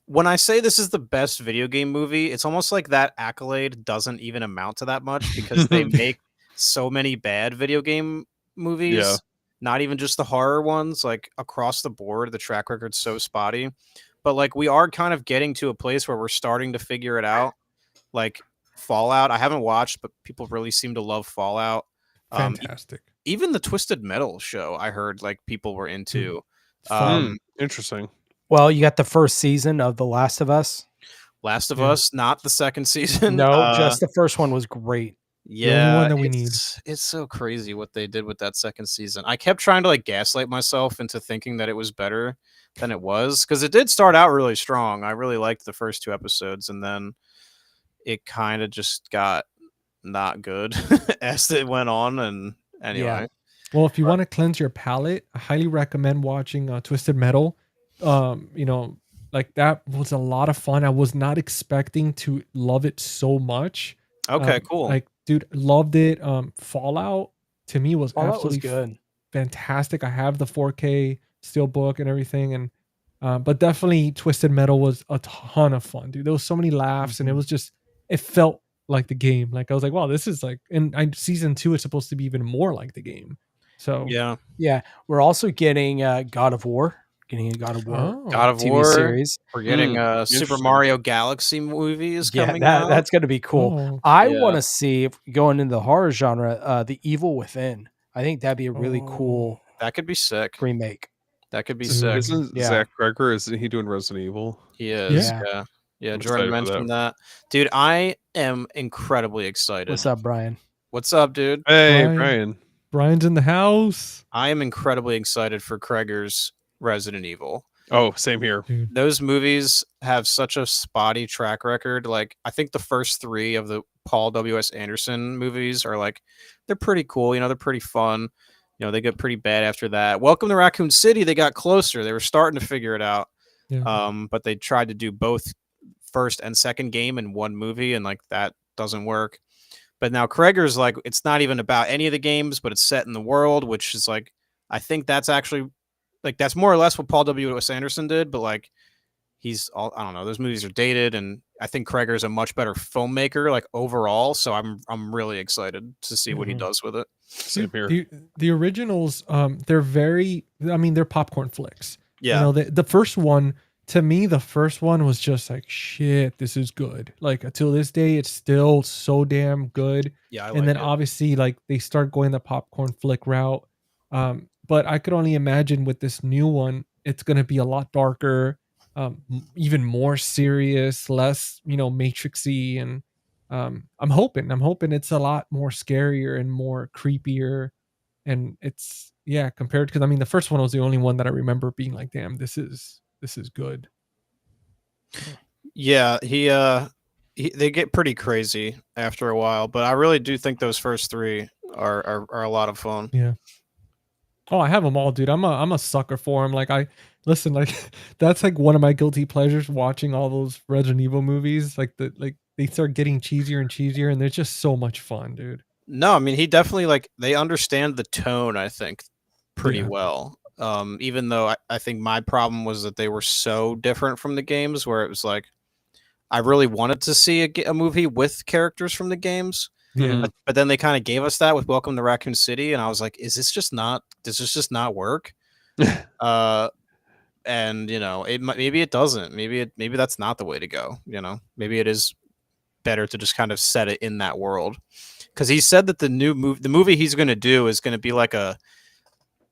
when I say this is the best video game movie, it's almost like that accolade doesn't even amount to that much because they make so many bad video game movies. Yeah. Not even just the horror ones, like across the board, the track record's so spotty. But like we are kind of getting to a place where we're starting to figure it out. Like Fallout, I haven't watched, but people really seem to love Fallout. Fantastic. Even the Twisted Metal show, I heard like people were into. Fun. Interesting. Well, you got the first season of The Last of Us. Last of Yeah. Us, not the second season. No, just the first one was great. Yeah, one that we need. It's so crazy what they did with that second season. I kept trying to like gaslight myself into thinking that it was better than it was because it did start out really strong. I really liked the first 2 episodes, and then it kind of just got not good as it went on. And anyway, Yeah. Well, if you want to cleanse your palate, I highly recommend watching Twisted Metal. You know, like that was a lot of fun. I was not expecting to love it so much. okay, cool. Like, dude, loved it. Fallout to me was Fallout was absolutely good. fantastic. I have the 4K steelbook and everything, and but definitely Twisted Metal was a ton of fun, dude. There was so many laughs, and it was just it felt like the game. Like I was like, wow, this is like, and season 2 is supposed to be even more like the game. So yeah, Yeah, we're also getting God of War. Getting a God of War Oh, God of TV War. series. We're getting Super interesting. Mario Galaxy movie is Yeah, coming out. that's going to be cool. Oh, I Yeah. want to see, if going into the horror genre, The Evil Within. I think that'd be a really cool That could be sick. remake. That could be Dude. sick. Isn't Yeah. Zach Greger? Isn't he doing Resident Evil? He is. Yeah. Yeah. Yeah. I'm Jordan excited for mentioned that. Dude, I am incredibly excited. What's up, Brian? What's up, dude? Hey, Brian. Brian. Brian's in the house. I am incredibly excited for Kreger's Resident Evil. Oh, same here. Dude. Those movies have such a spotty track record. Like, I think the first 3 of the Paul W.S. Anderson movies are like, they're pretty cool. You know, they're pretty fun. You know, they get pretty bad after that. Welcome to Raccoon City, they got closer. They were starting to figure it out. Yeah. But they tried to do both first and second game in one movie, and like that doesn't work. But now Kreger's like, it's not even about any of the games, but it's set in the world, which is like, I think that's actually like that's more or less what Paul W.S. Anderson did, but like he's all I don't know, those movies are dated, and I think Kreger's a much better filmmaker, like overall. So I'm really excited to see what he Mhm. does with it. Same here. The originals, they're very, I mean, they're popcorn flicks. Yeah. You know, the first one, to me, the first one was just like, shit, this is good. Like, until this day, it's still so damn good. Yeah. And then obviously, like, they start going the popcorn flick route. But I could only imagine with this new one, it's going to be a lot darker, even more serious, less, you know, matrixy. And I'm hoping it's a lot more scarier and more creepier. And it's, yeah, compared, because I mean, the first one was the only one that I remember being like, damn, this is good. Yeah, they get pretty crazy after a while, but I really do think those first 3 are a lot of fun. Yeah. Oh, I have them all, dude. I'm a sucker for them. Like, I listen, like that's like one of my guilty pleasures, watching all those Resident Evil movies. Like they start getting cheesier and cheesier, and they're just so much fun, dude. No, I mean he definitely like they understand the tone, I think, pretty Yeah. well. Even though I think my problem was that they were so different from the games, where it was like I really wanted to see a movie with characters from the games, Yeah. But then they kind of gave us that with Welcome to Raccoon City, and I was like, does this just not work? And maybe it doesn't. Maybe that's not the way to go. Maybe it is better to just kind of set it in that world. Because he said that the movie he's going to do is going to be like a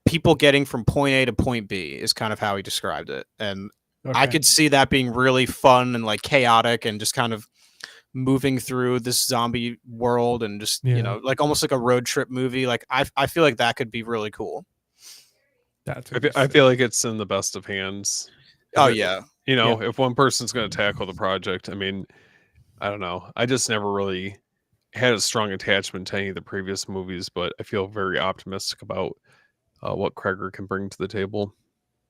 people getting from point A to point B is kind of how he described it, and I could see that being really fun and like chaotic and just kind of moving through this zombie world and just like almost like a road trip movie. Like I feel like that could be really cool. I feel like it's in the best of hands. If one person's going to tackle the project, I mean, I don't know. I just never really had a strong attachment to any of the previous movies, but I feel very optimistic about what Kreger can bring to the table.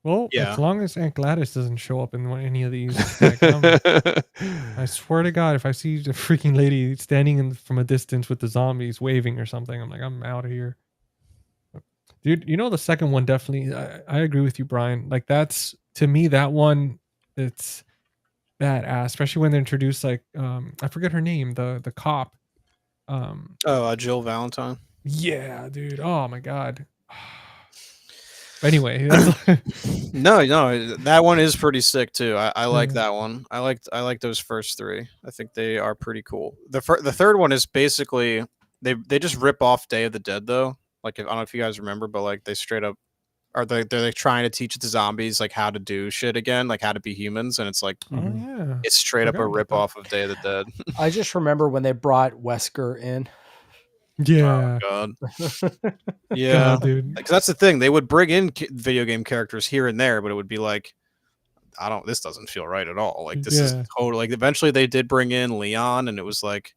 Well, as long as Aunt Gladys doesn't show up in any of these, I swear to God, if I see the freaking lady standing from a distance with the zombies waving or something, I'm like, I'm out of here. Dude, the second one definitely, I agree with you, Brian. Like that's, to me, that one, it's badass, especially when they introduce like, I forget her name, the cop. Jill Valentine. Yeah, dude. Oh my God. Anyway, no, that one is pretty sick too. I like that one. I like those first three. I think they are pretty cool. The third one is basically they just rip off Day of the Dead though. Like I don't know if you guys remember, but like they straight up they're like trying to teach the zombies like how to do shit again, like how to be humans, and it's like it's straight up a rip off of Day of the Dead. I just remember when they brought Wesker in. Yeah. Oh, God. Yeah, God, dude. Because that's the thing. They would bring in video game characters here and there, but it would be like, this doesn't feel right at all. Like this is totally like. Eventually, they did bring in Leon, and it was like,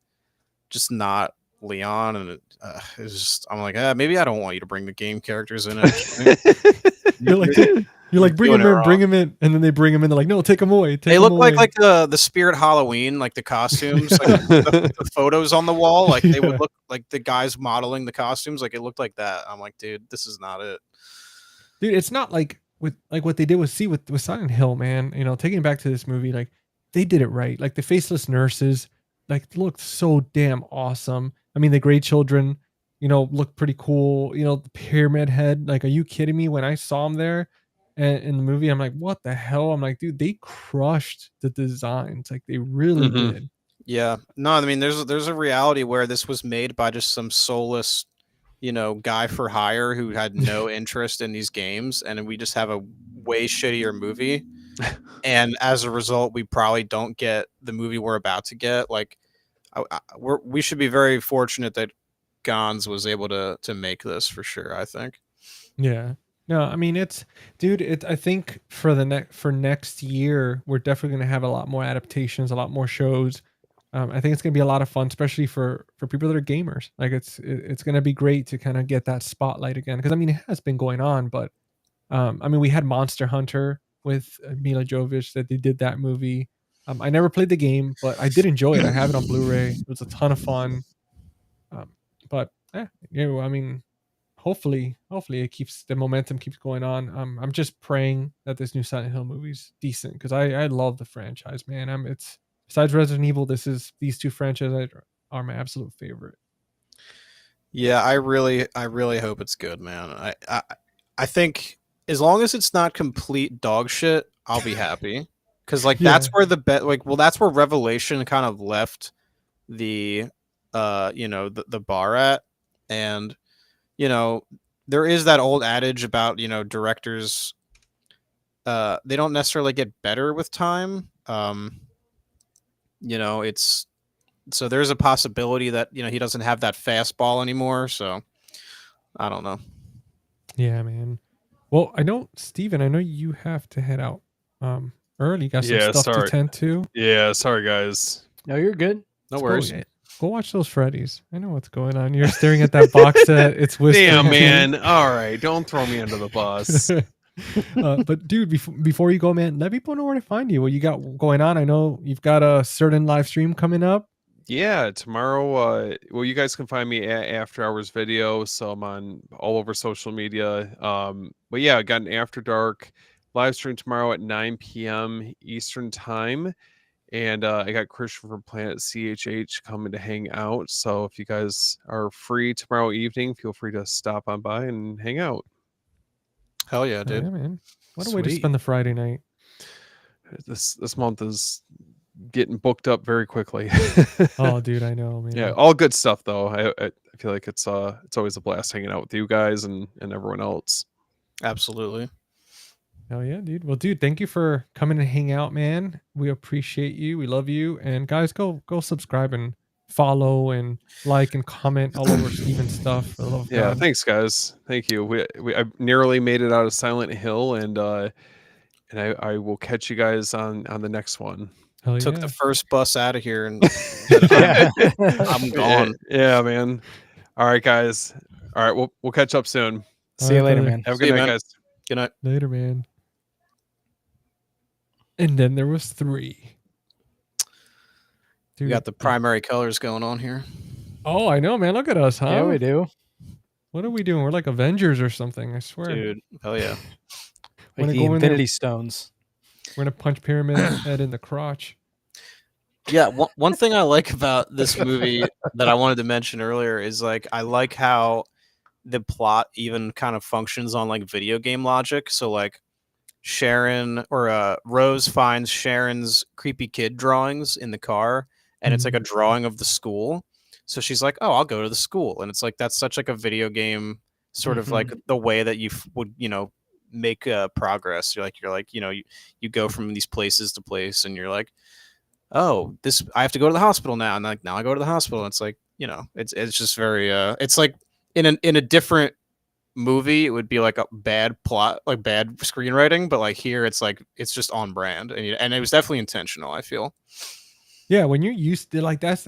just not Leon, and it was just. I'm like, maybe I don't want you to bring the game characters in. You're like bring him in, and then they bring him in. They're like, no, take him away. They look like the Spirit Halloween, like the costumes, like the photos on the wall. Like they would look like the guys modeling the costumes. Like it looked like that. I'm like, dude, this is not it. Dude, it's not like what they did with Silent Hill, man. Taking it back to this movie, like they did it right. Like the faceless nurses, like looked so damn awesome. I mean, the Grey Children, looked pretty cool. The Pyramid Head. Like, are you kidding me? When I saw him there. And in the movie, I'm like, what the hell? I'm like, dude, they crushed the designs. Like they really did. Yeah. No, I mean, there's a reality where this was made by just some soulless, guy for hire who had no interest in these games. And we just have a way shittier movie. And as a result, we probably don't get the movie we're about to get. Like we should be very fortunate that Gons was able to make this for sure, I think. Yeah. No, I mean I think for next year we're definitely going to have a lot more adaptations, a lot more shows. I think it's going to be a lot of fun, especially for people that are gamers. Like it's going to be great to kind of get that spotlight again, because I mean it has been going on, but I mean we had Monster Hunter with Mila Jovovich that they did that movie. I never played the game, but I did enjoy it. I have it on Blu-ray. It was a ton of fun. But I mean, hopefully the momentum keeps going on. I'm just praying that this new Silent Hill movie's decent, because I love the franchise, man. It's besides Resident Evil, these two franchises are my absolute favorite. Yeah, I really hope it's good, man. I think as long as it's not complete dog shit, I'll be happy. Because that's where that's where Revelation kind of left the the bar at. And there is that old adage about directors they don't necessarily get better with time. It's so there's a possibility that he doesn't have that fastball anymore, so I don't know. Yeah, man. Well, I know, Steven, I know you have to head out early. You got some stuff to tend to. Yeah, sorry guys. No, you're good. No worries. Go watch those Freddy's. I know what's going on. You're staring at that box set. It's whispering. Damn, man. All right, don't throw me under the bus. But dude, before you go, man, let people know where to find you. What you got going on? I know you've got a certain live stream coming up. Yeah, tomorrow. Well, you guys can find me at After Hours Video, so I'm on all over social media. But yeah, I got an After Dark live stream tomorrow at 9 p.m. Eastern time. And I got Christian from Planet CHH coming to hang out. So if you guys are free tomorrow evening, feel free to stop on by and hang out. Hell yeah, Oh, dude. yeah, man. What a way to Sweet. spend the Friday night. This month is getting booked up very quickly. Oh, dude, I know, man. Yeah, all good stuff though. I feel like it's always a blast hanging out with you guys and everyone else. Absolutely. Hell yeah, dude. Well, dude, thank you for coming and hang out, man. We appreciate you. We love you. And guys, go subscribe and follow and like and comment all over Steven's stuff. For the love of Yeah, God. thanks guys. Thank you. I nearly made it out of Silent Hill, and I will catch you guys on the next one. Hell Took yeah. the first bus out of here and Yeah. I'm gone. Yeah, man. All right, guys. All right, we'll catch up soon. See you All right, later, brother. man. Have a See good you, night, man. guys. Good night. Later, man. And then there was 3. We got the primary colors going on here. Oh, I know, man. Look at us, huh? Yeah, we do. What are we doing? We're like Avengers or something, I swear. Dude, hell yeah. Wanna Like the go in there? Infinity Stones. We're gonna punch Pyramid Head in the crotch. Yeah, one thing I like about this movie that I wanted to mention earlier is like I like how the plot even kind of functions on like video game logic. So like Sharon or Rose finds Sharon's creepy kid drawings in the car, and it's like a drawing of the school. So she's like, "Oh, I'll go to the school," and it's like that's such like a video game sort of like the way that you would make progress. You're like you go from these places to place, and you're like, oh, this I have to go to the hospital now, and like now I go to the hospital. And it's like it's just very it's like in a different movie it would be like a bad plot, like bad screenwriting, but like here it's like it's just on brand, and it was definitely intentional, I feel. Yeah, when you're used to like that's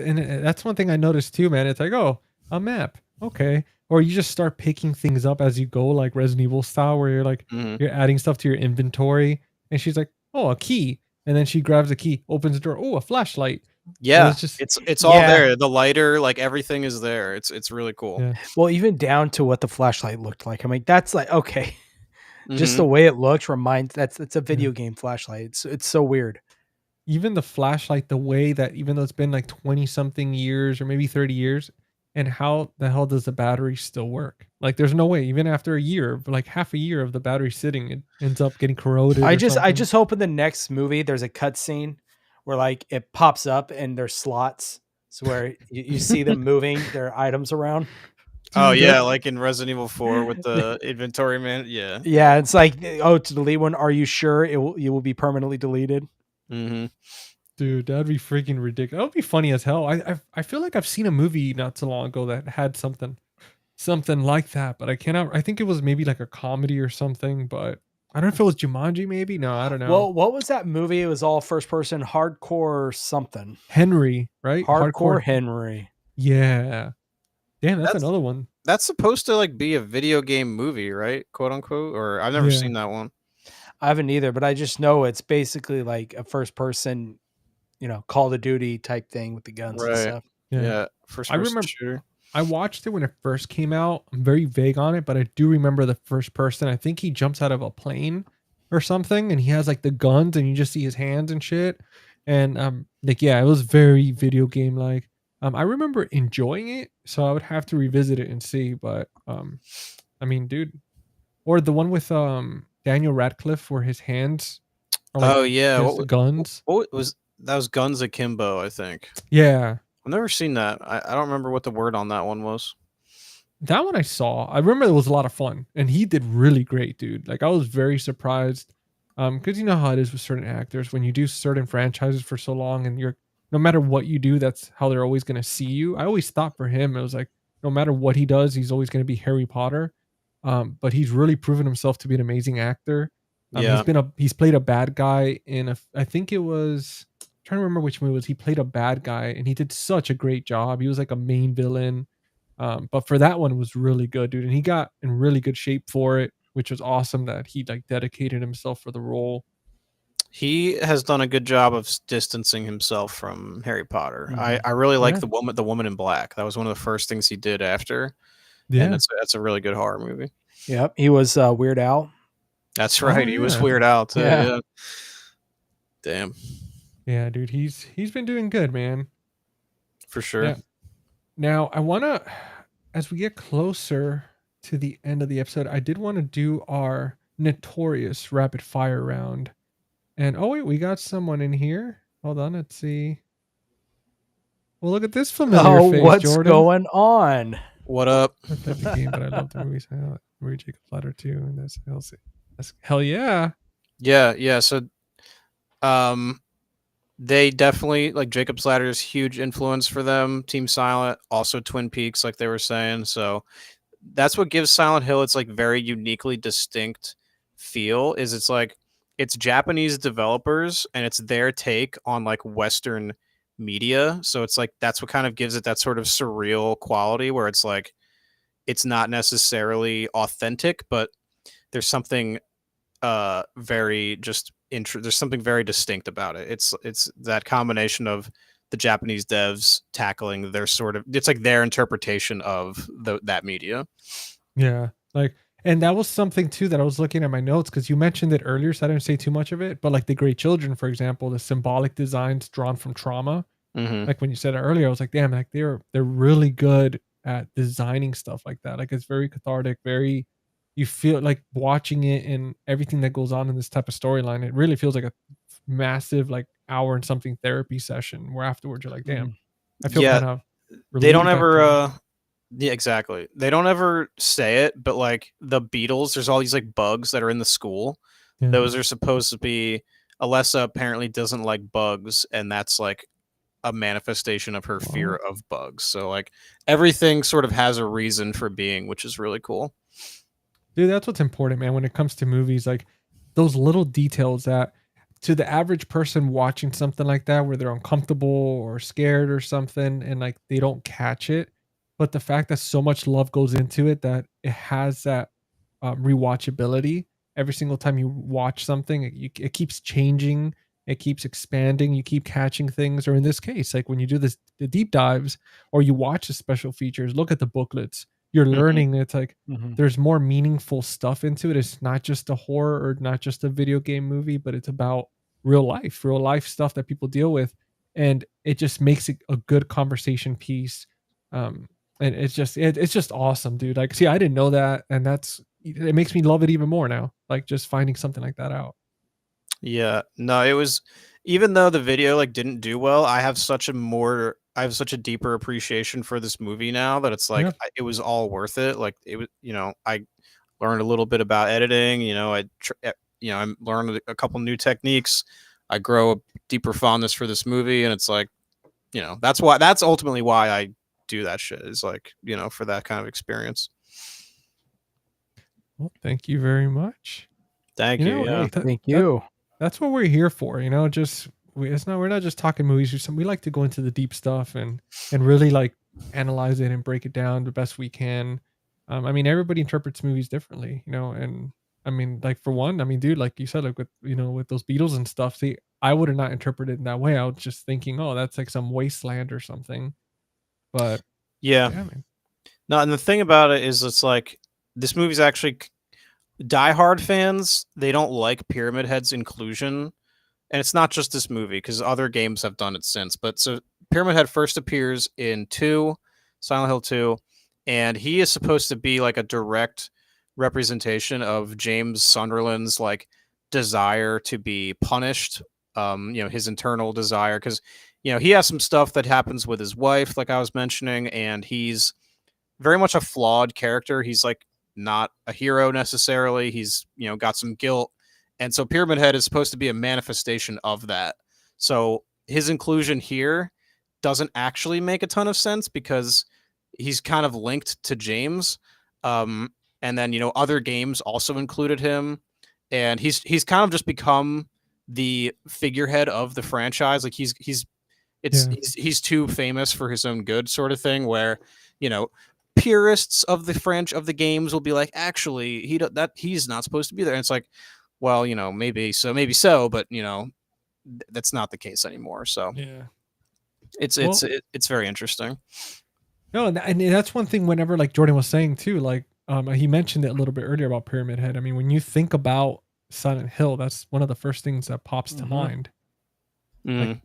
one thing I noticed too, man. It's like, oh, a map, okay, or you just start picking things up as you go, like Resident Evil style, where you're like you're adding stuff to your inventory, and she's like, oh, a key, and then she grabs a key, opens the door, oh, a flashlight. Yeah, it's just it's all there. The lighter, like everything is there. It's really cool. Yeah. Well, even down to what the flashlight looked like. I mean, that's like okay. Just the way it looks reminds that's a video game flashlight. It's so weird. Even the flashlight, the way that even though it's been like 20 something years or maybe 30 years, and how the hell does the battery still work? Like there's no way, even after a year, like half a year of the battery sitting, it ends up getting corroded. I just hope in the next movie there's a cutscene where like it pops up and there's slots. So where you see them moving their items around. Oh yeah, like in Resident Evil 4 with the inventory man. Yeah. Yeah, it's like, oh, to delete one, are you sure you will be permanently deleted? Dude, that'd be freaking ridiculous. That would be funny as hell. I feel like I've seen a movie not so long ago that had something like that, but I think it was maybe like a comedy or something, but I don't know if it was Jumanji maybe. No, I don't know. Well, what was that movie? It was all first person, hardcore something. Henry, right? Hardcore Henry. Yeah. Damn, that's another one. That's supposed to like be a video game movie, right? Quote unquote. Or I've never seen that one. I haven't either, but I just know it's basically like a first person, Call of Duty type thing with the guns and stuff. Yeah. First person shooter. I watched it when it first came out. I'm very vague on it, but I do remember the first person. I think he jumps out of a plane or something, and he has like the guns, and you just see his hands and shit. And it was very video game like. I remember enjoying it, so I would have to revisit it and see. But I mean, dude, or the one with Daniel Radcliffe, where his hands are like guns. What was that? Was Guns Akimbo, I think. Yeah. I've never seen that. I don't remember what the word on that one was. That one I saw. I remember it was a lot of fun, and he did really great, dude. Like I was very surprised, because you know how it is with certain actors when you do certain franchises for so long, and you're no matter what you do, that's how they're always going to see you. I always thought for him, it was like no matter what he does, he's always going to be Harry Potter. But he's really proven himself to be an amazing actor. He's played a bad guy in I think it was. Trying to remember which movie it was. He played a bad guy and he did such a great job. He was like a main villain. But for that one, it was really good, dude. And he got in really good shape for it, which was awesome that he like dedicated himself for the role. He has done a good job of distancing himself from Harry Potter. I really like the woman in black. That was one of the first things he did after. Yeah. And that's a really good horror movie. Yep. He was Weird Al. That's right. He was Weird Al too. Yeah. Damn. Yeah, dude, he's been doing good, man. For sure. Yeah. Now I wanna, as we get closer to the end of the episode, I did want to do our notorious rapid fire round. And oh wait, we got someone in here. Hold on, let's see. Well, look at this familiar Oh, face, what's Jordan. going on? What up? What type of game? But I love the movies. I read Jacob's Ladder too, and that's hell yeah. Yeah. So, they definitely like Jacob's Ladder is huge influence for them. Team Silent, also Twin Peaks, like they were saying. So that's what gives Silent Hill its like very uniquely distinct feel. Is it's like it's Japanese developers and it's their take on like Western media. So it's like that's what kind of gives it that sort of surreal quality where it's like it's not necessarily authentic, but there's something very just there's something very distinct about it. It's that combination of the Japanese devs tackling their sort of it's like their interpretation of that media. Yeah, like, and that was something too that I was looking at my notes because you mentioned it earlier, so I didn't say too much of it. But like the Great Children, for example, the symbolic designs drawn from trauma. Mm-hmm. Like when you said it earlier, I was like, damn, like they're really good at designing stuff like that. Like it's very cathartic, very, you feel like watching it and everything that goes on in this type of storyline. It really feels like a massive like hour and something therapy session where afterwards you're like, damn, I feel Yeah, kind of they don't relieved ever after. yeah, exactly. They don't ever say it, but like the Beatles, there's all these like bugs that are in the school. Yeah. Those are supposed to be Alessa apparently doesn't like bugs, and that's like a manifestation of her fear Wow. of bugs. So like everything sort of has a reason for being, which is really cool. Dude, that's what's important, man, when it comes to movies, like those little details that to the average person watching something like that where they're uncomfortable or scared or something and like they don't catch it. But the fact that so much love goes into it that it has that rewatchability every single time you watch something, it keeps changing, it keeps expanding, you keep catching things. Or in this case, like when you do the deep dives or you watch the special features, look at the booklets, you're learning. It's like there's more meaningful stuff into it. It's not just a horror or not just a video game movie, but it's about real life stuff that people deal with. And it just makes it a good conversation piece. And it's just awesome, dude. Like, see, I didn't know that. And it makes me love it even more now. Like just finding something like that out. Yeah, no, it was even though the video like didn't do well, I have such a deeper appreciation for this movie now that it's like Yeah. it was all worth it. Like it was, I learned a little bit about editing, I learned a couple new techniques. I grow a deeper fondness for this movie and it's like, that's ultimately why I do that shit is like, for that kind of experience. Well, thank you very much. Thank you. Yeah. Thank you. That's what we're here for, just we're not just talking movies. We like to go into the deep stuff and really like analyze it and break it down the best we can. I mean, everybody interprets movies differently, and I mean, like for one, I mean, dude, like you said, like with those Beatles and stuff, see, I would have not interpreted it in that way. I was just thinking, oh, that's like some wasteland or something. But yeah, man. No, and the thing about it is, it's like this movie's actually diehard fans. They don't like Pyramid Head's inclusion, and it's not just this movie because other games have done it since. But so Pyramid Head first appears in Silent Hill 2, and he is supposed to be like a direct representation of James Sunderland's like desire to be punished. His internal desire because he has some stuff that happens with his wife, like I was mentioning, and he's very much a flawed character. He's like not a hero necessarily. He's, got some guilt. And so Pyramid Head is supposed to be a manifestation of that. So his inclusion here doesn't actually make a ton of sense because he's kind of linked to James. And then, other games also included him. And he's kind of just become the figurehead of the franchise. Like he's too famous for his own good sort of thing where, purists of the games will be like, actually, he's not supposed to be there. And it's like, well, maybe so, but that's not the case anymore. So Yeah, it's very interesting. No, and that's one thing. Whenever like Jordan was saying too, like he mentioned it a little bit earlier about Pyramid Head. I mean, when you think about Silent Hill, that's one of the first things that pops to mind. Mm.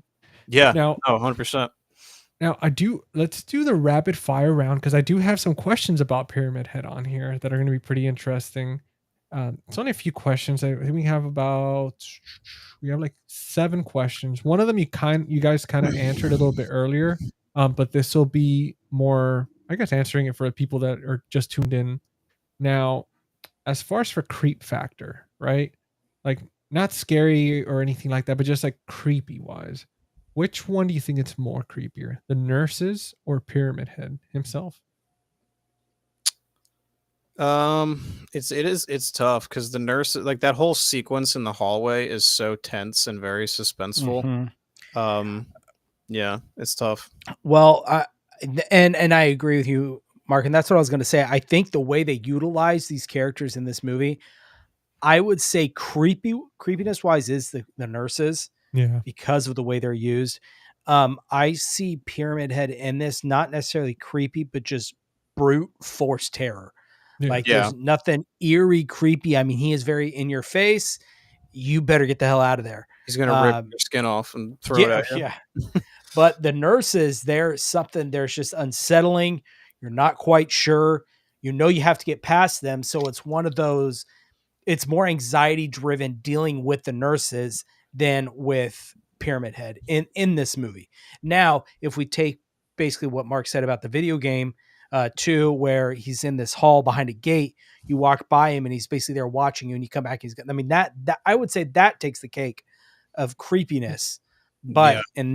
Yeah. now, Oh, 100%. let's do the rapid fire round because I do have some questions about Pyramid Head on here that are going to be pretty interesting. It's only a few questions. I think we have like 7 questions. One of them you guys kind of answered a little bit earlier, but this will be more, I guess, answering it for the people that are just tuned in now. As far as for creep factor, right? Like not scary or anything like that, but just like creepy wise. Which one do you think it's more creepier? The nurses or Pyramid Head himself? It's tough because the nurse, like that whole sequence in the hallway is so tense and very suspenseful. Mhm. Yeah, it's tough. Well, and I agree with you, Mark, and that's what I was going to say. I think the way they utilize these characters in this movie, I would say creepiness wise is the nurses Yeah. because of the way they're used. I see Pyramid Head in this not necessarily creepy, but just brute force terror. Yeah. Like Yeah. there's nothing eerie, creepy. I mean, he is very in your face. You better get the hell out of there. He's gonna rip your skin off and throw it at you. Yeah. But the nurses, there's just unsettling. You're not quite sure. You know you have to get past them. So it's one of those, it's more anxiety driven dealing with the nurses than with Pyramid Head in this movie. Now, if we take basically what Mark said about the video game, too, where he's in this hall behind a gate, you walk by him and he's basically there watching you, and you come back. I mean, that I would say that takes the cake of creepiness. But Yeah. in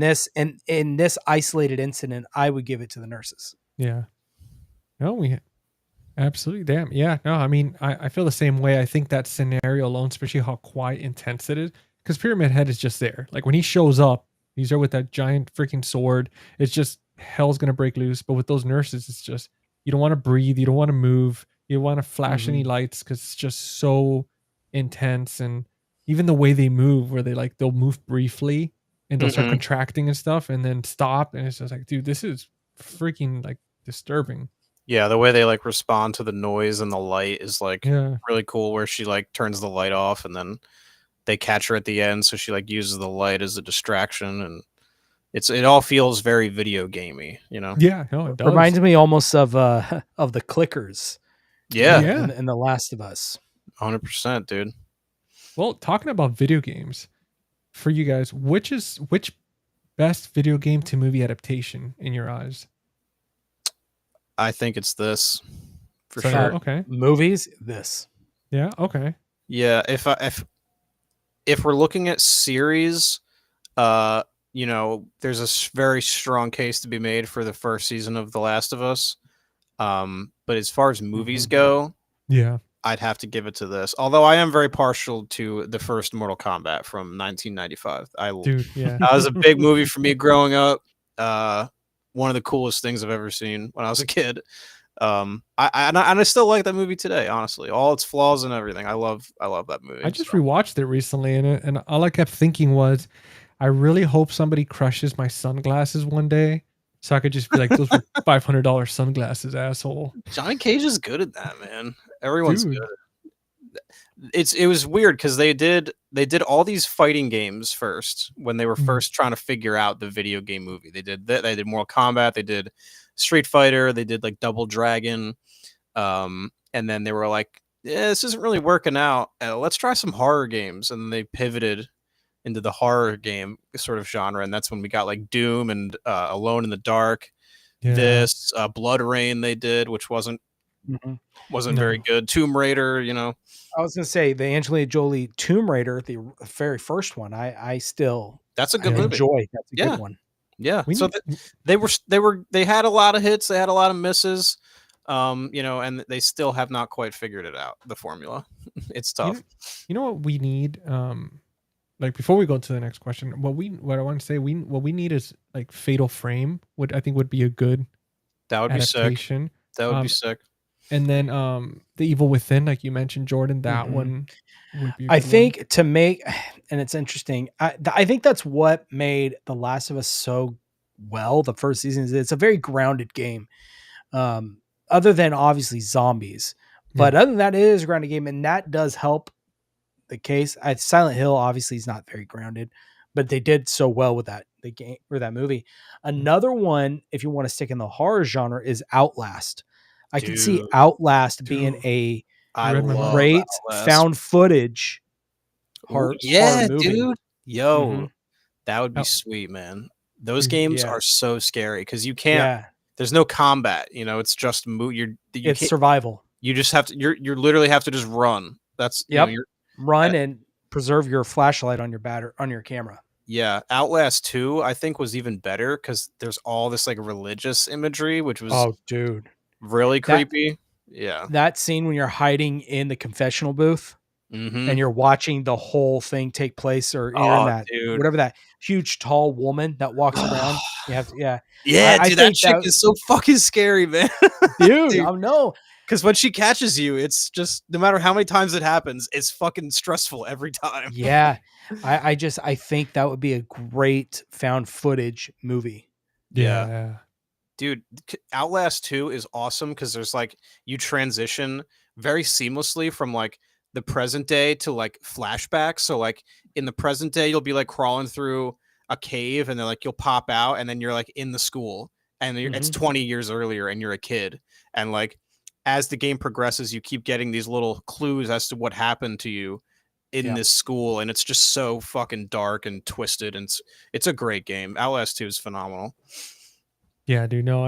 this isolated incident, I would give it to the nurses. Yeah. No, we absolutely. Damn. Yeah. No, I mean, I feel the same way. I think that scenario alone, especially how quiet, intense it is, because Pyramid Head is just there. Like when he shows up, he's there with that giant freaking sword. It's just hell's gonna break loose. But with those nurses, it's just you don't want to breathe, you don't want to move, you don't want to flash any lights because it's just so intense. And even the way they move, where they'll move briefly and they'll start contracting and stuff, and then stop, and it's just like, dude, this is freaking like disturbing. Yeah, the way they like respond to the noise and the light is like Yeah. really cool, where she like turns the light off and then they catch her at the end, so she like uses the light as a distraction, and it all feels very video gamey, you know? Yeah, no, it does. Reminds me almost of the clickers. Yeah. Yeah. In The Last of Us. 100%, dude. Well, talking about video games, for you guys, which best video game to movie adaptation in your eyes? I think it's this for So, sure. Okay. Movies, this. Yeah. Okay. Yeah, if we're looking at series, you know, there's a very strong case to be made for the first season of The Last of Us. But as far as movies go, Yeah. I'd have to give it to this. Although I am very partial to the first Mortal Kombat from 1995. Dude. Yeah. That was a big movie for me growing up. One of the coolest things I've ever seen when I was a kid. I still like that movie today, honestly. All its flaws and everything. I love that movie. I just rewatched it recently, and all I kept thinking was, I really hope somebody crushes my sunglasses one day, so I could just be like, those were $500 sunglasses, asshole. Johnny Cage is good at that, man. Everyone's Dude. good. It was weird because they did all these fighting games first when they were first trying to figure out the video game movie. They did that. They did Mortal Kombat. They did Street Fighter. They did like Double Dragon. And then they were like, yeah, this isn't really working out. Let's try some horror games. And then they pivoted into the horror game sort of genre. And that's when we got like Doom and Alone in the Dark. Yeah. This Blood Rain they did, which wasn't very good. Tomb Raider, you know. I was gonna say the Angelina Jolie Tomb Raider, the very first one. I still That's a good movie. enjoy. That's a good one. Yeah. We So they had a lot of hits, they had a lot of misses. You know, and they still have not quite figured it out, the formula. It's tough. You know what we need? Like before we go to the next question, what I want to say, what we need is like Fatal Frame, what I think would be a good That would be sick. adaptation. That would be sick. And then The Evil Within, like you mentioned, Jordan, that one would be a I good think to make, and it's interesting, I think that's what made The Last of Us so well. The first season is it's a very grounded game. Other than obviously zombies, but other than that, it is a grounded game, and that does help the case. Silent Hill obviously is not very grounded, but they did so well with that the game or that movie. Another one, if you want to stick in the horror genre, is Outlast. I can see Dude. Outlast being a I read my mind. love great Outlast. found footage horror Yeah, movie. dude. Yo, Mhm. that would be Oh. sweet, man. Those Mm, games yeah. are so scary because you can't. Yeah, There's no combat. You know, it's just you it's can't. survival. You just have to. You literally have to just run. That's you know. Yep. You're Run and preserve your flashlight on your camera. yeah. Outlast 2, I think, was even better because there's all this like religious imagery, which was Oh, dude. really That creepy. Yeah. that scene when you're hiding in the confessional booth Mm-hmm. and you're watching the whole thing take place, or you're in Oh, that dude. whatever that huge tall woman that walks around. You have to, yeah. Yeah, I dude, that think chick that is so fucking scary, man. dude, I know. Because when she catches you, it's just no matter how many times it happens, it's fucking stressful every time. Yeah. I think that would be a great found footage movie. Yeah. Dude, Outlast 2 is awesome because there's like you transition very seamlessly from like the present day to like flashbacks. So like in the present day, you'll be like crawling through a cave and then like you'll pop out and then you're like in the school and it's 20 years earlier and you're a kid. And like as the game progresses, you keep getting these little clues as to what happened to you in this school, and it's just so fucking dark and twisted, and it's a great game. Outlast 2 is phenomenal. Yeah, dude. No,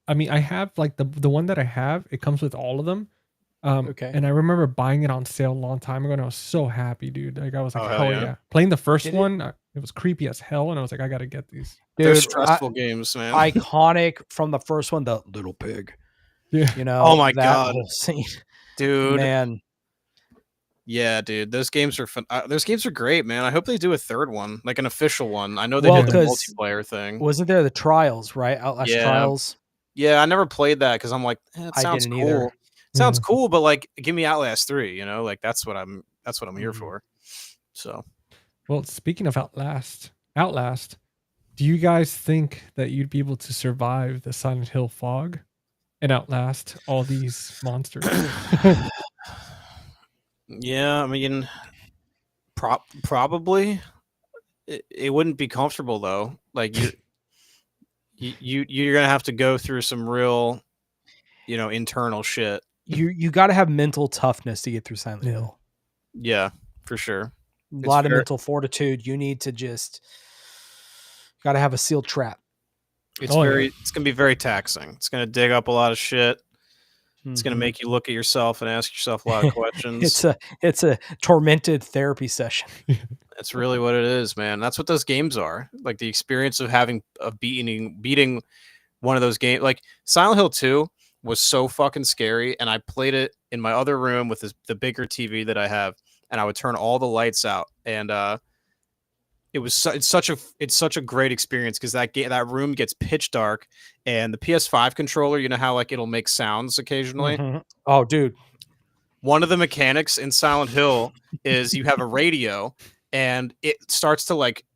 I mean, I have like the one that I have. It comes with all of them. Okay. And I remember buying it on sale a long time ago, and I was so happy, dude. Like I was like, Oh, hell hell yeah. yeah. Playing the first Did it- one, it was creepy as hell, and I was like, I gotta get these. They're Dude, stressful games, man. iconic from the first one, the little pig. Yeah. You know, Oh my that God. whole scene. Dude. Man. Yeah, dude. Those games are fun. Those games are great, man. I hope they do a third one, like an official one. I know they Well, did the 'cause multiplayer thing. Wasn't there the Trials, right? Outlast Yeah. Trials. Yeah, I never played that because I'm like, it I sounds didn't cool. either. It sounds Yeah. cool, but like, give me Outlast 3. You know, like that's what I'm here Mhm. for. So Well, speaking of Outlast, do you guys think that you'd be able to survive the Silent Hill fog and outlast all these monsters? yeah, I mean, probably it wouldn't be comfortable though. Like you're gonna have to go through some real, internal shit. You got to have mental toughness to get through Silent Yeah. Hill. Yeah, for sure. A It's lot of fair. mental fortitude. You need to just got to have a sealed trap. It's Oh, yeah. it's gonna be very taxing. It's gonna dig up a lot of shit. It's gonna Mhm. make you look at yourself and ask yourself a lot of questions. It's a tormented therapy session. That's really what it is, man. That's what those games are. Like the experience of beating one of those games. Like Silent Hill 2 was so fucking scary, and I played it in my other room with the bigger TV that I have, and I would turn all the lights out, and it's such a great experience because that room gets pitch dark, and the PS5 controller, you know how like it'll make sounds occasionally. Mhm. Oh, dude. One of the mechanics in Silent Hill is you have a radio and it starts to like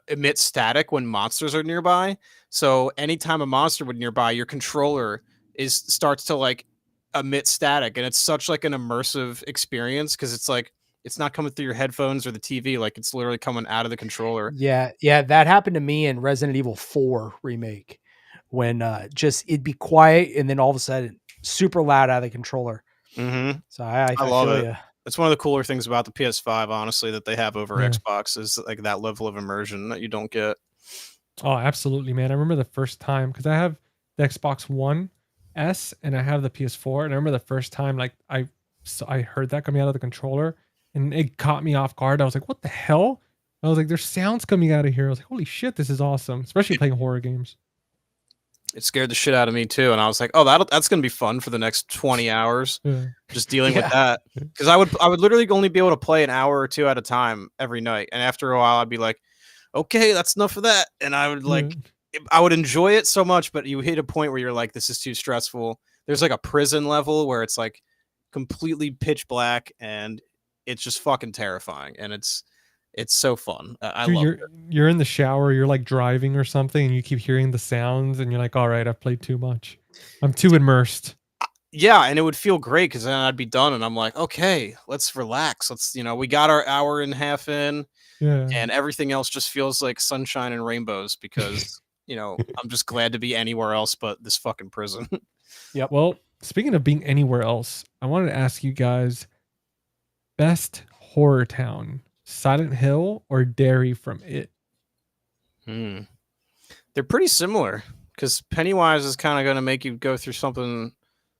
emit static when monsters are nearby. So anytime a monster would nearby, your controller starts to like emit static, and it's such like an immersive experience because it's like it's not coming through your headphones or the TV, like it's literally coming out of the controller. Yeah, that happened to me in Resident Evil 4 remake when just it'd be quiet and then all of a sudden super loud out of the controller. Mm-hmm. So I love feel it. ya. It's one of the cooler things about the PS5, honestly, that they have over Yeah. Xbox is like that level of immersion that you don't get. Oh, absolutely, man. I remember the first time because I have the Xbox One S and I have the PS4, and I remember the first time like I heard that coming out of the controller, and it caught me off guard. I was like, "What the hell?" I was like, "There's sounds coming out of here." I was like, "Holy shit, this is awesome!" Especially playing horror games. It scared the shit out of me too, and I was like, "Oh, that's gonna be fun for the next 20 hours, Yeah. just dealing with Yeah. that." Because I would literally only be able to play an hour or two at a time every night, and after a while, I'd be like, "Okay, that's enough of that," and I would I would enjoy it so much, but you hit a point where you're like, "This is too stressful." There's like a prison level where it's like completely pitch black, and it's just fucking terrifying, and it's so fun. I Dude, love it. you're in the shower, you're like driving or something, and you keep hearing the sounds, and you're like, "All right, I've played too much. I'm too immersed." Yeah, and it would feel great because then I'd be done, and I'm like, okay, let's relax. We got our hour and a half in. Yeah. and everything else just feels like sunshine and rainbows because I'm just glad to be anywhere else but this fucking prison. Yep. Well, speaking of being anywhere else, I wanted to ask you guys best horror town, Silent Hill or Derry from It? They're pretty similar because Pennywise is kind of going to make you go through something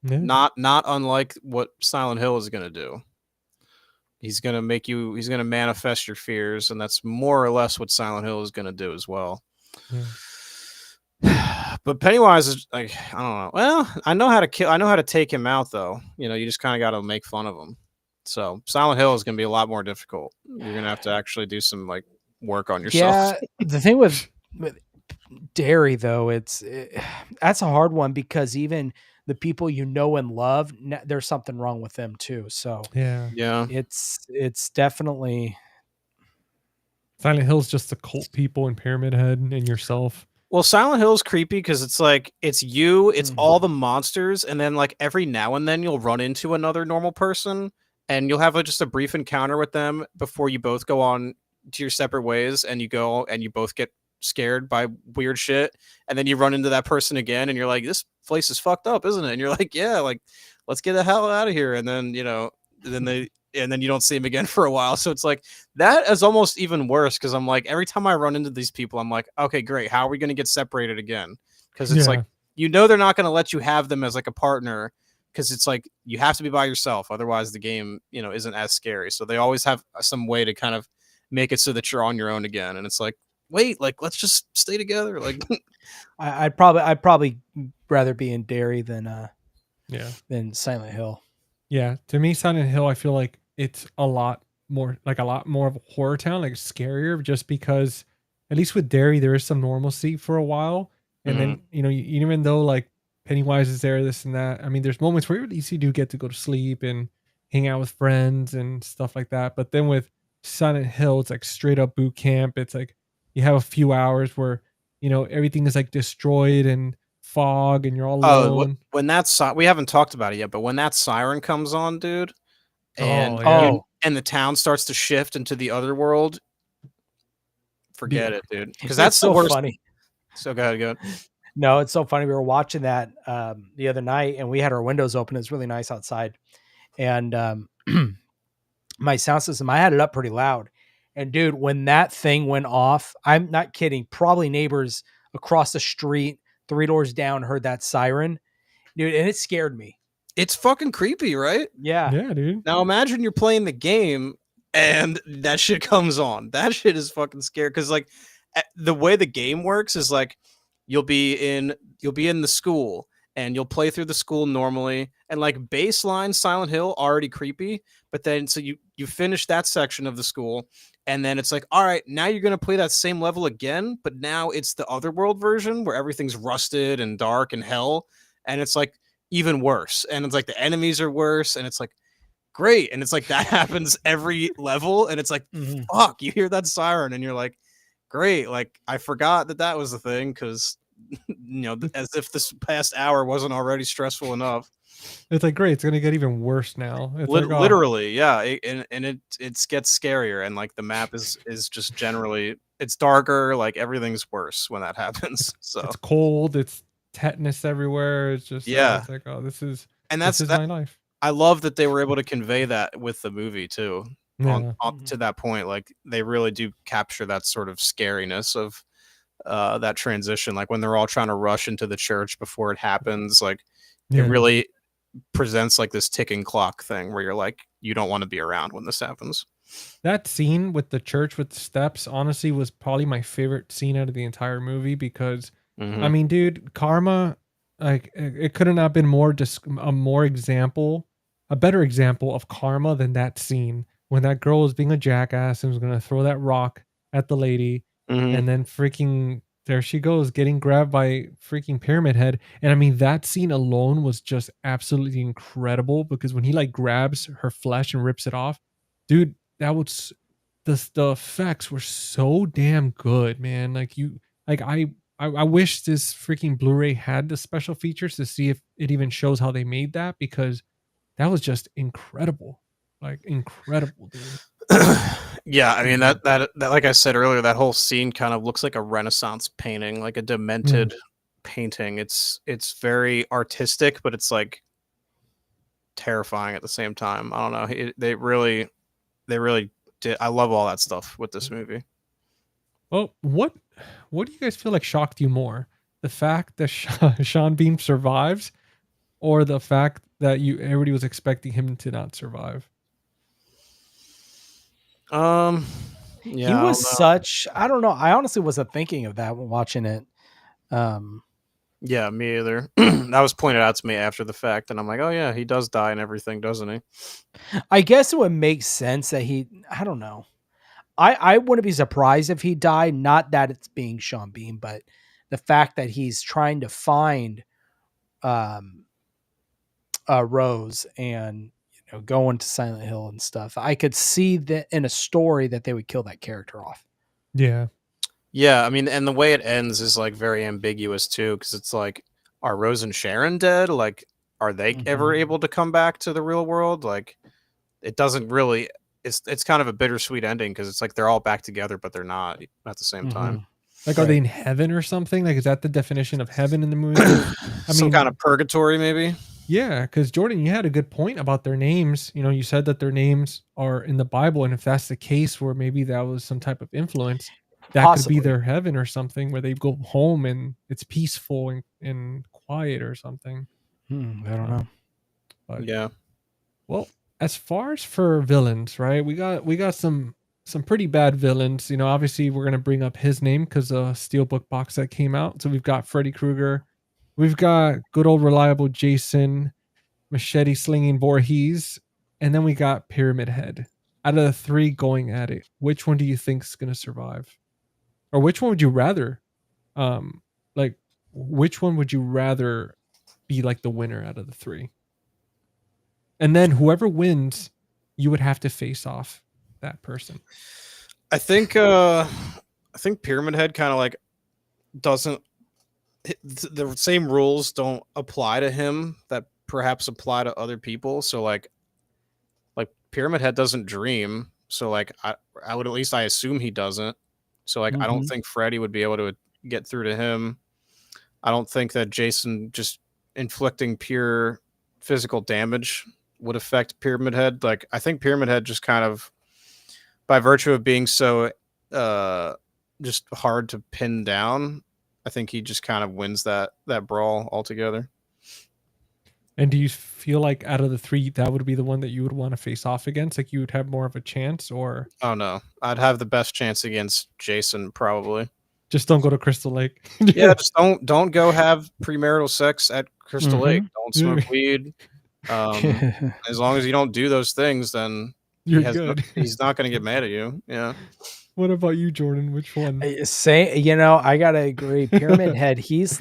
Yeah. not unlike what Silent Hill is going to do. He's going to manifest your fears, and that's more or less what Silent Hill is going to do as well. Yeah. But Pennywise is like, I don't know. Well, I know how to take him out though. You just kind of got to make fun of him. So Silent Hill is going to be a lot more difficult. You're going to have to actually do some like work on yourself. Yeah, the thing with Derry though, that's a hard one because even the people you know and love, there's something wrong with them too. So Yeah. it's definitely Silent Hill's just the cult people and Pyramid Head and yourself. Well, Silent Hill is creepy because it's like it's you, it's all the monsters, and then like every now and then you'll run into another normal person, and you'll have just a brief encounter with them before you both go on to your separate ways, and you go and you both get scared by weird shit, and then you run into that person again, and you're like, "This place is fucked up, isn't it?" And you're like, "Yeah, like let's get the hell out of here," and then then you don't see him again for a while. So it's like that is almost even worse because I'm like, every time I run into these people, I'm like, okay, great. How are we going to get separated again? Because it's like, they're not going to let you have them as like a partner because it's like you have to be by yourself. Otherwise, the game, isn't as scary. So they always have some way to kind of make it so that you're on your own again. And it's like, wait, like, let's just stay together. Like, I'd probably rather be in Derry than Silent Hill. Yeah. To me, Silent Hill, I feel like it's a lot more of a horror town, like scarier, just because at least with Derry, there is some normalcy for a while. And then, even though like Pennywise is there, this and that, I mean, there's moments where at least you do get to go to sleep and hang out with friends and stuff like that. But then with Silent Hill, it's like straight up boot camp. It's like you have a few hours where, everything is like destroyed and fog and you're all alone. When we haven't talked about it yet, but when that siren comes on, dude, and and the town starts to shift into the other world, forget it, dude. Because that's so the worst. Funny. So go ahead. No, it's so funny. We were watching that the other night, and we had our windows open. It's really nice outside, and my sound system, I had it up pretty loud. And dude, when that thing went off, I'm not kidding. Probably neighbors across the street, 3 doors down, heard that siren, dude, and it scared me. It's fucking creepy, right? Yeah, dude. Now imagine you're playing the game and that shit comes on. That shit is fucking scary because like the way the game works is like you'll be in the school and you'll play through the school normally, and like baseline Silent Hill already creepy, but then so you finish that section of the school. And then it's like, all right, now you're going to play that same level again, but now it's the Otherworld version where everything's rusted and dark and hell. And it's like even worse. And it's like the enemies are worse. And it's like, great. And it's like that happens every level. And it's like, fuck, you hear that siren and you're like, great. Like, I forgot that was the thing because, as if this past hour wasn't already stressful enough. It's like, great, it's gonna get even worse now. It's literally, yeah, it gets scarier, and like the map is just generally it's darker, like everything's worse when that happens. So it's cold, it's tetanus everywhere. It's just it's like, oh, this is my life. I love that they were able to convey that with the movie too. On to that point, like they really do capture that sort of scariness of that transition, like when they're all trying to rush into the church before it happens, like it really presents like this ticking clock thing where you're like, you don't want to be around when this happens. That scene with the church with the steps honestly was probably my favorite scene out of the entire movie because I mean, dude, karma, like it could have not been a better example of karma than that scene when that girl was being a jackass and was going to throw that rock at the lady, and then freaking there she goes getting grabbed by freaking Pyramid Head. And I mean, that scene alone was just absolutely incredible because when he like grabs her flesh and rips it off, dude, that was the effects were so damn good, man. I wish this freaking Blu-ray had the special features to see if it even shows how they made that, because that was just incredible. Like incredible, dude. Yeah, I mean that like I said earlier, that whole scene kind of looks like a Renaissance painting, like a demented painting. It's very artistic, but it's like terrifying at the same time. I don't know. They really did. I love all that stuff with this movie. Well, what do you guys feel like shocked you more? The fact that Sean Bean survives, or the fact that everybody was expecting him to not survive? Yeah, He I was don't know. such. I don't know. I honestly wasn't thinking of that when watching it. Yeah, me either. That was pointed out to me after the fact, and I'm like, oh yeah, he does die and everything, doesn't he? I guess it would make sense that he. I don't know. I wouldn't be surprised if he died. Not that it's being Sean Bean, but the fact that he's trying to find Rose and going to Silent Hill and stuff. I could see that in a story that they would kill that character off. Yeah. Yeah, I mean, and the way it ends is like very ambiguous too, because it's like, are Rose and Sharon dead? Like, are they ever able to come back to the real world? Like, it doesn't really. It's kind of a bittersweet ending because it's like they're all back together, but they're not at the same time. Like, are they in heaven or something? Like, is that the definition of heaven in the movie? Some kind of purgatory, maybe. Yeah, because Jordan, you had a good point about their names. You said that their names are in the Bible, and if that's the case, where maybe that was some type of influence, that Possibly. could be their heaven or something, where they go home and it's peaceful and quiet or something. I don't know. But, yeah. Well, as far as for villains, right? We got some pretty bad villains. Obviously we're gonna bring up his name because a Steelbook box set came out. So we've got Freddy Krueger, we've got good old reliable Jason, machete slinging Voorhees, and then we got Pyramid Head. Out of the three going at it, which one do you think is gonna survive, or which one would you rather, which one would you rather be like the winner out of the three? And then whoever wins, you would have to face off that person. I think Pyramid Head kind of like doesn't. The same rules don't apply to him that perhaps apply to other people. So like Pyramid Head doesn't dream. So like I would, at least I assume he doesn't. So like I don't think Freddy would be able to get through to him. I don't think that Jason just inflicting pure physical damage would affect Pyramid Head. Like, I think Pyramid Head just kind of, by virtue of being so just hard to pin down, I think he just kind of wins that brawl altogether. And do you feel like out of the three, that would be the one that you would want to face off against? Like, you would have more of a chance, or? Oh no, I'd have the best chance against Jason probably. Just don't go to Crystal Lake. Yeah, just don't go have premarital sex at Crystal Lake. Don't smoke weed. As long as you don't do those things, then you're good. He's not going to get mad at you. Yeah. What about you, Jordan? Which one? I gotta agree. Pyramid Head. He's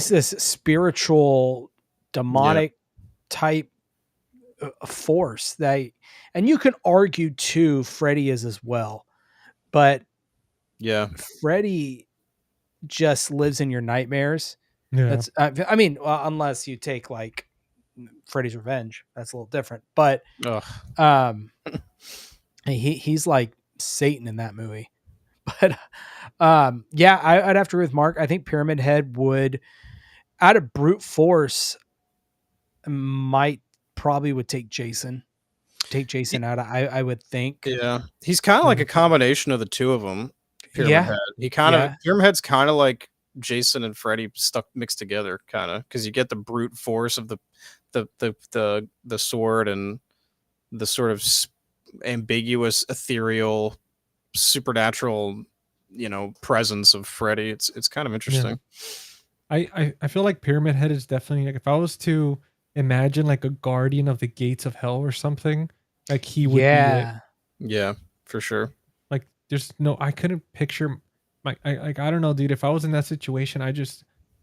this spiritual, demonic type force and you can argue too, Freddy is as well, but yeah, Freddy just lives in your nightmares. Yeah. Unless you take like Freddy's Revenge, that's a little different. But he's like Satan in that movie. But I'd have to agree with Mark. I think Pyramid Head would, out of brute force, would take Jason. Out. I would think. Yeah, he's kind of like a combination of the two of them. Pyramid Head. He kind of Pyramid Head's kind of like Jason and Freddy mixed together, kind of, because you get the brute force of the sword and the sort of ambiguous, ethereal, supernatural, presence of Freddy. It's kind of interesting. Yeah. I feel like Pyramid Head is definitely, like, if I was to imagine like a guardian of the gates of hell or something, like he would be it. Yeah, for sure. Like, I couldn't picture I don't know, dude. If I was in that situation,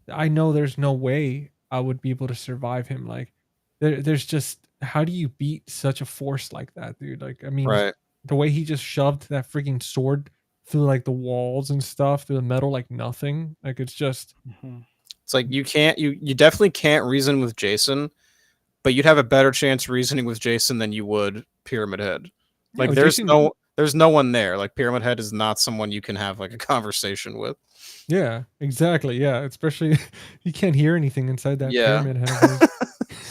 I know there's no way I would be able to survive him. Like, there's just, how do you beat such a force like that, dude? Like, I mean, the way he just shoved that freaking sword through like the walls and stuff, through the metal, like nothing. Like, it's just, it's like you definitely can't reason with Jason, but you'd have a better chance reasoning with Jason than you would Pyramid Head. Like there's no one there. Like Pyramid Head is not someone you can have like a conversation with. Yeah, exactly. Yeah, especially you can't hear anything inside that Yeah. pyramid head of his.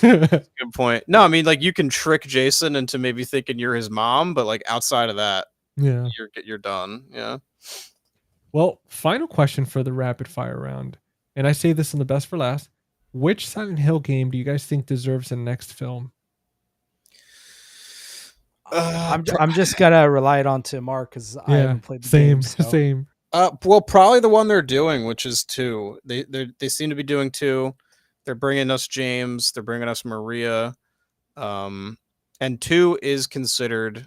Good point. No, I mean like you can trick Jason into maybe thinking you're his mom, but like outside of that, Yeah. you're done. Yeah. Well, final question for the rapid fire round, and I say this in the best for last. Which Silent Hill game do you guys think deserves a next film? I'm just gonna rely it on to Mark because I haven't played the same, game. So. same. Well, probably the one they're doing, which is 2. They seem to be doing 2. They're bringing us James. They're bringing us Maria. And 2 is considered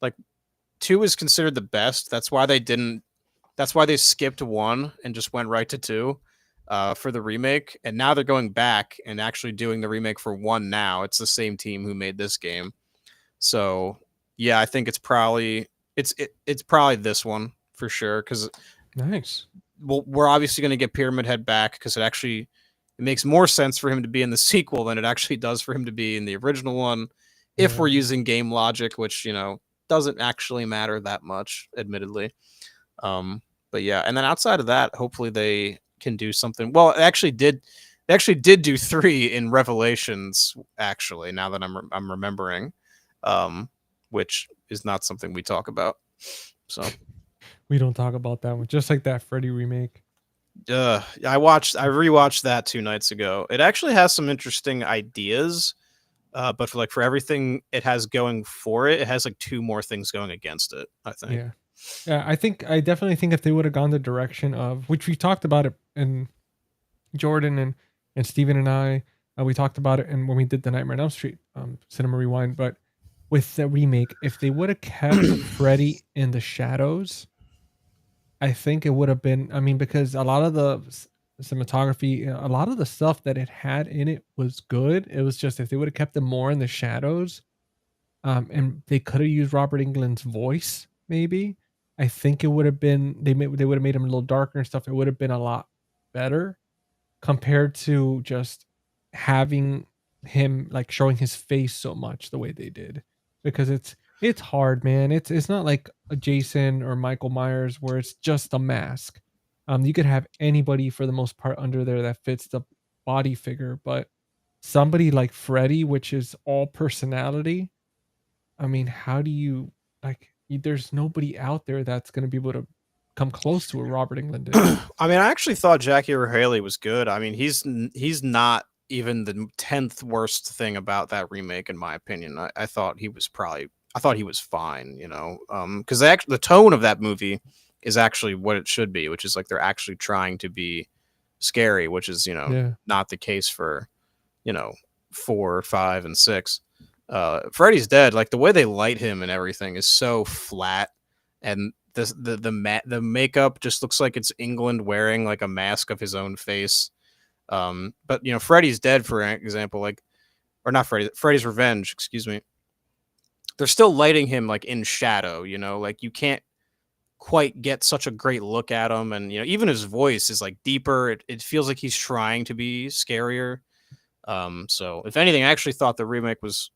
the best. That's why they skipped 1 and just went right to 2 for the remake. And now they're going back and actually doing the remake for 1 now. It's the same team who made this game. So yeah, I think it's probably this one for sure. Because Nice. we're obviously going to get Pyramid Head back because it makes more sense for him to be in the sequel than it actually does for him to be in the original one. If we're using game logic, which doesn't actually matter that much, admittedly. But yeah, and then outside of that, hopefully they can do something. Well, they actually did do 3 in Revelations. Actually, now that I'm remembering, which is not something we talk about. So we don't talk about that one. Just like that Freddy remake. I rewatched that 2 nights ago. It actually has some interesting ideas. But for everything it has going for it, it has like 2 more things going against it, I think. Yeah. I definitely think if they would have gone the direction of, which we talked about it, and Jordan and Steven and I, we talked about it, and when we did the Nightmare on Elm Street Cinema Rewind, but with the remake, if they would have kept Freddy in the shadows, I think it would have been, because a lot of the cinematography, a lot of the stuff that it had in it was good. It was just if they would have kept him more in the shadows, and they could have used Robert Englund's voice, maybe. I think it would have been they would have made him a little darker and stuff. It would have been a lot better compared to just having him like showing his face so much the way they did, because it's hard, man. It's not like a Jason or Michael Myers where it's just a mask. You could have anybody for the most part under there that fits the body figure, but somebody like Freddy, which is all personality. How do you there's nobody out there that's going to be able to come close to what Robert Englund did. I actually thought Jackie Earle Haley was good. He's not even the 10th worst thing about that remake, in my opinion. I thought he was fine, because the tone of that movie is actually what it should be, which is like they're actually trying to be scary, which is not the case for 4, 5, and 6. Freddy's Dead, like the way they light him and everything is so flat, and the makeup just looks like it's Englund wearing like a mask of his own face. But Freddy's Dead, for example, Freddy's Revenge, excuse me. They're still lighting him like in shadow, like you can't quite get such a great look at him, and even his voice is like deeper. It feels like he's trying to be scarier. So if anything, I actually thought the remake was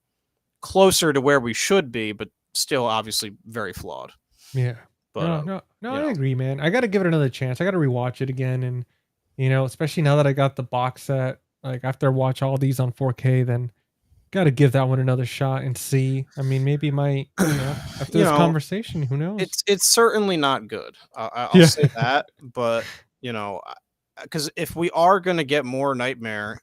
closer to where we should be, but still obviously very flawed. Yeah. But no, I agree, man. I got to give it another chance. I got to rewatch it again, and especially now that I got the box set. Like after I watch all these on 4K, then got to give that one another shot and see. Maybe after this conversation, who knows? It's certainly not good. I'll say that, but because if we are gonna get more Nightmare,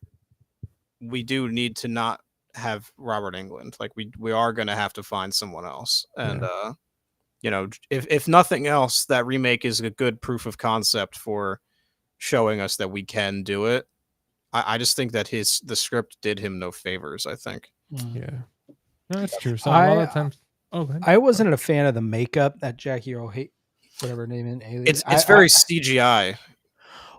we do need to not have Robert Englund. Like we are gonna have to find someone else, and if nothing else, that remake is a good proof of concept for showing us that we can do it. I just think that the script did him no favors, I think. Yeah. No, that's true. So a lot of times I wasn't a fan of the makeup that Jackie Earle whatever her name is. It's very CGI.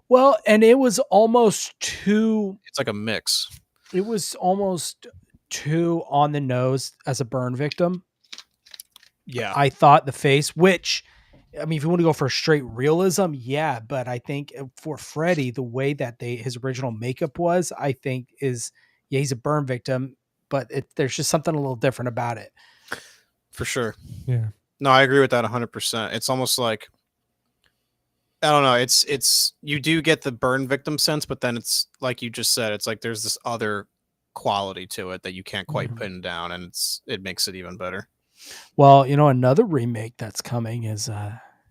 Well, and it was almost too. It's like a mix. It was almost too on the nose as a burn victim. Yeah. I thought the face, which, if you want to go for straight realism, yeah, but I think for Freddy, the way that his original makeup was, I think he's a burn victim, but there's just something a little different about it. For sure. Yeah. No, I agree with that 100%. It's almost like, I don't know. It's you do get the burn victim sense, but then it's like you just said. It's like there's this other quality to it that you can't quite pin down, and it makes it even better. Well, another remake that's coming is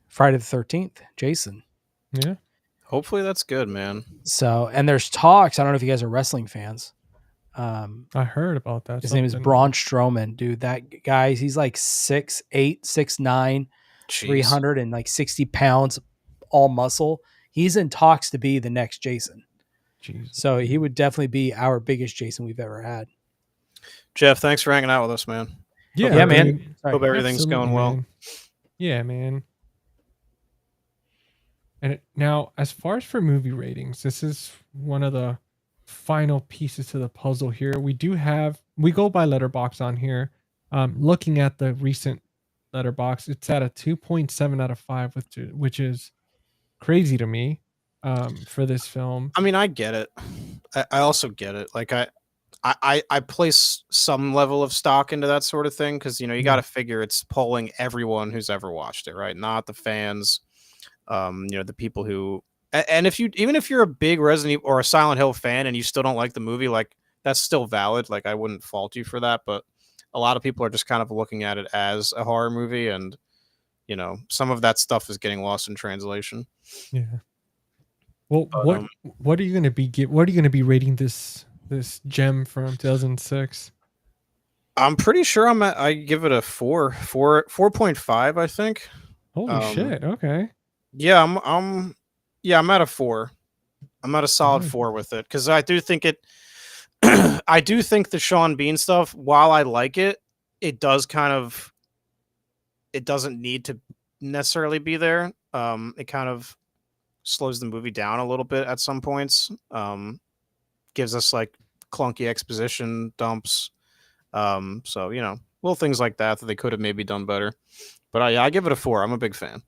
Friday the 13th, Jason. Yeah. Hopefully that's good, man. So, and there's talks. I don't know if you guys are wrestling fans. I heard about that. His name is Braun Strowman, dude. That guy, he's like 6'8", 6'9", 360 pounds, all muscle. He's in talks to be the next Jason. Jesus. So he would definitely be our biggest Jason we've ever had. Jeff, thanks for hanging out with us, man. Yeah, man. Hope everything's going well. Man. Yeah, man. And now, as far as for movie ratings, this is one of the final pieces to the puzzle here. We go by Letterboxd on here. Looking at the recent Letterboxd, it's at a 2.7 out of 5, which is crazy to me for this film. I mean, I get it. I also get it. Like I place some level of stock into that sort of thing because you got to figure it's polling everyone who's ever watched it, right? Not the fans, the people who. And even if you're a big Resident Evil or a Silent Hill fan and you still don't like the movie, like that's still valid. Like I wouldn't fault you for that, but a lot of people are just kind of looking at it as a horror movie, and some of that stuff is getting lost in translation. Yeah. Well, what are you going to be what are you going to be rating this gem from 2006? I'm pretty sure I give it a 4.5, I think. Holy shit. Okay. Yeah, I'm at a 4. I'm at a solid 4 with it because I do think I do think the Sean Bean stuff, while I like it, it doesn't need to necessarily be there. It kind of slows the movie down a little bit at some points. Gives us like clunky exposition dumps. So little things like that they could have maybe done better. But I give it a 4. I'm a big fan.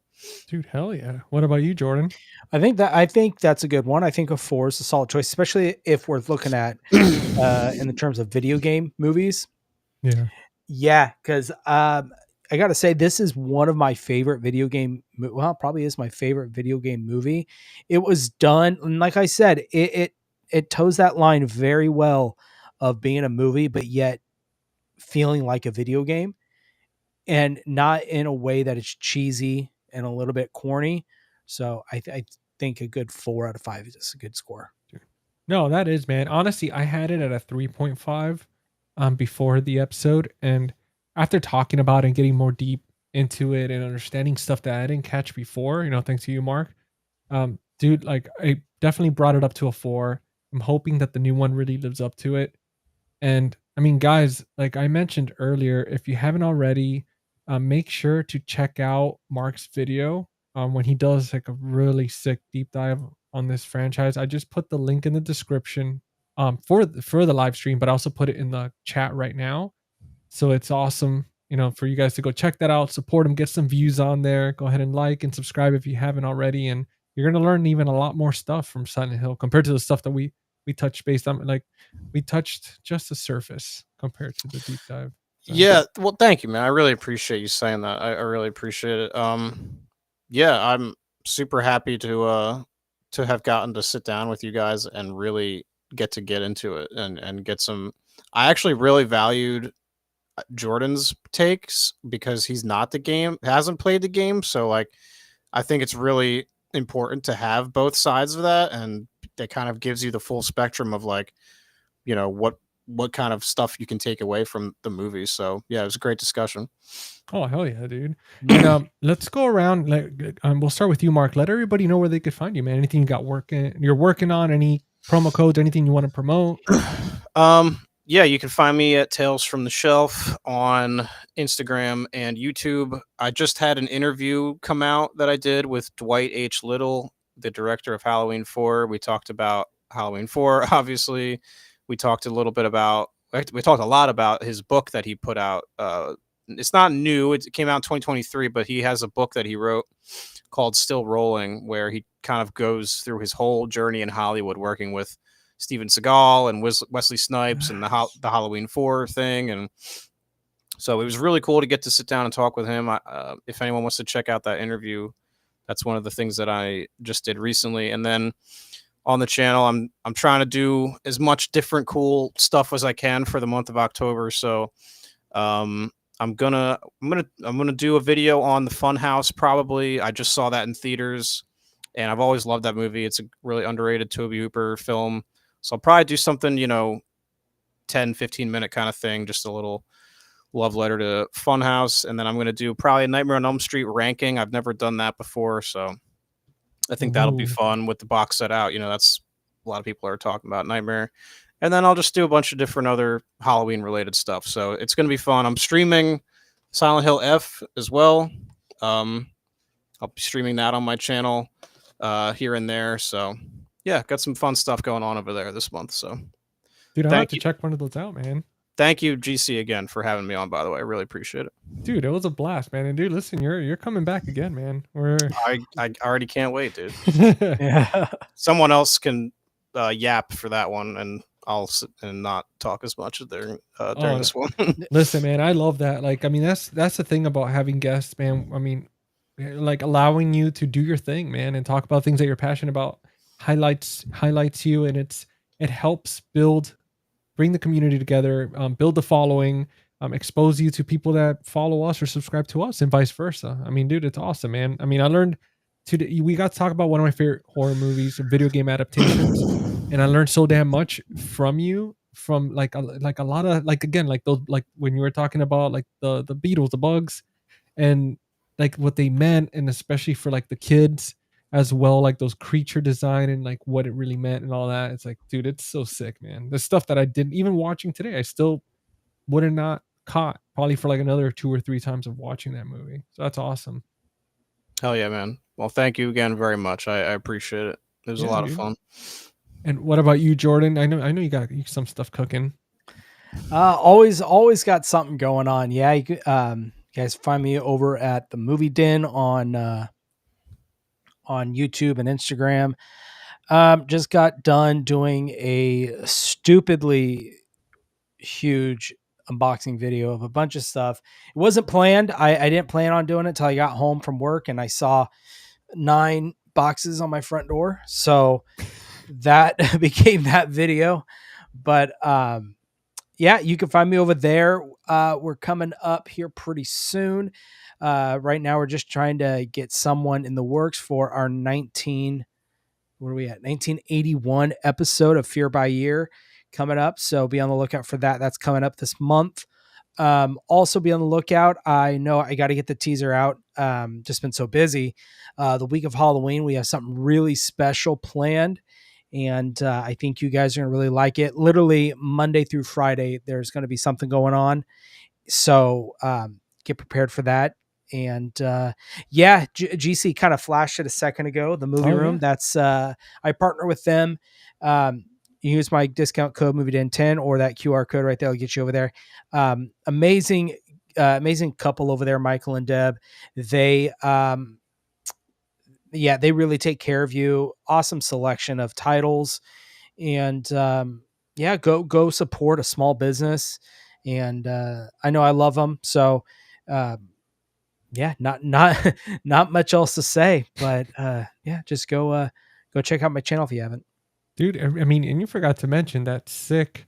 Dude, hell yeah. What about you, Jordan? I think that's a good one. I think a 4 is a solid choice, especially if we're looking at in the terms of video game movies. Yeah. Yeah, because I got to say, this is one of my favorite video game. Well, probably is my favorite video game movie. It was done, and like I said, it toes that line very well of being a movie, but yet feeling like a video game, and not in a way that it's cheesy and a little bit corny. So I think a good 4 out of 5 is just a good score. No, that is, man. Honestly, I had it at a 3.5 before the episode, and after talking about it and getting more deep into it and understanding stuff that I didn't catch before, thanks to you, Mark. Dude, like I definitely brought it up to a 4. I'm hoping that the new one really lives up to it. And I mean, guys, like I mentioned earlier, if you haven't already, make sure to check out Mark's video when he does like a really sick deep dive on this franchise. I just put the link in the description for the live stream, but I also put it in the chat right now. So it's awesome, for you guys to go check that out, support him, get some views on there. Go ahead and like and subscribe if you haven't already, and you're gonna learn even a lot more stuff from Silent Hill compared to the stuff that we touched based on. Like we touched just the surface compared to the deep dive. So. Yeah, well, thank you, man. I really appreciate you saying that. I really appreciate it. Yeah, I'm super happy to have gotten to sit down with you guys and really get into it and get some. I actually really valued Jordan's takes because he's not hasn't played the game, so like I think it's really important to have both sides of that, and that kind of gives you the full spectrum of like what kind of stuff you can take away from the movie. So yeah, it was a great discussion. Oh hell yeah, dude. And let's go around. We'll start with you, Mark. Let everybody know where they could find you, man. Anything you're working on, any promo codes, anything you want to promote? Yeah, you can find me at Tales from the Shelf on Instagram and YouTube. I just had an interview come out that I did with Dwight H. Little, the director of Halloween 4. We talked about Halloween 4, obviously. We talked a lot about his book that he put out. It's not new. It came out in 2023, but he has a book that he wrote called Still Rolling, where he kind of goes through his whole journey in Hollywood working with Steven Seagal and Wesley Snipes and the Halloween 4 thing. And So it was really cool to get to sit down and talk with him. If anyone wants to check out that interview, that's one of the things that I just did recently. And then on the channel, I'm trying to do as much different cool stuff as I can for the month of October. So I'm gonna do a video on the Funhouse probably. I just saw that in theaters, and I've always loved that movie. It's a really underrated Tobe Hooper film. So I'll probably do something, 10, 15-minute kind of thing, just a little love letter to Funhouse. And then I'm gonna do probably a Nightmare on Elm Street ranking. I've never done that before, so I think that'll be fun with the box set out. That's a lot of people are talking about Nightmare. And then I'll just do a bunch of different other Halloween related stuff. So it's going to be fun. I'm streaming Silent Hill F as well. I'll be streaming that on my channel here and there. So yeah, got some fun stuff going on over there this month. So dude, I'll have to check one of those out, man. Thank you, GC, again for having me on, by the way. I really appreciate it. Dude, it was a blast, man. And dude, listen, you're coming back again, man. I already can't wait, dude. Yeah. Someone else can yap for that one, and I'll sit and not talk as much during this one. Listen, man, I love that. Like, I mean, that's the thing about having guests, man. I mean, like allowing you to do your thing, man, and talk about things that you're passionate about highlights you, and it helps bring the community together, build the following, expose you to people that follow us or subscribe to us, and vice versa. I mean, dude, it's awesome, man. I mean, I learned we got to talk about one of my favorite horror movies, video game adaptations, and I learned so damn much from you, from like a lot of, like, again, like those, like when you were talking about like the Beatles, the Bugs, and like what they meant, and especially for like the kids as well, like those creature design and like what it really meant and all that. It's like, dude, it's so sick, man. The stuff that I didn't even watching today, I still would have not caught probably for like another 2 or 3 times of watching that movie. So that's awesome. Hell yeah, man. Well, thank you again very much. I appreciate it. It was a lot of fun. And what about you, Jordan? I know you got some stuff cooking. Always got something going on. Yeah, you guys find me over at the Movie Den on YouTube and Instagram. Just got done doing a stupidly huge unboxing video of a bunch of stuff. It wasn't planned. I didn't plan on doing it until I got home from work and I saw 9 boxes on my front door. So that became that video. But yeah, you can find me over there. We're coming up here pretty soon. Right now, we're just trying to get someone in the works for our 1981 episode of Fear by Year coming up. So be on the lookout for that. That's coming up this month. Also be on the lookout. I know I got to get the teaser out. Just been so busy. The week of Halloween, we have something really special planned. And I think you guys are going to really like it. Literally Monday through Friday, there's going to be something going on. So get prepared for that. And yeah, GC kind of flashed it a second ago. The Movie Room. Yeah. That's I partner with them. You use my discount code MovieDen10 or that QR code right there. I'll get you over there. Amazing couple over there, Michael and Deb. They they really take care of you. Awesome selection of titles, and go support a small business. And I know I love them. So not much else to say, but just go check out my channel if you haven't. Dude, I mean, and you forgot to mention that sick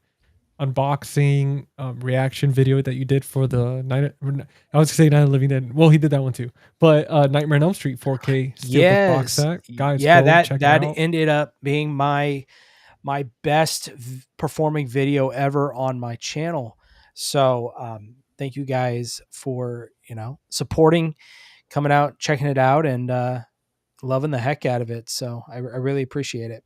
unboxing reaction video that you did for the Night of the Living Dead. Well, he did that one too, but Nightmare on Elm Street 4K steelbook box set, guys. Yeah, that ended up being my best performing video ever on my channel. So thank you guys for supporting, coming out, checking it out, and loving the heck out of it. So I really appreciate it.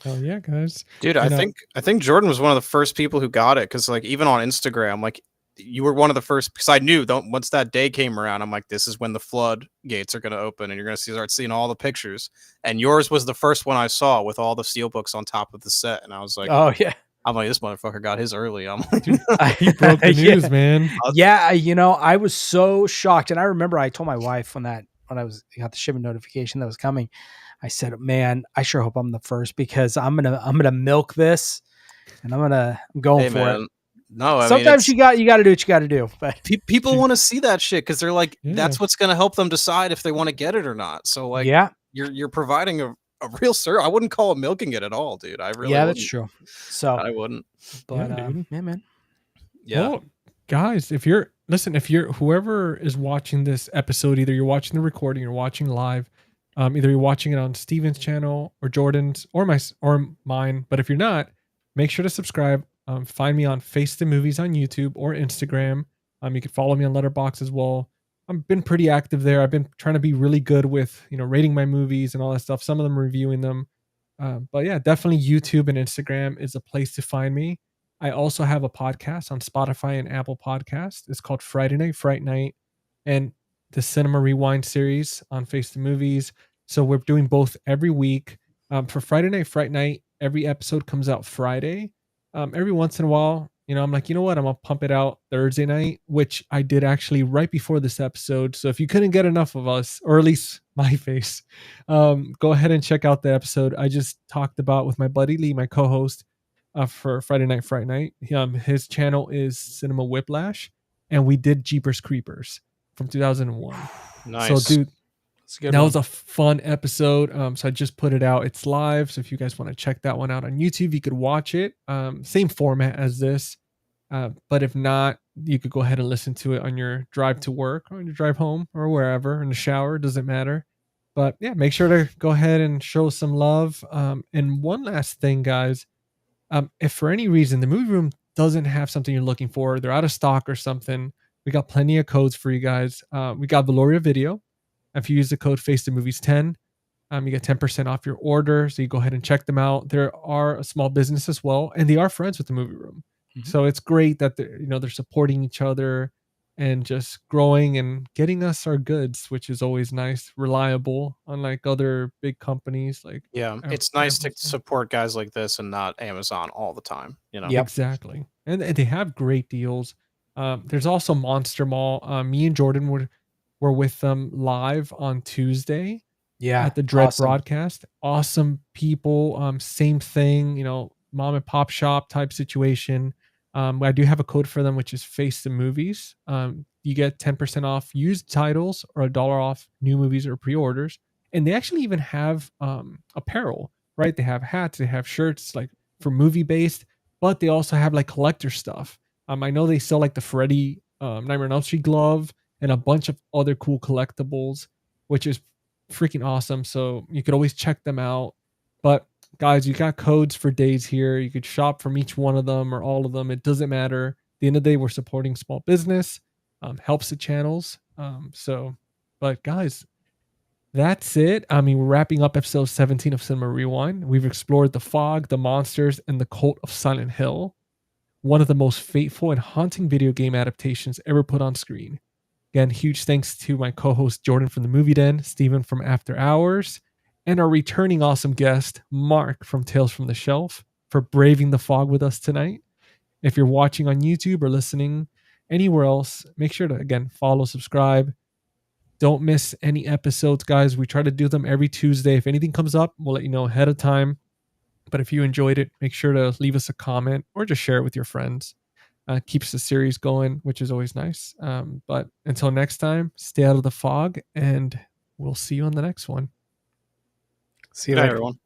Oh yeah, guys. Dude, I think Jordan was one of the first people who got it, because like even on Instagram, like you were one of the first, because I knew once that day came around, I'm like, this is when the floodgates are going to open and you're going to start seeing all the pictures. And yours was the first one I saw with all the steelbooks on top of the set, and I was like, oh yeah. I'm like, this motherfucker got his early. I'm like, dude, he broke the news, man. Yeah, I was so shocked, and I remember I told my wife when I got the shipping notification that was coming. I said, man, I sure hope I'm the first, because I'm gonna milk this, and I'm going for it. No, I mean, Sometimes you got to do what you got to do. But people want to see that shit because they're like, Yeah. that's what's going to help them decide if they want to get it or not. So like, yeah, you're providing a real service. I wouldn't call it milking it at all, dude. I really yeah, wouldn't. that's true. So, I wouldn't. but Yeah, dude. yeah, man. Yeah. Well, guys, if you're whoever is watching this episode, either you're watching the recording, you're watching live, either you're watching it on Steven's channel or Jordan's or mine. But if you're not, make sure to subscribe. Find me on Face the Movies on YouTube or Instagram. You can follow me on Letterboxd as well. I've been pretty active there. I've been trying to be really good with rating my movies and all that stuff. Some of them reviewing them. But yeah, definitely YouTube and Instagram is a place to find me. I also have a podcast on Spotify and Apple Podcasts. It's called Friday Night Fright Night and the Cinema Rewind series on Face the Movies. So we're doing both every week. For Friday Night Fright Night, every episode comes out Friday. Every once in a while, I'm like, you know what? I'm going to pump it out Thursday night, which I did actually right before this episode. So if you couldn't get enough of us, or at least my face, go ahead and check out the episode I just talked about with my buddy Lee, my co-host. For Friday Night Fright Night. His channel is Cinema Whiplash, and we did Jeepers Creepers from 2001. Nice. So, dude, It's a good that one. was a fun episode. So I just put it out. It's live. So if you guys want to check that one out on YouTube, you could watch it. Same format as this. But if not, you could go ahead and listen to it on your drive to work or on your drive home or wherever, in the shower, doesn't matter. But yeah, make sure to go ahead and show some love. And one last thing, guys. If for any reason the movie room doesn't have something you're looking for, they're out of stock or something, we got plenty of codes for you guys. We got Valoria Video. If you use the code FaceTheMovies10, you get 10% off your order. So you go ahead and check them out. There are a small business as well, and they are friends with the movie room. Mhm. So it's great that they're supporting each other and just growing and getting us our goods, which is always nice, reliable, unlike other big companies like Yeah, Am- it's nice to Amazon. support guys like this and not Amazon all the time. Yep. Exactly. And they have great deals. There's also Monster Mall. Me and Jordan were with them live on Tuesday Yeah, at the Dread awesome. broadcast. Awesome people. Same thing, mom and pop shop type situation. I do have a code for them, which is Face the Movies. You get 10% off used titles or $1 off new movies or pre-orders. And they actually even have apparel, right? They have hats, they have shirts like for movie based, but they also have like collector stuff. I know they sell like the Freddy Nightmare on Elm Street glove and a bunch of other cool collectibles, which is freaking awesome. So you could always check them out. But guys, you got codes for days here. You could shop from each one of them or all of them. It doesn't matter. At the end of the day, we're supporting small business, helps the channels. But guys, that's it. I mean, we're wrapping up episode 17 of Cinema Rewind. We've explored the fog, the monsters, and the cult of Silent Hill, one of the most fateful and haunting video game adaptations ever put on screen. Again, huge thanks to my co-host Jordan from the Movie Den, Steven from After Hours, and our returning awesome guest, Mark from Tales from the Shelf, for braving the fog with us tonight. If you're watching on YouTube or listening anywhere else, make sure to, again, follow, subscribe. Don't miss any episodes, guys. We try to do them every Tuesday. If anything comes up, we'll let you know ahead of time. But if you enjoyed it, make sure to leave us a comment or just share it with your friends. Keeps the series going, which is always nice. But until next time, stay out of the fog, and we'll see you on the next one. See you Good night, later. everyone.